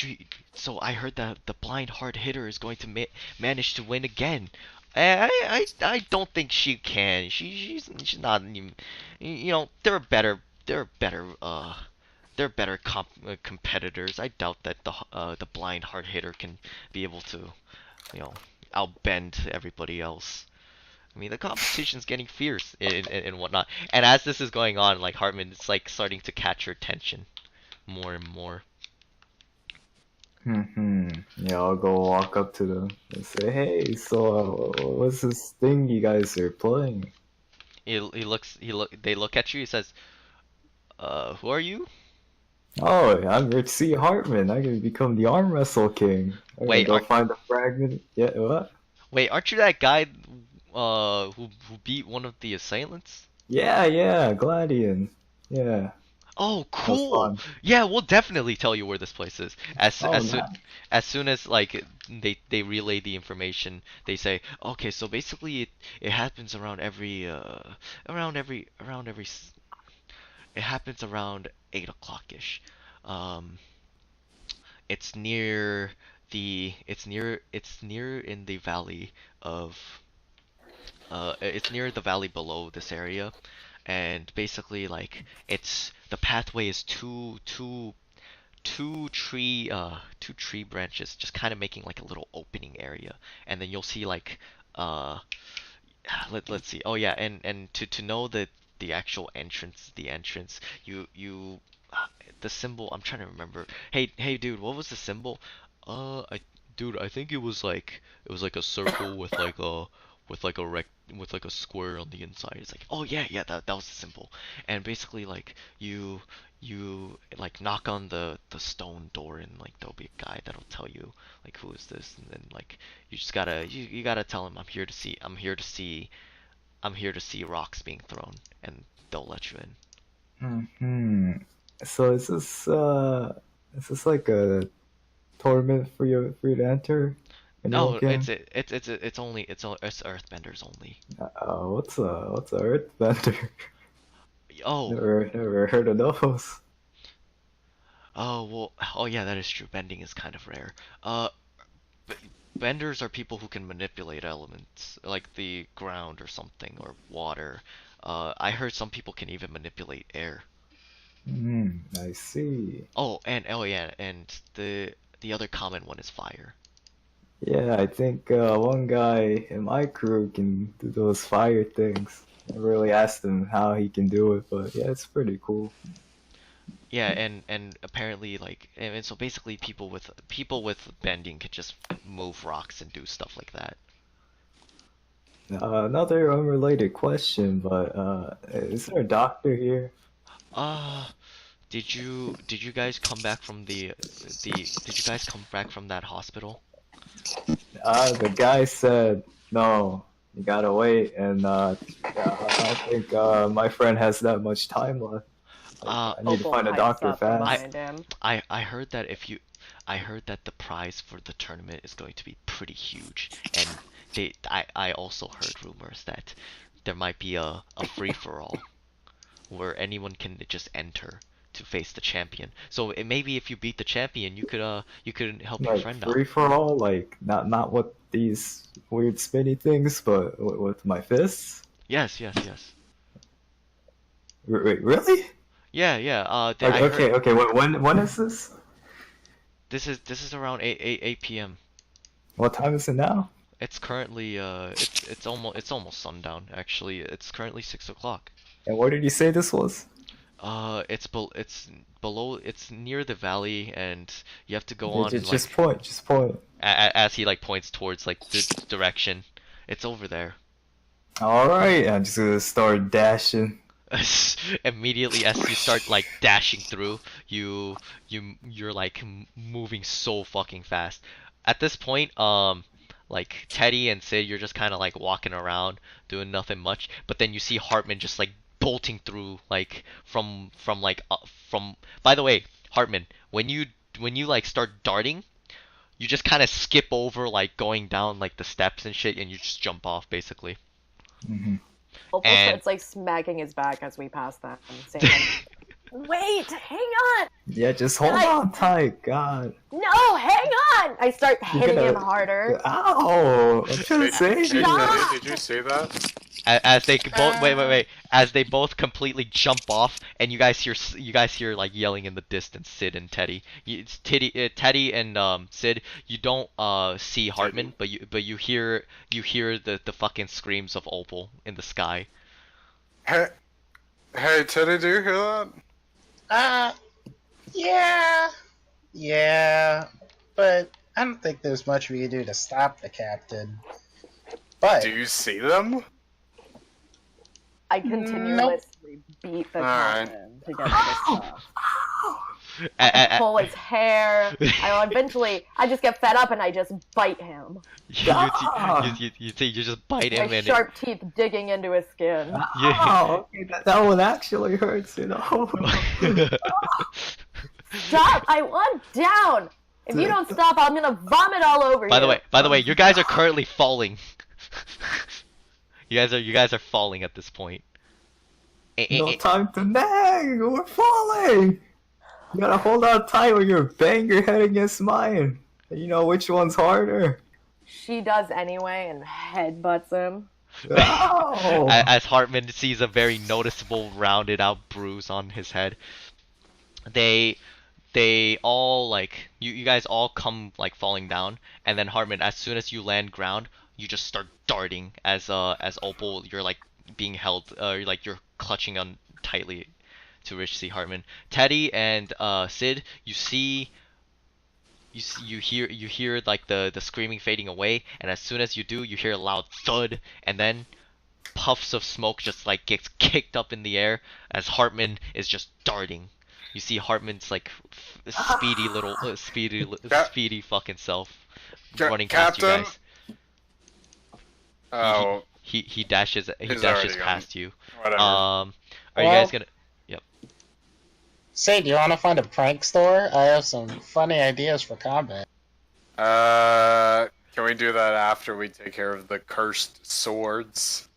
you? So I heard that the blind hard hitter is going to manage to win again. I don't think she can. She's not even. You know, there are better competitors. I doubt that the blind hard hitter can be able to, you know, outbend everybody else. I mean, the competition's getting fierce and whatnot. And as this is going on, like Hartman, it's like starting to catch your attention more and more. Yeah, I'll go walk up to them and say, "Hey, so what's this thing you guys are playing?" They look at you. He says, who are you?" Oh, I'm Rich C. Hartman. I can become the arm wrestle king. I'm Wait, gonna go find the fragment. Yeah, what? Wait, aren't you that guy, who beat one of the assailants? Yeah, Gladian. Yeah. Oh, That was cool. fun. Yeah, we'll definitely tell you where this place is. Oh, nice. As soon as like they relay the information, they say, okay, so basically it happens around it happens around 8 o'clock ish. Um, it's near in the valley of it's near the valley below this area, and basically like it's the pathway is two tree branches just kind of making like a little opening area, and then you'll see like uh let's see. Oh yeah, and to know that the entrance, you the symbol, I'm trying to remember. Hey dude, what was the symbol? I think it was like a circle with like a with like a square on the inside. It's like, oh yeah, that was the symbol. And basically like you like knock on the stone door, and like there'll be a guy that'll tell you like, who is this, and then like you just gotta you gotta tell him, I'm here to see rocks being thrown, and they'll let you in. So is this like a tournament for you to enter? No, Anyone can? it's earthbenders only. What's a earthbender? Oh, Never heard of those. oh well, oh yeah, that is true. Bending is kind of rare. B- Benders are people who can manipulate elements, like the ground or something, or water. I heard some people can even manipulate air. I see. Oh yeah, and the other common one is fire. Yeah, I think one guy in my crew can do those fire things. I really asked him how he can do it, but yeah, it's pretty cool. Yeah, and apparently like, and so basically people with bending can just move rocks and do stuff like that. Another unrelated question, but is there a doctor here? Uh, did you guys come back from the did you guys come back from that hospital? The guy said no. You gotta wait, and I don't think my friend has that much time left. I need to Opal find a pipes doctor up from fast. behind him. I heard that I heard that the prize for the tournament is going to be pretty huge, and I also heard rumors that there might be a free for all where anyone can just enter to face the champion. So maybe if you beat the champion, you could help your Like friend out. free for all, like not with these weird spinny things, but with my fists. Yes. Wait, really? Yeah. I Okay, heard okay. When is this? this is around 8 p.m. What time is it now? It's currently it's almost sundown actually. It's currently 6 o'clock. And where did you say this was? It's below. It's near the valley, and you have to go on. Just like, point. as he like points towards like the direction. It's over there. All right, I'm just gonna start dashing. Immediately as you start like dashing through, you're like moving so fucking fast. At this point, like Teddy and Sid, you're just kind of like walking around doing nothing much. But then you see Hartman just like bolting through, like from. By the way, Hartman, when you like start darting, you just kind of skip over like going down like the steps and shit, and you just jump off basically. Hmm. Opal And- starts like smacking his back as we pass them, saying, like, "Wait, hang on! Yeah, just hold Guys. on tight. God. No, hang on!" I start hitting gonna- him harder. Ow! I'm trying to Hey, save hey, you. Stop! Teddy, did you see that? As they both wait, as they both completely jump off, and you guys hear like yelling in the distance, Sid and Teddy. It's Teddy and Sid. You don't see Hartman, but you hear the fucking screams of Opal in the sky. Hey, Teddy, do you hear that? Yeah, but I don't think there's much we can do to stop the captain. But Do you see them? I continuously beat the Alright. captain to get this stuff. A- a- Pull his hair. I just get fed up and I just bite him. you just bite him My and sharp teeth digging into his skin. Oh, okay, that one actually hurts, you know. Stop! I want down! If you don't stop, I'm gonna vomit all over you. By the way, you guys are currently falling. You guys are falling at this point. No time to nag. We're falling. You gotta hold on tight when you bang your head against mine. You know which one's harder. She does anyway and headbutts him. Ow! As Hartman sees a very noticeable rounded out bruise on his head. They all like you guys all come like falling down, and then Hartman, as soon as you land ground, you just start darting as Opal, you're like being held, you're clutching on tightly to reach C. Hartman. Teddy and Sid, you hear like the screaming fading away, and as soon as you do, you hear a loud thud, and then puffs of smoke just like gets kicked up in the air as Hartman is just darting. You see Hartman's like speedy fucking self running past you Captain? guys. Oh, He dashes He's already past you. whatever. Are you Well- guys gonna? say, do you want to find a prank store? I have some funny ideas for combat. Can we do that after we take care of the cursed swords?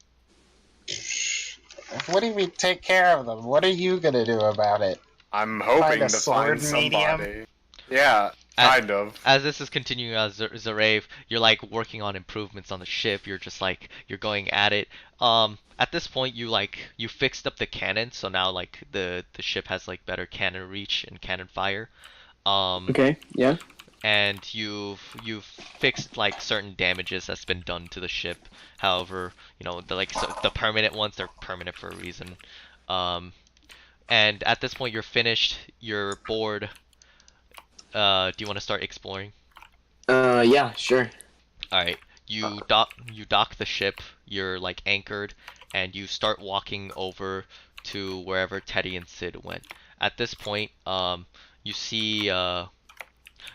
What do we take care of them? What are you gonna do about it? I'm hoping Find a to find sword medium? somebody. Yeah, kind of. As this is continuing on Zarave, you're like working on improvements on the ship. You're just like you're going at it. At this point, you fixed up the cannon, so now like the ship has like better cannon reach and cannon fire. Okay, yeah. And you've fixed like certain damages that's been done to the ship. However, you know the permanent ones, they're permanent for a reason. And at this point, you're finished. You're bored. Do you want to start exploring? Yeah, sure. All right. You dock the ship. You're like anchored, and you start walking over to wherever Teddy and Sid went. at this point, you see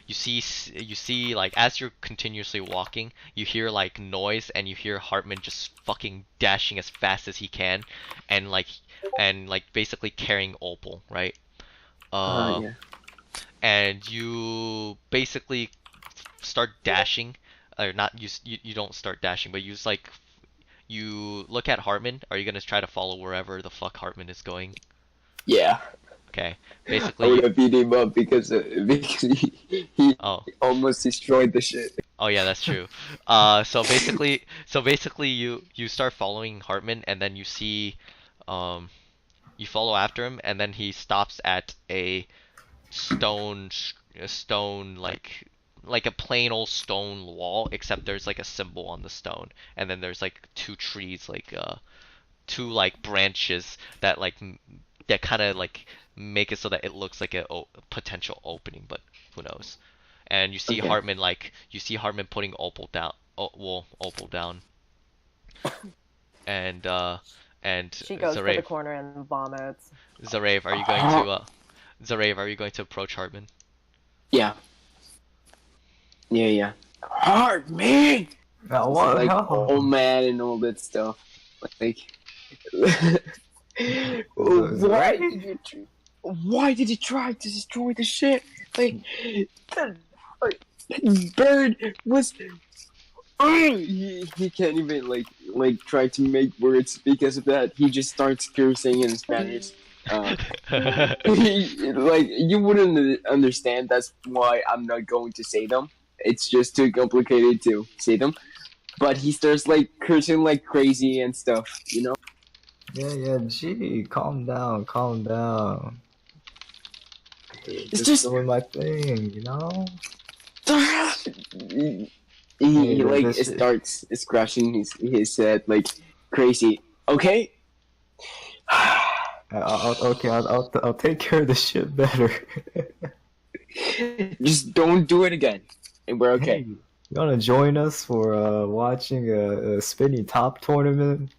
you see like as you're continuously walking, you hear like noise and you hear Hartman just fucking dashing as fast as he can, and like basically carrying Opal, right? Yeah. And you basically start dashing, or not you don't start dashing, but you look at Hartman. Are you gonna try to follow wherever the fuck Hartman is going? Yeah. Okay, I basically would have beat him up because he oh almost destroyed the shit. oh yeah, that's true. So basically you start following Hartman, and then you see you follow after him, and then he stops at a stone like a plain old stone wall, except there's like a symbol on the stone, and then there's like two trees, like two like branches that that kind of like make it so that it looks like a potential opening, but who knows. And you see Okay. Hartman putting Opal down, Opal down, and She goes to the Zarave. corner and vomits. Zarave, are you going to approach Hartman? Yeah. Yeah. Hard man. What? Like No. old man and all that stuff. Like, why did you try to destroy the ship? Like, that bird was. He can't even like try to make words because of that. He just starts cursing in Spanish. Like you wouldn't understand. That's why I'm not going to say them. It's just too complicated to say them. But he starts like cursing like crazy and stuff. You know. Yeah, gee, calm down. It's Just just doing my thing, you know? he Yeah, like this- starts scratching his head like crazy. Okay. I'll take care of the shit better. Just don't do it again, and we're okay. Hey, you wanna join us for watching a spinny top tournament?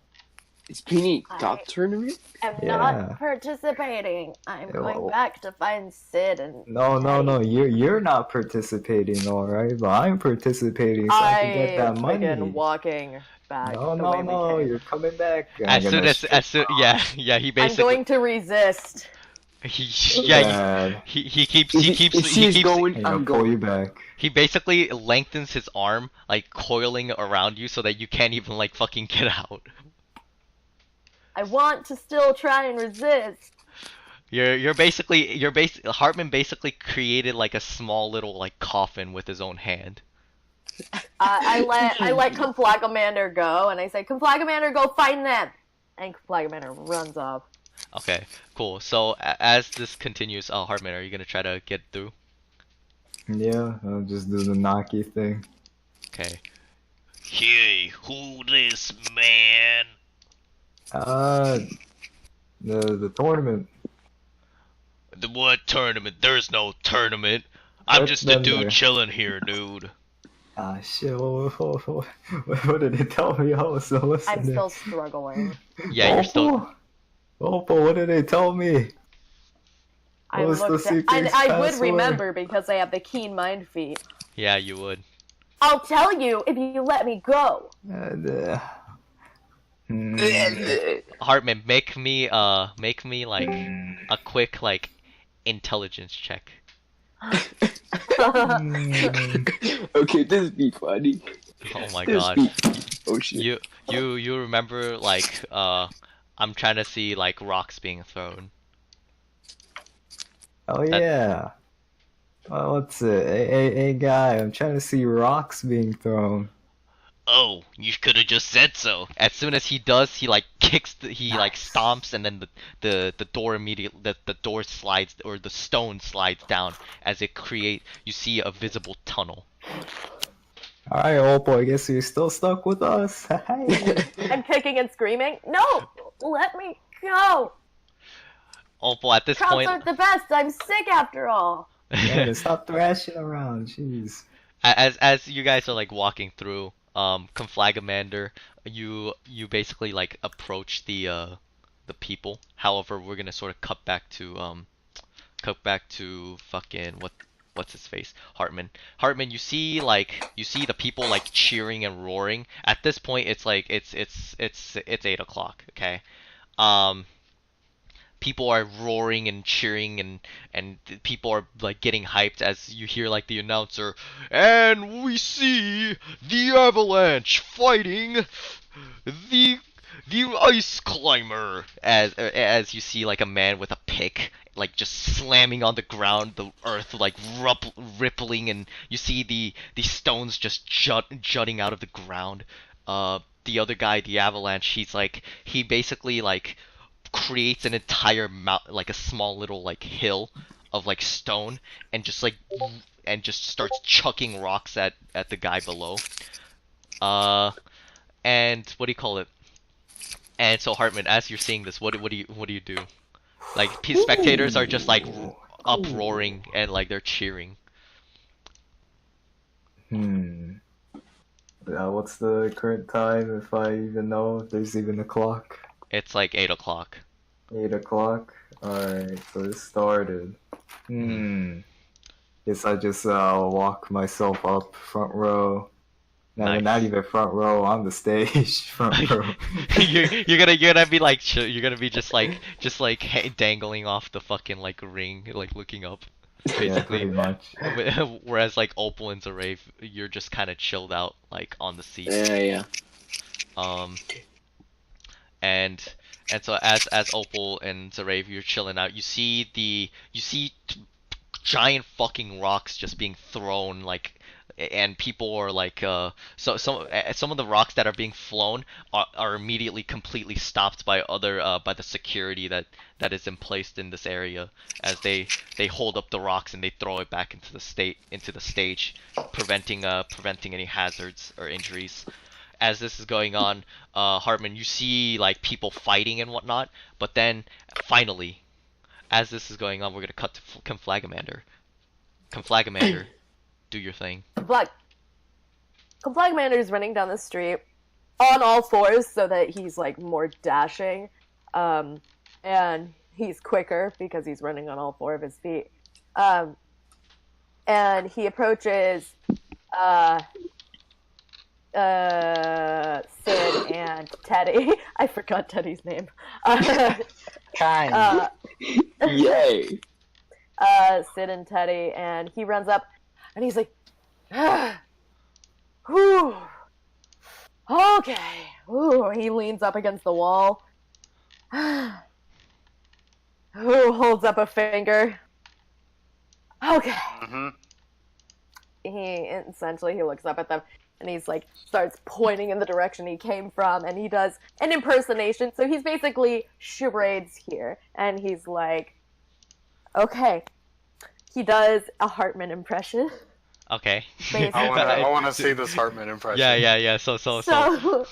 It's Penny I- top tournament. I'm Yeah. not participating. I'm Yeah, going well- back to find Sid and No, you're not participating, alright? But I'm participating so I can get that I'm money. friggin' walking back the way No, we came. you're coming back. As soon yeah, he I'm basically going to resist. he keeps If she's going, I'm I'm gonna pull going. you back. he basically lengthens his arm, like coiling around you so that you can't even like fucking get out. I want to still try and resist. Hartman basically created like a small little like coffin with his own hand. I let Conflagamander go, and I say, Conflagamander, go find them! And Conflagamander runs off. Okay, cool. So as this continues, Hartman, are you gonna try to get through? Yeah, I'll just do the knocky thing. Okay. Hey, who this man? The tournament. The what tournament? There's no tournament. I'm Let just a them dude there. chilling here, dude. Ah, shit, what did they tell me? I was still listening. I'm still struggling. Yeah, you're still. Opal, what did they tell me? I What's the looked at, secret and I would password? remember because I have the keen mind feat. Yeah, you would. I'll tell you if you let me go. Hartman, make me like a quick like intelligence check. Okay, this be funny. Oh my This god. be. Oh shit. You remember like I'm trying to see like rocks being thrown. Oh yeah. What's it? Hey guy, I'm trying to see rocks being thrown. Oh, you could have just said so. As soon as he does, he like kicks he like stomps, and then the door immediately the door slides, or the stone slides down as you see a visible tunnel. Alright, Opal, I guess you're still stuck with us. Hey. I'm kicking and screaming. No! Let me go! Opal, at this Crowds point, aren't the best. I'm sick after all. Yeah, stop thrashing around, jeez. as you guys are like walking through, Conflagamander, you basically like approach the people. However, we're gonna sort of cut back to cut back to fucking what's his face? Hartman. Hartman, you see the people like cheering and roaring. At this point, it's like it's 8 o'clock. Okay. Um, people are roaring and cheering and people are like getting hyped as you hear like the announcer, and we see the Avalanche fighting the ice climber, as you see like a man with a pick like just slamming on the ground, the earth like rippling, and you see the stones just jutting out of the ground. The other guy, the Avalanche, he basically like creates an entire like a small little like hill of like stone, and just starts chucking rocks at the guy below. And what do you call it? And so Hartman, as you're seeing this, what do you do? Like spectators are just like uproaring and like they're cheering. What's the current time, if I even know if there's even a clock? It's like 8 o'clock. 8 o'clock? Alright, so it started. Guess I just walk myself up front row. No, Nice. not even front row, on the stage, front row. you're gonna be like you're gonna be just like dangling off the fucking like ring, like looking up, Yeah, basically. pretty much. Whereas like Opal and Zarave, you're just kind of chilled out like on the seat. Yeah. And so as Opal and Zarave, you're chilling out. You see giant fucking rocks just being thrown, like, and people are like so some of the rocks that are being flown are immediately completely stopped by by the security that is in place in this area, as they hold up the rocks and they throw it back into the stage, preventing any hazards or injuries. As this is going on, Hartman, you see like people fighting and whatnot, but then finally, as this is going on, we're gonna cut to Conflagamander. Conflagamander, do your thing. Conflagamander is running down the street on all fours so that he's like more dashing, and he's quicker because he's running on all four of his feet. And he approaches Sid and Teddy. I forgot Teddy's name. Kind. Yay. Sid and Teddy, and he runs up and he's like, whew, okay. Ooh, he leans up against the wall. Who holds up a finger? Okay. He essentially looks up at them and he's like starts pointing in the direction he came from, and he does an impersonation. So he's basically charades here, and he's like, okay. He does a Hartman impression. Okay. I want to see this Hartman impression. Yeah. So So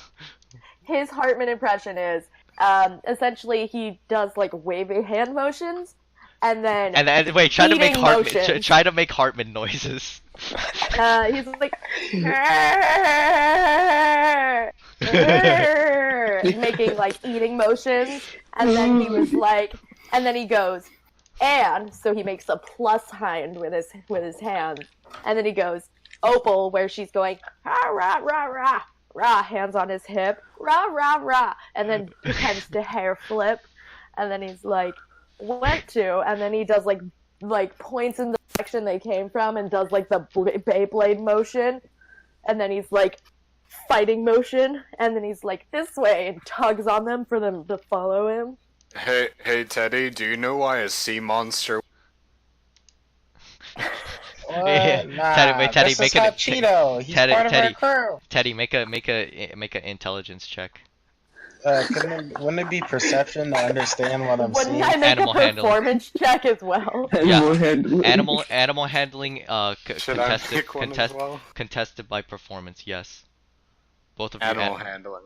his Hartman impression is essentially he does like wavy hand motions, and then wait, try to make eating Hartman motions. try to make Hartman noises. He's like making like eating motions, and then he was like, and then he goes, and so he makes a plus sign with his hands, and then he goes Opal, where she's going rah rah rah rah rah, hands on his hip, rah rah rah, and then pretends to hair flip, and then he's like went to, and then he does like points in the direction they came from and does like the Beyblade motion, and then he's like fighting motion, and then he's like this way and tugs on them for them to follow him. Hey Teddy, do you know why a sea monster? What? Nah, Teddy, this make is it Cheeto. He's Teddy, part of Teddy. our crew. Teddy, make an intelligence check. Wouldn't it be perception to understand what I'm Wouldn't seeing? I make Animal a handling. performance check as well? Animal handling. Animal handling Should I make one as well? contested by performance, yes. Both of you Animal handling.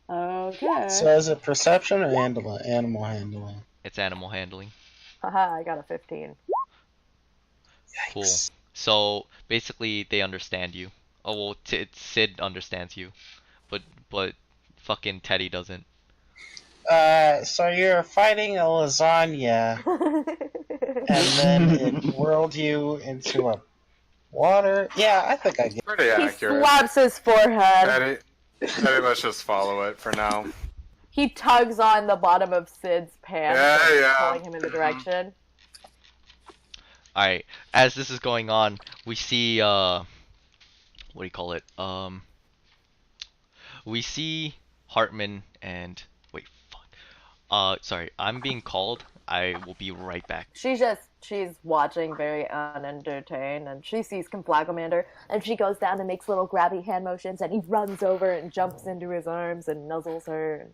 Okay. So is it perception or animal handling? It's animal handling. Haha, I got a 15. Cool. So basically, they understand you. Oh well, Sid understands you, but fucking Teddy doesn't. So you're fighting a lasagna. and then it whirled you into a water. Yeah, I think I get. Pretty He accurate. slaps his forehead. Teddy, let's just follow it for now. He tugs on the bottom of Sid's pants, Yeah. pulling him in the direction. Alright, as this is going on, we see, what do you call it? We see Hartman and, wait, fuck. Sorry, I'm being called. I will be right back. She's watching very unentertained, and she sees Conflagomander, and she goes down and makes little grabby hand motions, and he runs over and jumps into his arms and nuzzles her.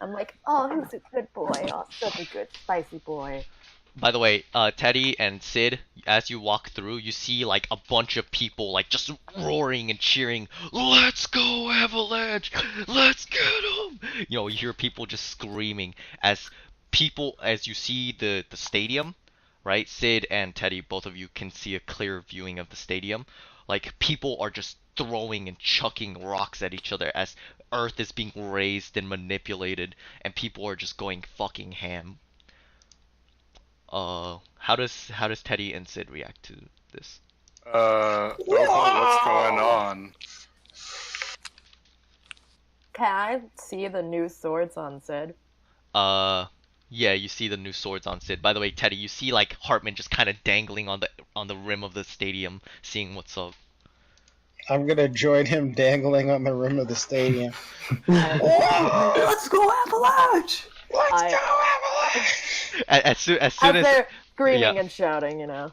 I'm like, oh, who's a good boy? Oh, such a good, spicy boy. By the way, Teddy and Sid, as you walk through, you see like a bunch of people like just roaring and cheering, "Let's go, Avalanche! Let's get them!" You know, you hear people just screaming as you see the stadium, right? Sid and Teddy, both of you can see a clear viewing of the stadium. Like, people are just throwing and chucking rocks at each other as Earth is being raised and manipulated, and people are just going fucking ham. How does Teddy and Sid react to this? Opal, what's going on? Can I see the new swords on Sid? Yeah, you see the new swords on Sid. By the way, Teddy, you see like Hartman just kind of dangling on the rim of the stadium, seeing what's up. I'm gonna join him dangling on the rim of the stadium. Let's go Avalanche! Let's go, Avalanche! As soon As as they're screaming yeah. and shouting, you know.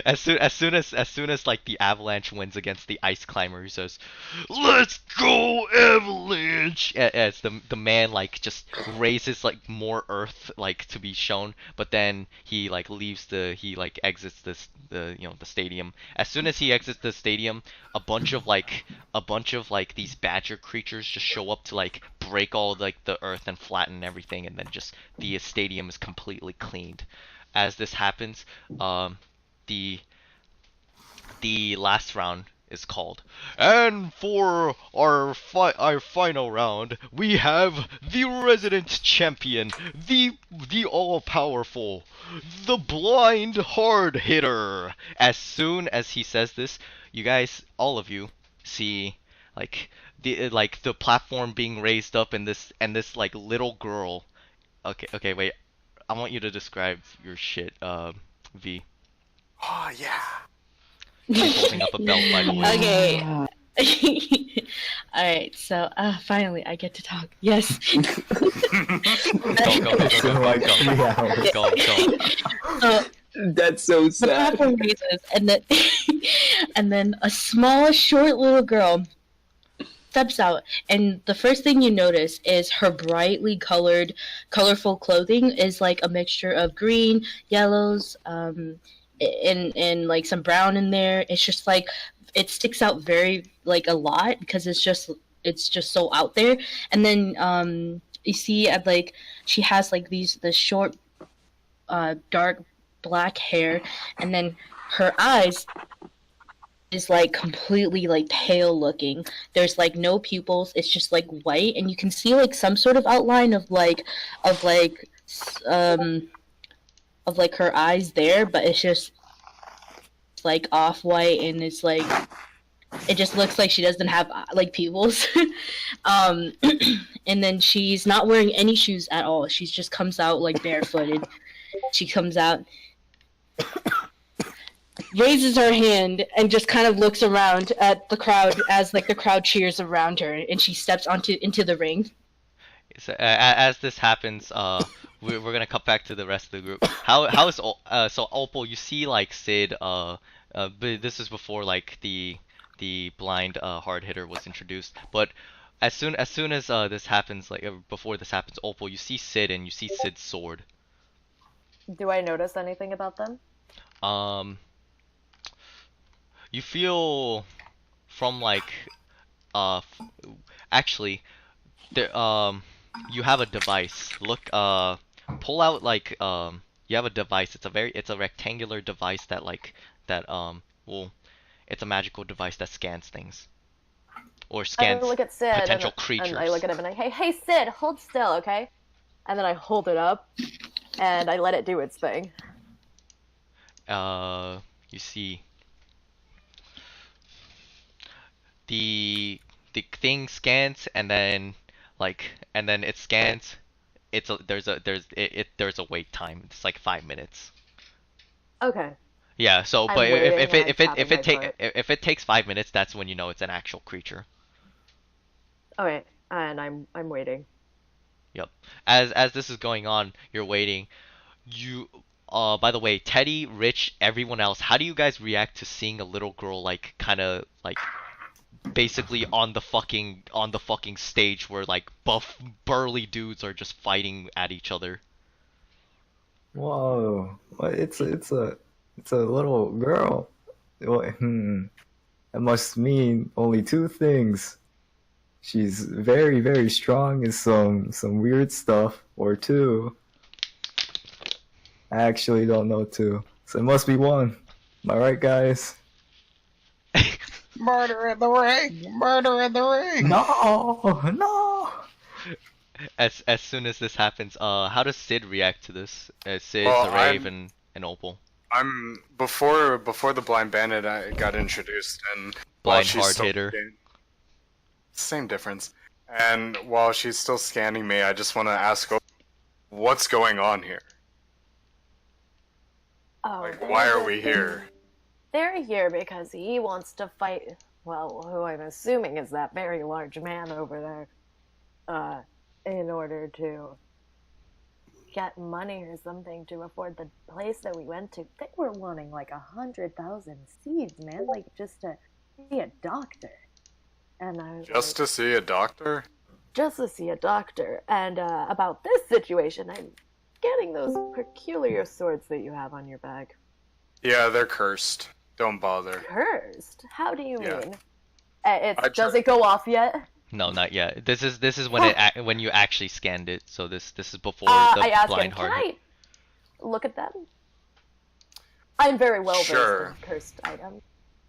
as soon as like the Avalanche wins against the Ice Climber, he says, "Let's go, Avalanche!" As the man like just raises like more earth like to be shown, but then he like exits the stadium. As soon as he exits the stadium, a bunch of these badger creatures just show up to like break all like the earth and flatten everything, and then just the stadium is completely cleaned. As this happens, the last round is called, and for our final round, we have the resident champion, the all-powerful, the blind hard hitter. As soon as he says this, you guys, all of you, see the platform being raised up, and this like little girl. Okay, wait. I want you to describe your shit, V. Oh yeah. She's holding up a belt, by the way. Okay. Alright, so finally I get to talk. Yes. Go. So, That's so the sad. platform raises, and then a small, short little girl steps out, and the first thing you notice is her brightly colorful clothing is like a mixture of green, yellows, and like some brown in there. It's just like it sticks out very like a lot because it's just so out there. And then you see like she has like the short dark black hair, and then her eyes is like completely like pale looking. There's like no pupils. It's just like white, and you can see like some sort of outline of her eyes there, but it's just like off white, and it's like it just looks like she doesn't have like pupils. And then she's not wearing any shoes at all. She just comes out like barefooted. She comes out, raises her hand, and just kind of looks around at the crowd as like the crowd cheers around her, and she steps into the ring. So, as this happens, we're gonna cut back to the rest of the group. How is so Opal? You see like Sid. But this is before like the blind hard hitter was introduced. But as soon as this happens, like before this happens, Opal, you see Sid, and you see Sid's sword. Do I notice anything about them? You feel from like actually there you have a device. Look, pull out like you have a device. It's a rectangular device that it's a magical device that scans things or scans I look at Sid potential and creatures. I look at him and hey Sid, hold still, okay? And then I hold it up and I let it do its thing. you see the thing scans, and then it scans. There's a wait time. It's like 5 minutes. Okay. Yeah. So, I'm but waiting and I'm tapping my foot. if it takes 5 minutes, that's when you know it's an actual creature. Okay, and I'm waiting. Yep. As this is going on, you're waiting. You by the way, Teddy, Rich, everyone else, how do you guys react to seeing a little girl like kind of like basically on the fucking stage where like buff burly dudes are just fighting at each other? Whoa. What? It's a little girl. That must mean only two things. She's very, very strong in some weird stuff, or two. I actually don't know two. So it must be one. Am I right, guys? Murder in the ring! Murder in the ring! No! As soon as this happens, how does Sid react to this? Sid, Well, Zarave, and Opal. I'm before the blind bandit I got introduced, and while Blind she's hard still hitter. same difference. And while she's still scanning me, I just want to ask, what's going on here? Oh, Like, why are we here? They're here because he wants to fight, well, who I'm assuming is that very large man over there, in order to get money or something to afford the place that we went to. They were wanting like 100,000 seeds, man, like just to see a doctor. And I was Just like, to see a doctor? just to see a doctor. And about this situation, I'm getting those peculiar swords that you have on your bag. Yeah, they're cursed. Don't bother. Cursed? How do you Yeah. mean? I Does tried- it go off yet? No, not yet. This is when when you actually scanned it. So this is before the I asked him, blind can hard. I look at them? I'm very well versed Sure. in cursed items.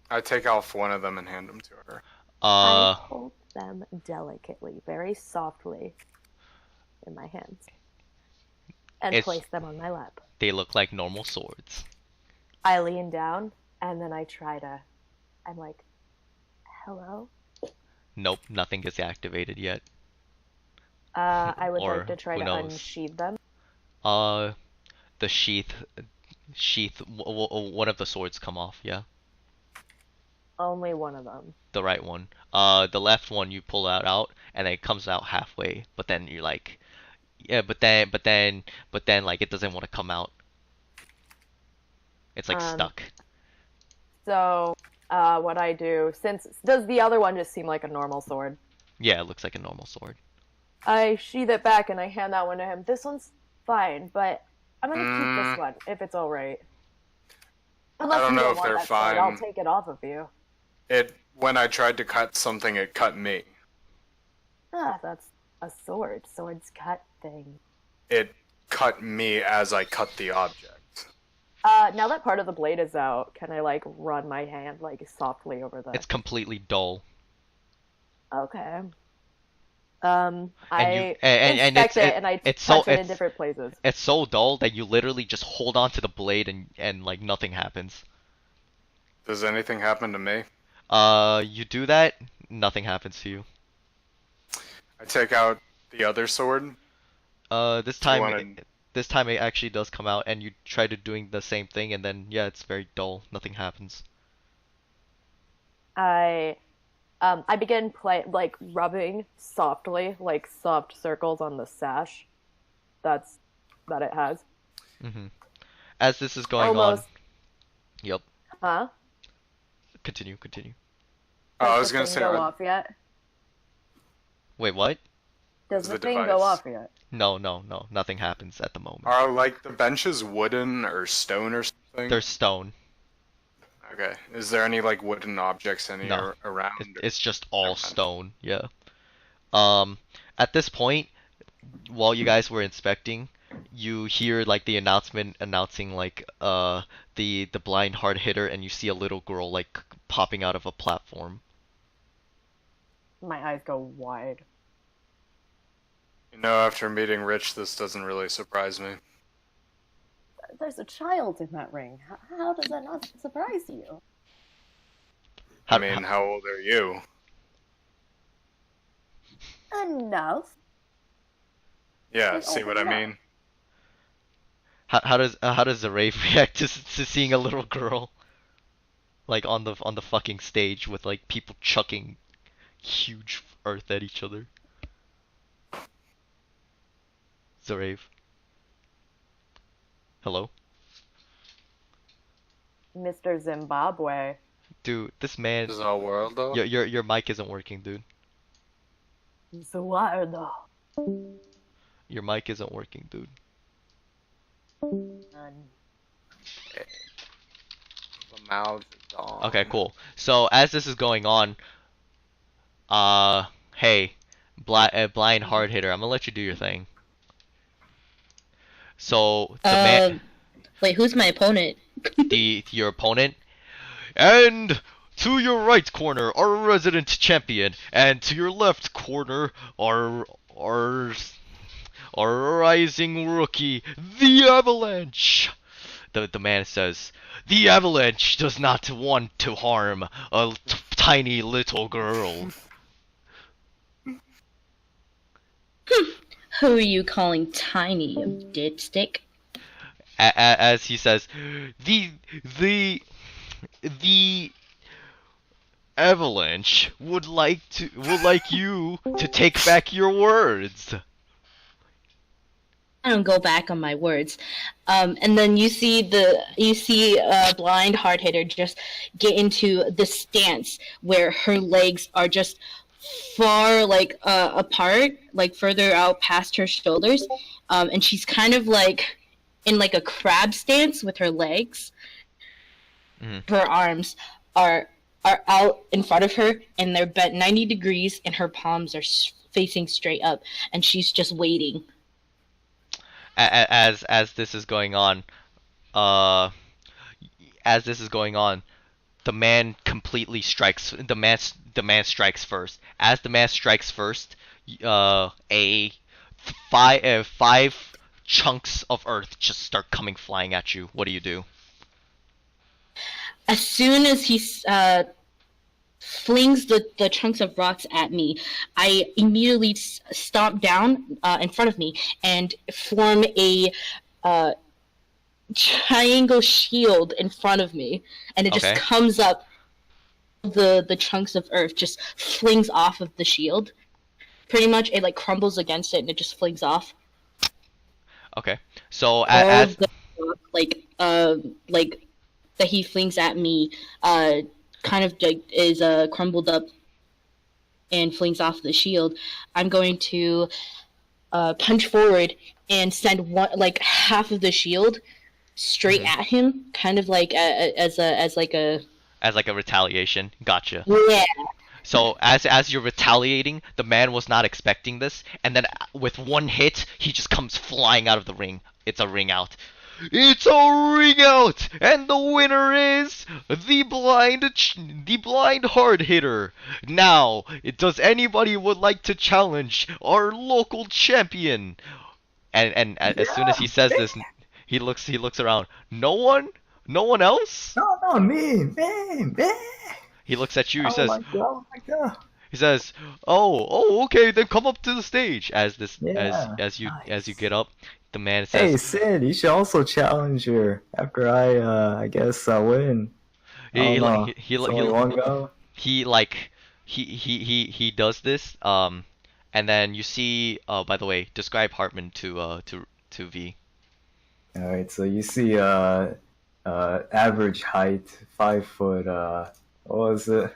I take off one of them and hand them to her. I hold them delicately, very softly, in my hands, and It's- place them on my lap. They look like normal swords. I lean down, and then I'm like, hello? Nope, nothing gets activated yet. I would Or like to try who to knows? unsheathe them. The sheath, one of the swords come off. Yeah, Only one of them. the right one. The left one you pull out, and then it comes out halfway. But then you're like, yeah, but then, like it doesn't want to come out. It's like stuck. So, what I do, does the other one just seem like a normal sword? Yeah, it looks like a normal sword. I sheath it back and I hand that one to him. This one's fine, but I'm gonna keep this one if it's all right. Unless don't you know don't if want they're that sword, I'll fine. take it off of you. When I tried to cut something, it cut me. That's a sword. Swords cut things. It cut me as I cut the object. Now that part of the blade is out, can I like run my hand like softly over the? It's completely dull. Okay. I and inspect it and I it's touch so it in different places. it's so dull that you literally just hold on to the blade and like nothing happens. Does anything happen to me? You do that, nothing happens to you. I take out the other sword. This Do you time wanna- this time it actually does come out, and you try to doing the same thing, and then yeah, it's very dull. Nothing happens. I begin rubbing softly, like soft circles on the sash that it has. As this is going Almost. on. Yep. Huh? Continue. Oh, I Does was the gonna thing say, go off yet? Wait, what? Does the the thing go device. off yet? No, nothing happens at the moment. are like the benches wooden or stone or something? They're stone. Okay. Is there any like wooden objects No. around? It's just all Never mind. stone. Yeah. At this point, while you guys were inspecting, you hear like the announcement announcing like the blind hard hitter, and you see a little girl like popping out of a platform. My eyes go wide. You know, after meeting Rich, this doesn't really surprise me. there's a child in that ring. How does that not surprise you? I mean, how old are you? Enough. Yeah, Like, see oh, what I yeah. mean? how does the rave react to seeing a little girl like on the fucking stage with like people chucking huge earth at each other? Zarave. Hello? Mr. Zimbabwe. Dude, this man This is all world though? your mic isn't working, dude. Zuardo. Your mic isn't working, dude. None. The mouth is on. Okay, cool. So as this is going on, hey, blind hard hitter, I'm gonna let you do your thing. So Wait, who's my opponent? your opponent, and to your right corner, our resident champion, and to your left corner, our rising rookie, the Avalanche. The man says, the Avalanche does not want to harm a tiny little girl. Who are you calling tiny, you dipstick? As he says, the Avalanche would like you to take back your words. I don't go back on my words. And then you see blind hard hitter just get into the stance where her legs are just far apart, like further out past her shoulders, and she's kind of like in like a crab stance with her legs. Mhm. Her arms are out in front of her, and they're bent 90 degrees, and her palms are facing straight up, and she's just waiting. As this is going on, the man completely strikes. The man strikes first. As the man strikes first, five chunks of earth just start coming flying at you. What do you do? As soon as he flings the chunks of rocks at me, I immediately stomp down in front of me and form a triangle shield in front of me, and it Okay. just comes up. The chunks of earth just flings off of the shield. Pretty much, it like crumbles against it, and it just flings off. Okay. So All as of the like that he flings at me, kind of like is crumbled up and flings off the shield. I'm going to punch forward and send half of the shield straight at him, kind of like as like a retaliation. Gotcha. yeah. So as you're retaliating, the man was not expecting this, and then with one hit, he just comes flying out of the ring. It's a ring out. It's a ring out, and the winner is the blind hard hitter. Now, does anybody would like to challenge our local champion? And as soon as he says this, he looks around. No one? No one else? No, me. He looks at you. He Oh says, my god. He says, "Oh, okay, then come up to the stage." As you Nice. get up, the man Hey says, Sid, you should also challenge her after I guess I win. I he don't know. like he It's only one go. he does this. And then you see. By the way, describe Hartman to V. All right, so you see average height, 5 foot. What was it?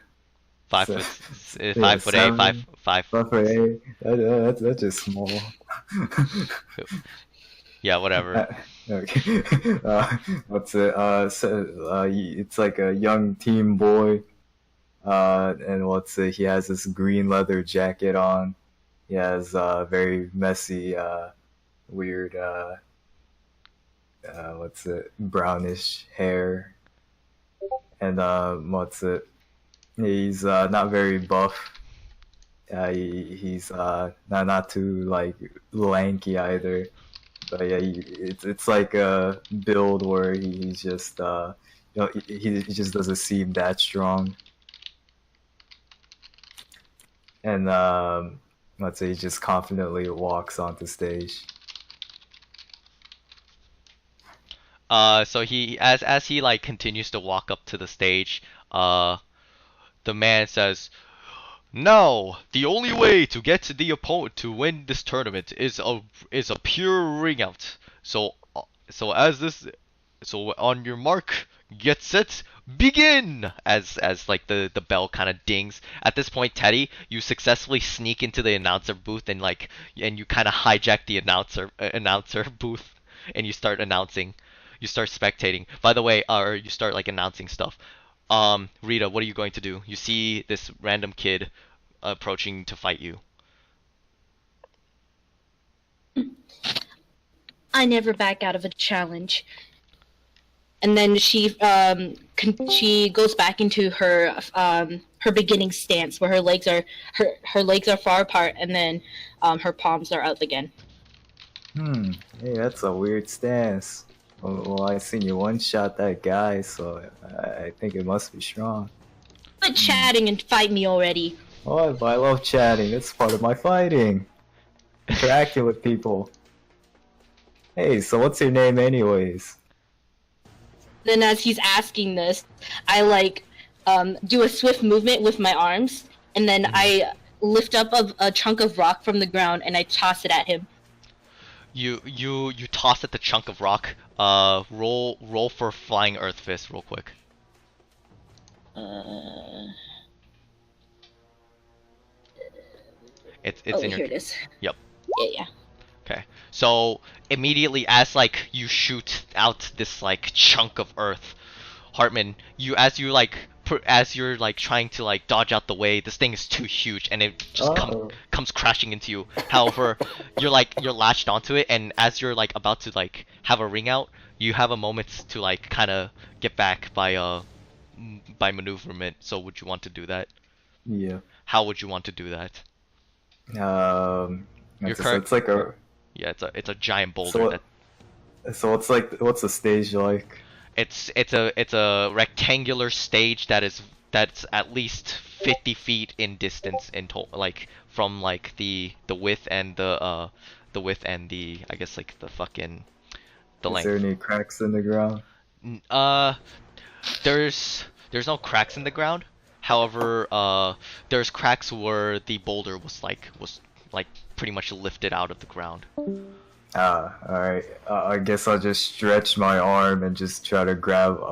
5 So- foot, yeah, 5 foot 8, 5 5 foot 8. That's just small. Yeah, whatever. Okay. What's it? It's like a young teen boy. And what's it? He has this green leather jacket on. He has very messy, weird, what's it? Brownish hair. And what's it? He's not very buff. He's not too like lanky either. But yeah, it's like a build where he's just he just doesn't seem that strong, and let's say he just confidently walks onto stage. So he as he like continues to walk up to the stage, the man says, "Now, the only way to get to the opponent to win this tournament is a pure ring out. So so on your mark, get set, begin!" As like the bell kind of dings. At this point, Teddy, you successfully sneak into the announcer booth and you kind of hijack the announcer booth, and you start announcing. You start spectating. By the way, or you start like announcing stuff. Rita, what are you going to do? You see this random kid approaching to fight you. I never back out of a challenge. And then she goes back into her her beginning stance, where her legs are far apart, and then her palms are out again. Hey, that's a weird stance. Well, I seen you one-shot that guy, so I think it must be strong. Quit chatting and fight me already. Oh, I love chatting. It's part of my fighting. Interacting with people. Hey, so what's your name anyways? Then as he's asking this, I do a swift movement with my arms, and then I lift up a chunk of rock from the ground and I toss it at him. You toss at the chunk of rock. Roll for flying earth fist real quick. It's in your. Here it is. Yep. Yeah. Okay. So immediately as like you shoot out this like chunk of earth, Hartman, as you're like trying to like dodge out the way, this thing is too huge and it just comes crashing into you. However, you're latched onto it, and as you're like about to like have a ring out, you have a moment to like kind of get back by maneuverment. So would you want to do that? Yeah. How would you want to do that? It's like a. Yeah, it's a giant boulder. So what's the stage like? It's a rectangular stage that's at least 50 feet in distance in total, like from like the width and the I guess like the fucking the length. Is there any cracks in the ground? There's no cracks in the ground. However, there's cracks where the boulder was pretty much lifted out of the ground. Alright. I guess I'll just stretch my arm and just try to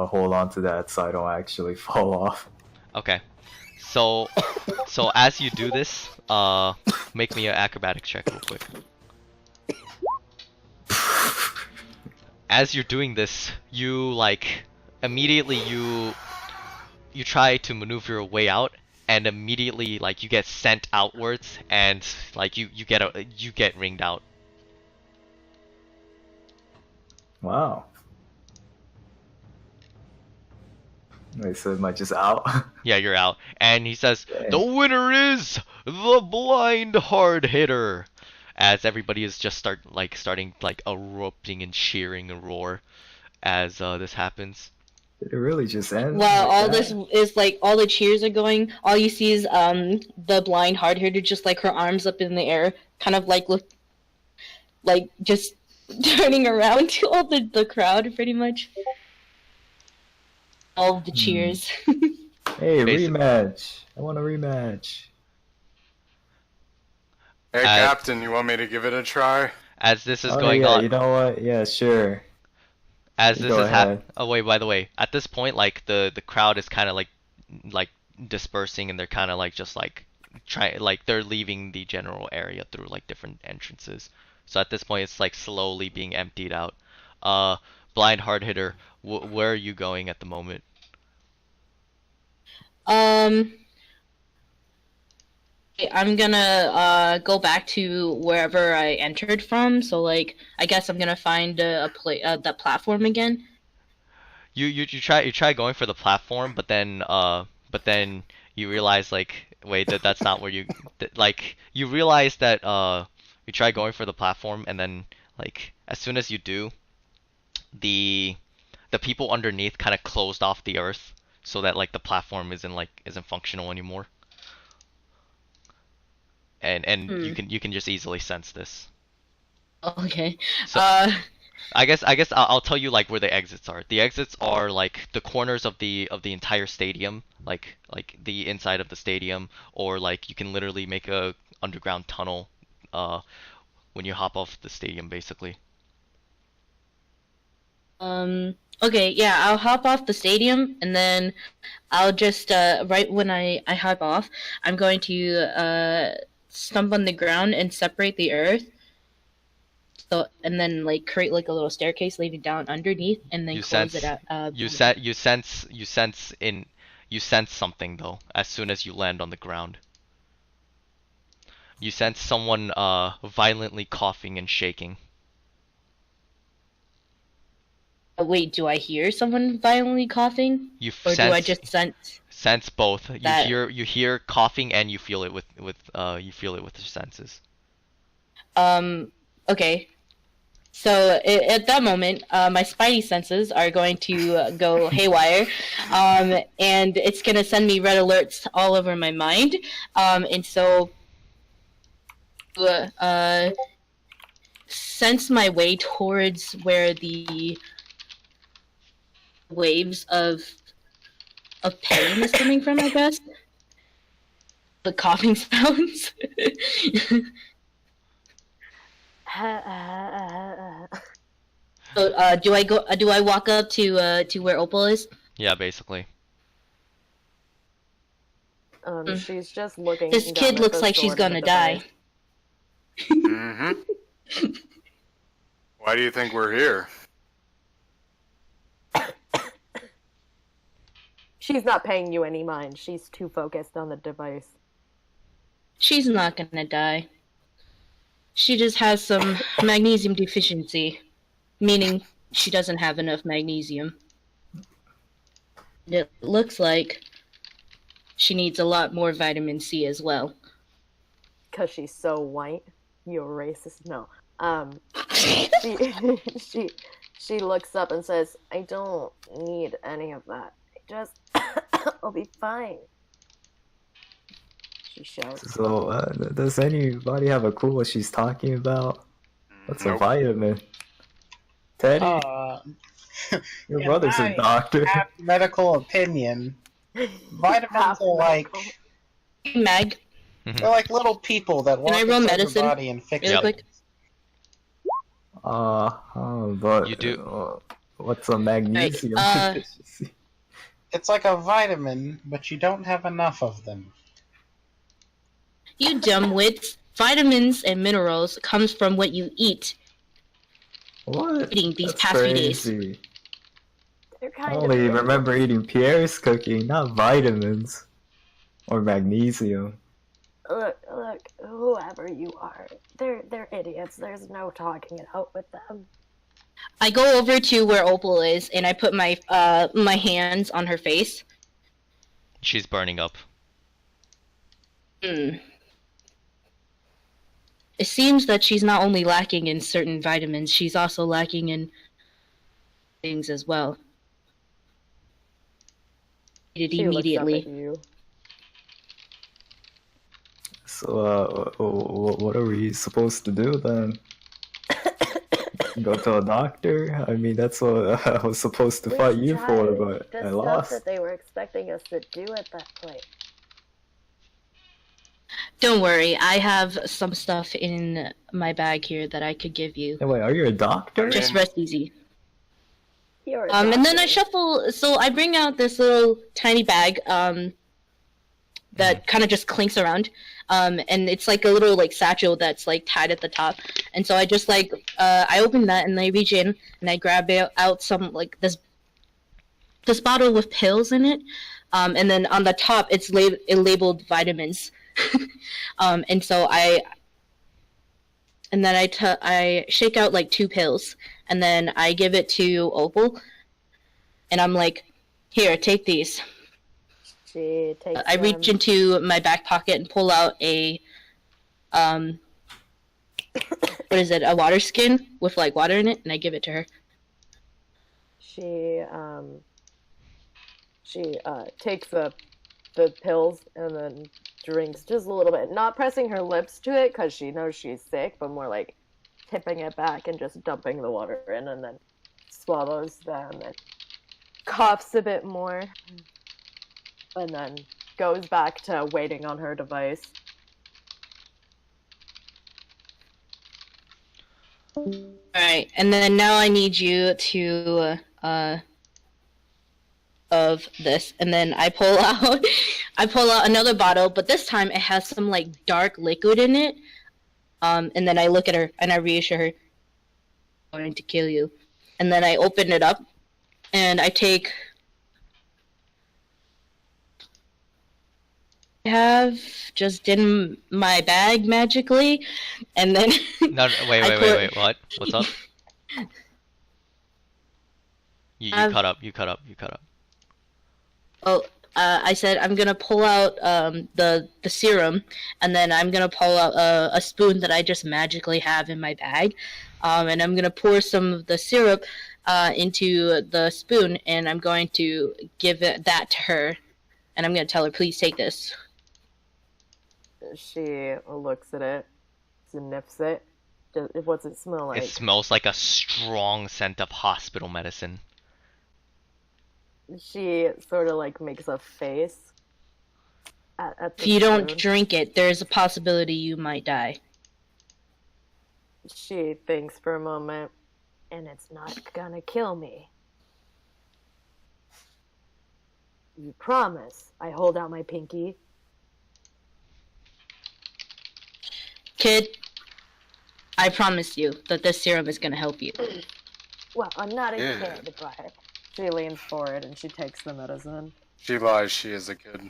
hold onto that so I don't actually fall off. Okay. So as you do this, make me an acrobatics check real quick. As you're doing this, you immediately you try to maneuver your way out, and immediately you get sent outwards, and you get ringed out. Wow. Wait, so am I just out? Yeah, you're out. And he says, "The winner is the blind hard hitter." As everybody is just starting erupting and cheering and roar as this happens. Did it really just end? While all this is all the cheers are going, all you see is the blind hard hitter just her arms up in the air, kind of just turning around to all the crowd, pretty much. All of the cheers. Hey, rematch! I want a rematch. Hey, Captain, you want me to give it a try? As this is going on. You know what? Yeah, sure. As this is happening. Oh wait, by the way, at this point, the crowd is kind of dispersing, and they're kind of they're leaving the general area through different entrances. So at this point, it's slowly being emptied out. Blind hard hitter, where are you going at the moment? I'm gonna go back to wherever I entered from. So I guess I'm gonna find that platform again. You try going for the platform, but then you realize wait, that's not where you you realize that you try going for the platform, and then like as soon as you do, the people underneath kind of closed off the earth so that like the platform isn't functional anymore. And you can just easily sense this. Okay. So I guess I'll tell you like where the exits are. The exits are like the corners of the entire stadium, like the inside of the stadium, or like you can literally make a underground tunnel when you hop off the stadium basically. Okay, yeah, I'll hop off the stadium and then I'll just right when I hop off, I'm going to stump on the ground and separate the earth. So and then like create like a little staircase leading down underneath and then You close sense it out. you sense something though as soon as you land on the ground. You sense someone violently coughing and shaking. Wait, do I hear someone violently coughing? You Or do I just sense both. that- You hear coughing and you feel it with your senses. Okay. So at that moment, my spidey senses are going to go haywire, and it's gonna send me red alerts all over my mind, and so sense my way towards where the waves of pain is coming from, I guess. The coughing sounds. So, do I walk up to where Opal is? Yeah, basically. She's just looking. This down kid at looks the like she's sword and gonna the die. device. Mm-hmm. Why do you think we're here? She's not paying you any mind. She's too focused on the device. She's not gonna die. She just has some magnesium deficiency, meaning she doesn't have enough magnesium. It looks like she needs a lot more vitamin C as well. Because she's so white. You're racist. No. She looks up and says, I don't need any of that. I'll be fine. She shouts. So, does anybody have a clue what she's talking about? What's a Nope. vitamin? Teddy, your in brother's my a doctor. half medical opinion, vitamins are like Mag, they're like little people that walk I roll inside medicine? your body and fix really Yep. quick. But You do- what's a magnesium Right, deficiency? It's like a vitamin, but you don't have enough of them. You dumbwits. Vitamins and minerals comes from what you eat. What? Eating these That's past few days. crazy. They're I kind only of remember eating Pierre's cooking, not vitamins or magnesium. Look, whoever you are, they're idiots. There's no talking it out with them. I go over to where Opal is and I put my my hands on her face. She's burning up. Hmm. It seems that she's not only lacking in certain vitamins, she's also lacking in things as well. Eat it She immediately. looks up at you. So, what are we supposed to do then? Go to a doctor? I mean, that's what I was supposed to We fight you for, tried but the I stuff lost. that they were expecting us to do at that point. Don't worry, I have some stuff in my bag here that I could give you. Hey, wait, are you a doctor? Okay. Just rest easy. You're a And then I doctor. shuffle, so I bring out this little tiny bag, that kind of just clinks around. And it's like a little like satchel that's like tied at the top. And so I just like, I open that and I reach in and I grab out some like this bottle with pills in it. And then on the top it's labeled vitamins. And so I shake out like 2 pills and then I give it to Opal. And I'm like, here, take these. She takes I reach them. into my back pocket and pull out a what is it, a water skin with like water in it, and I give it to her. She takes the pills and then drinks just a little bit, not pressing her lips to it because she knows she's sick, but more like tipping it back and just dumping the water in, and then swallows them and coughs a bit more, and then goes back to waiting on her device. Alright, and then now I need you to, of this, and then I pull out, another bottle, but this time it has some, like, dark liquid in it, and then I look at her, and I reassure her, I'm going to kill you, and then I open it up, and I take, I have just in my bag magically, and then No, wait, what? What's up? You cut up. Oh, I said I'm gonna pull out the serum, and then I'm gonna pull out a spoon that I just magically have in my bag, and I'm gonna pour some of the syrup into the spoon, and I'm going to give that to her, and I'm gonna tell her, please take this. She looks at it, sniffs it. What's it smell like? It smells like a strong scent of hospital medicine. She sort of like makes a face at the If you don't spoon. drink it, there's a possibility you might die. She thinks for a moment, and it's not gonna kill me. You promise? I hold out my pinky. Kid, I promise you that this serum is gonna help you. Well, I'm not a Yeah. kid, but she leans forward and she takes the medicine. She lies, she is a kid.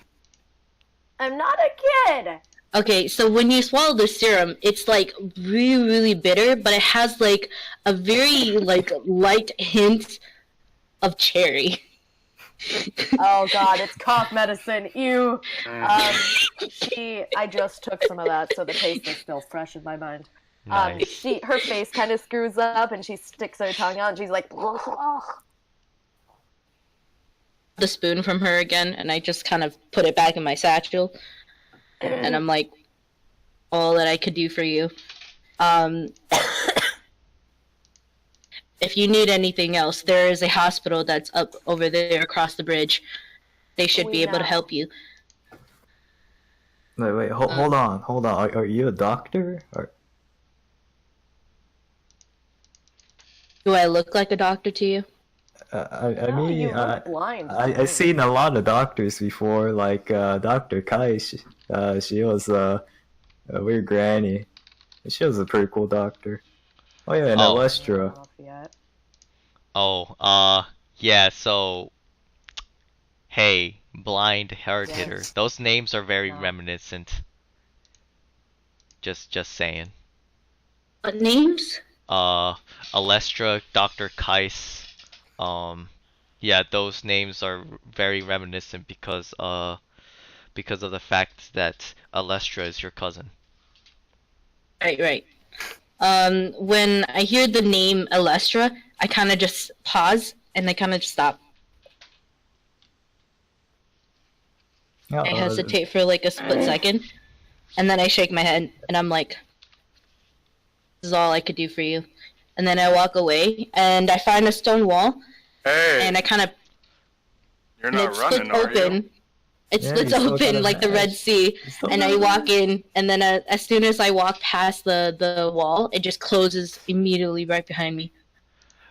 I'm not a kid! Okay, so when you swallow the serum, it's like really, really bitter, but it has like a very like light hint of cherry. Oh god, it's cough medicine. Ew. I just took some of that, so the taste is still fresh in my mind. Nice. Her face kind of screws up, and she sticks her tongue out, and she's like, The spoon from her again, and I just kind of put it back in my satchel, and I'm like, all that I could do for you. If you need anything else, there is a hospital that's up over there across the bridge. They should We be able to know. help you. Wait, hold on. Are you a doctor? Or Do I look like a doctor to you? I no, you mean, look blind. I've seen a lot of doctors before, like Dr. Kai. She was a weird granny. She was a pretty cool doctor. Oh yeah, and Oh. Alestra. Off yet. Oh, yeah, so... Hey, blind hard Yes. hitter. Those names are very Yeah. reminiscent. Just saying. What names? Alestra, Dr. Kais. Yeah, those names are very reminiscent because of the fact that Alestra is your cousin. Right. When I hear the name Alestra, I kind of just pause, and I kind of just stop. Yeah, I hesitate for like a split second, and then I shake my head, and I'm like, this is all I could do for you. And then I walk away, and I find a stone wall, Hey, and I kind of, you're and not it splits running, are you? open. It Yeah, splits you still open gotta like the Red dash. Sea, and I walk in, and then as soon as I walk past the wall, it just closes immediately right behind me.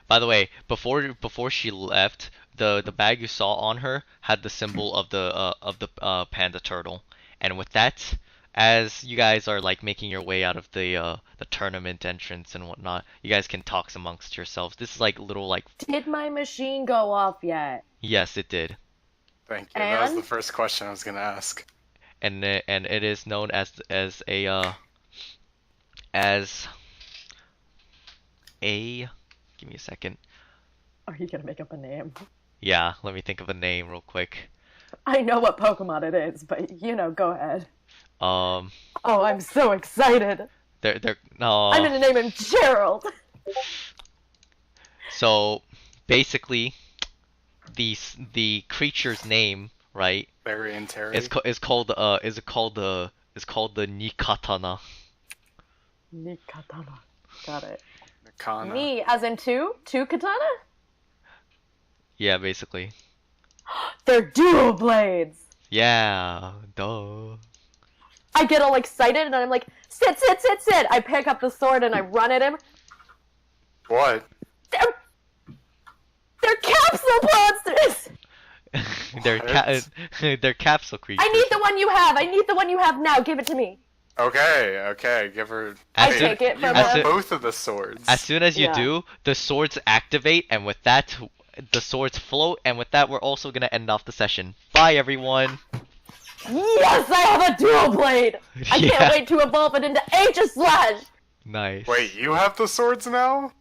By the way, before she left, the bag you saw on her had the symbol of the panda turtle. And with that, as you guys are like making your way out of the tournament entrance and whatnot, you guys can talk amongst yourselves. This is like little like Did my machine go off yet? yes, it did. Thank you. That was And? the first question I was gonna ask. And it is known as a give me a second. Are you gonna make up a name? Yeah, let me think of a name real quick. I know what Pokemon it is, but go ahead. Um, Oh, I'm so excited. They're no. I'm gonna name him Gerald. So basically, the creature's name, right, Barry and Terry. is called the Nikatana. Nikatana. Got it. Kana. Ni as in two? Two katana? Yeah, basically. They're dual blades. Yeah, duh. I get all excited and I'm like, sit. I pick up the sword and I run at him. What? They're capsule monsters. They're capsule creatures. I need the one you have. I need the one you have now. Give it to me. Okay, give her. I As soon- take it You from as have soon- him. both of the swords. As soon as you Yeah. do, the swords activate, and with that, the swords float, and with that, we're also gonna end off the session. Bye, everyone. Yes, I have a dual blade. I Yeah. can't wait to evolve it into Aegis Slash. Nice. Wait, you have the swords now?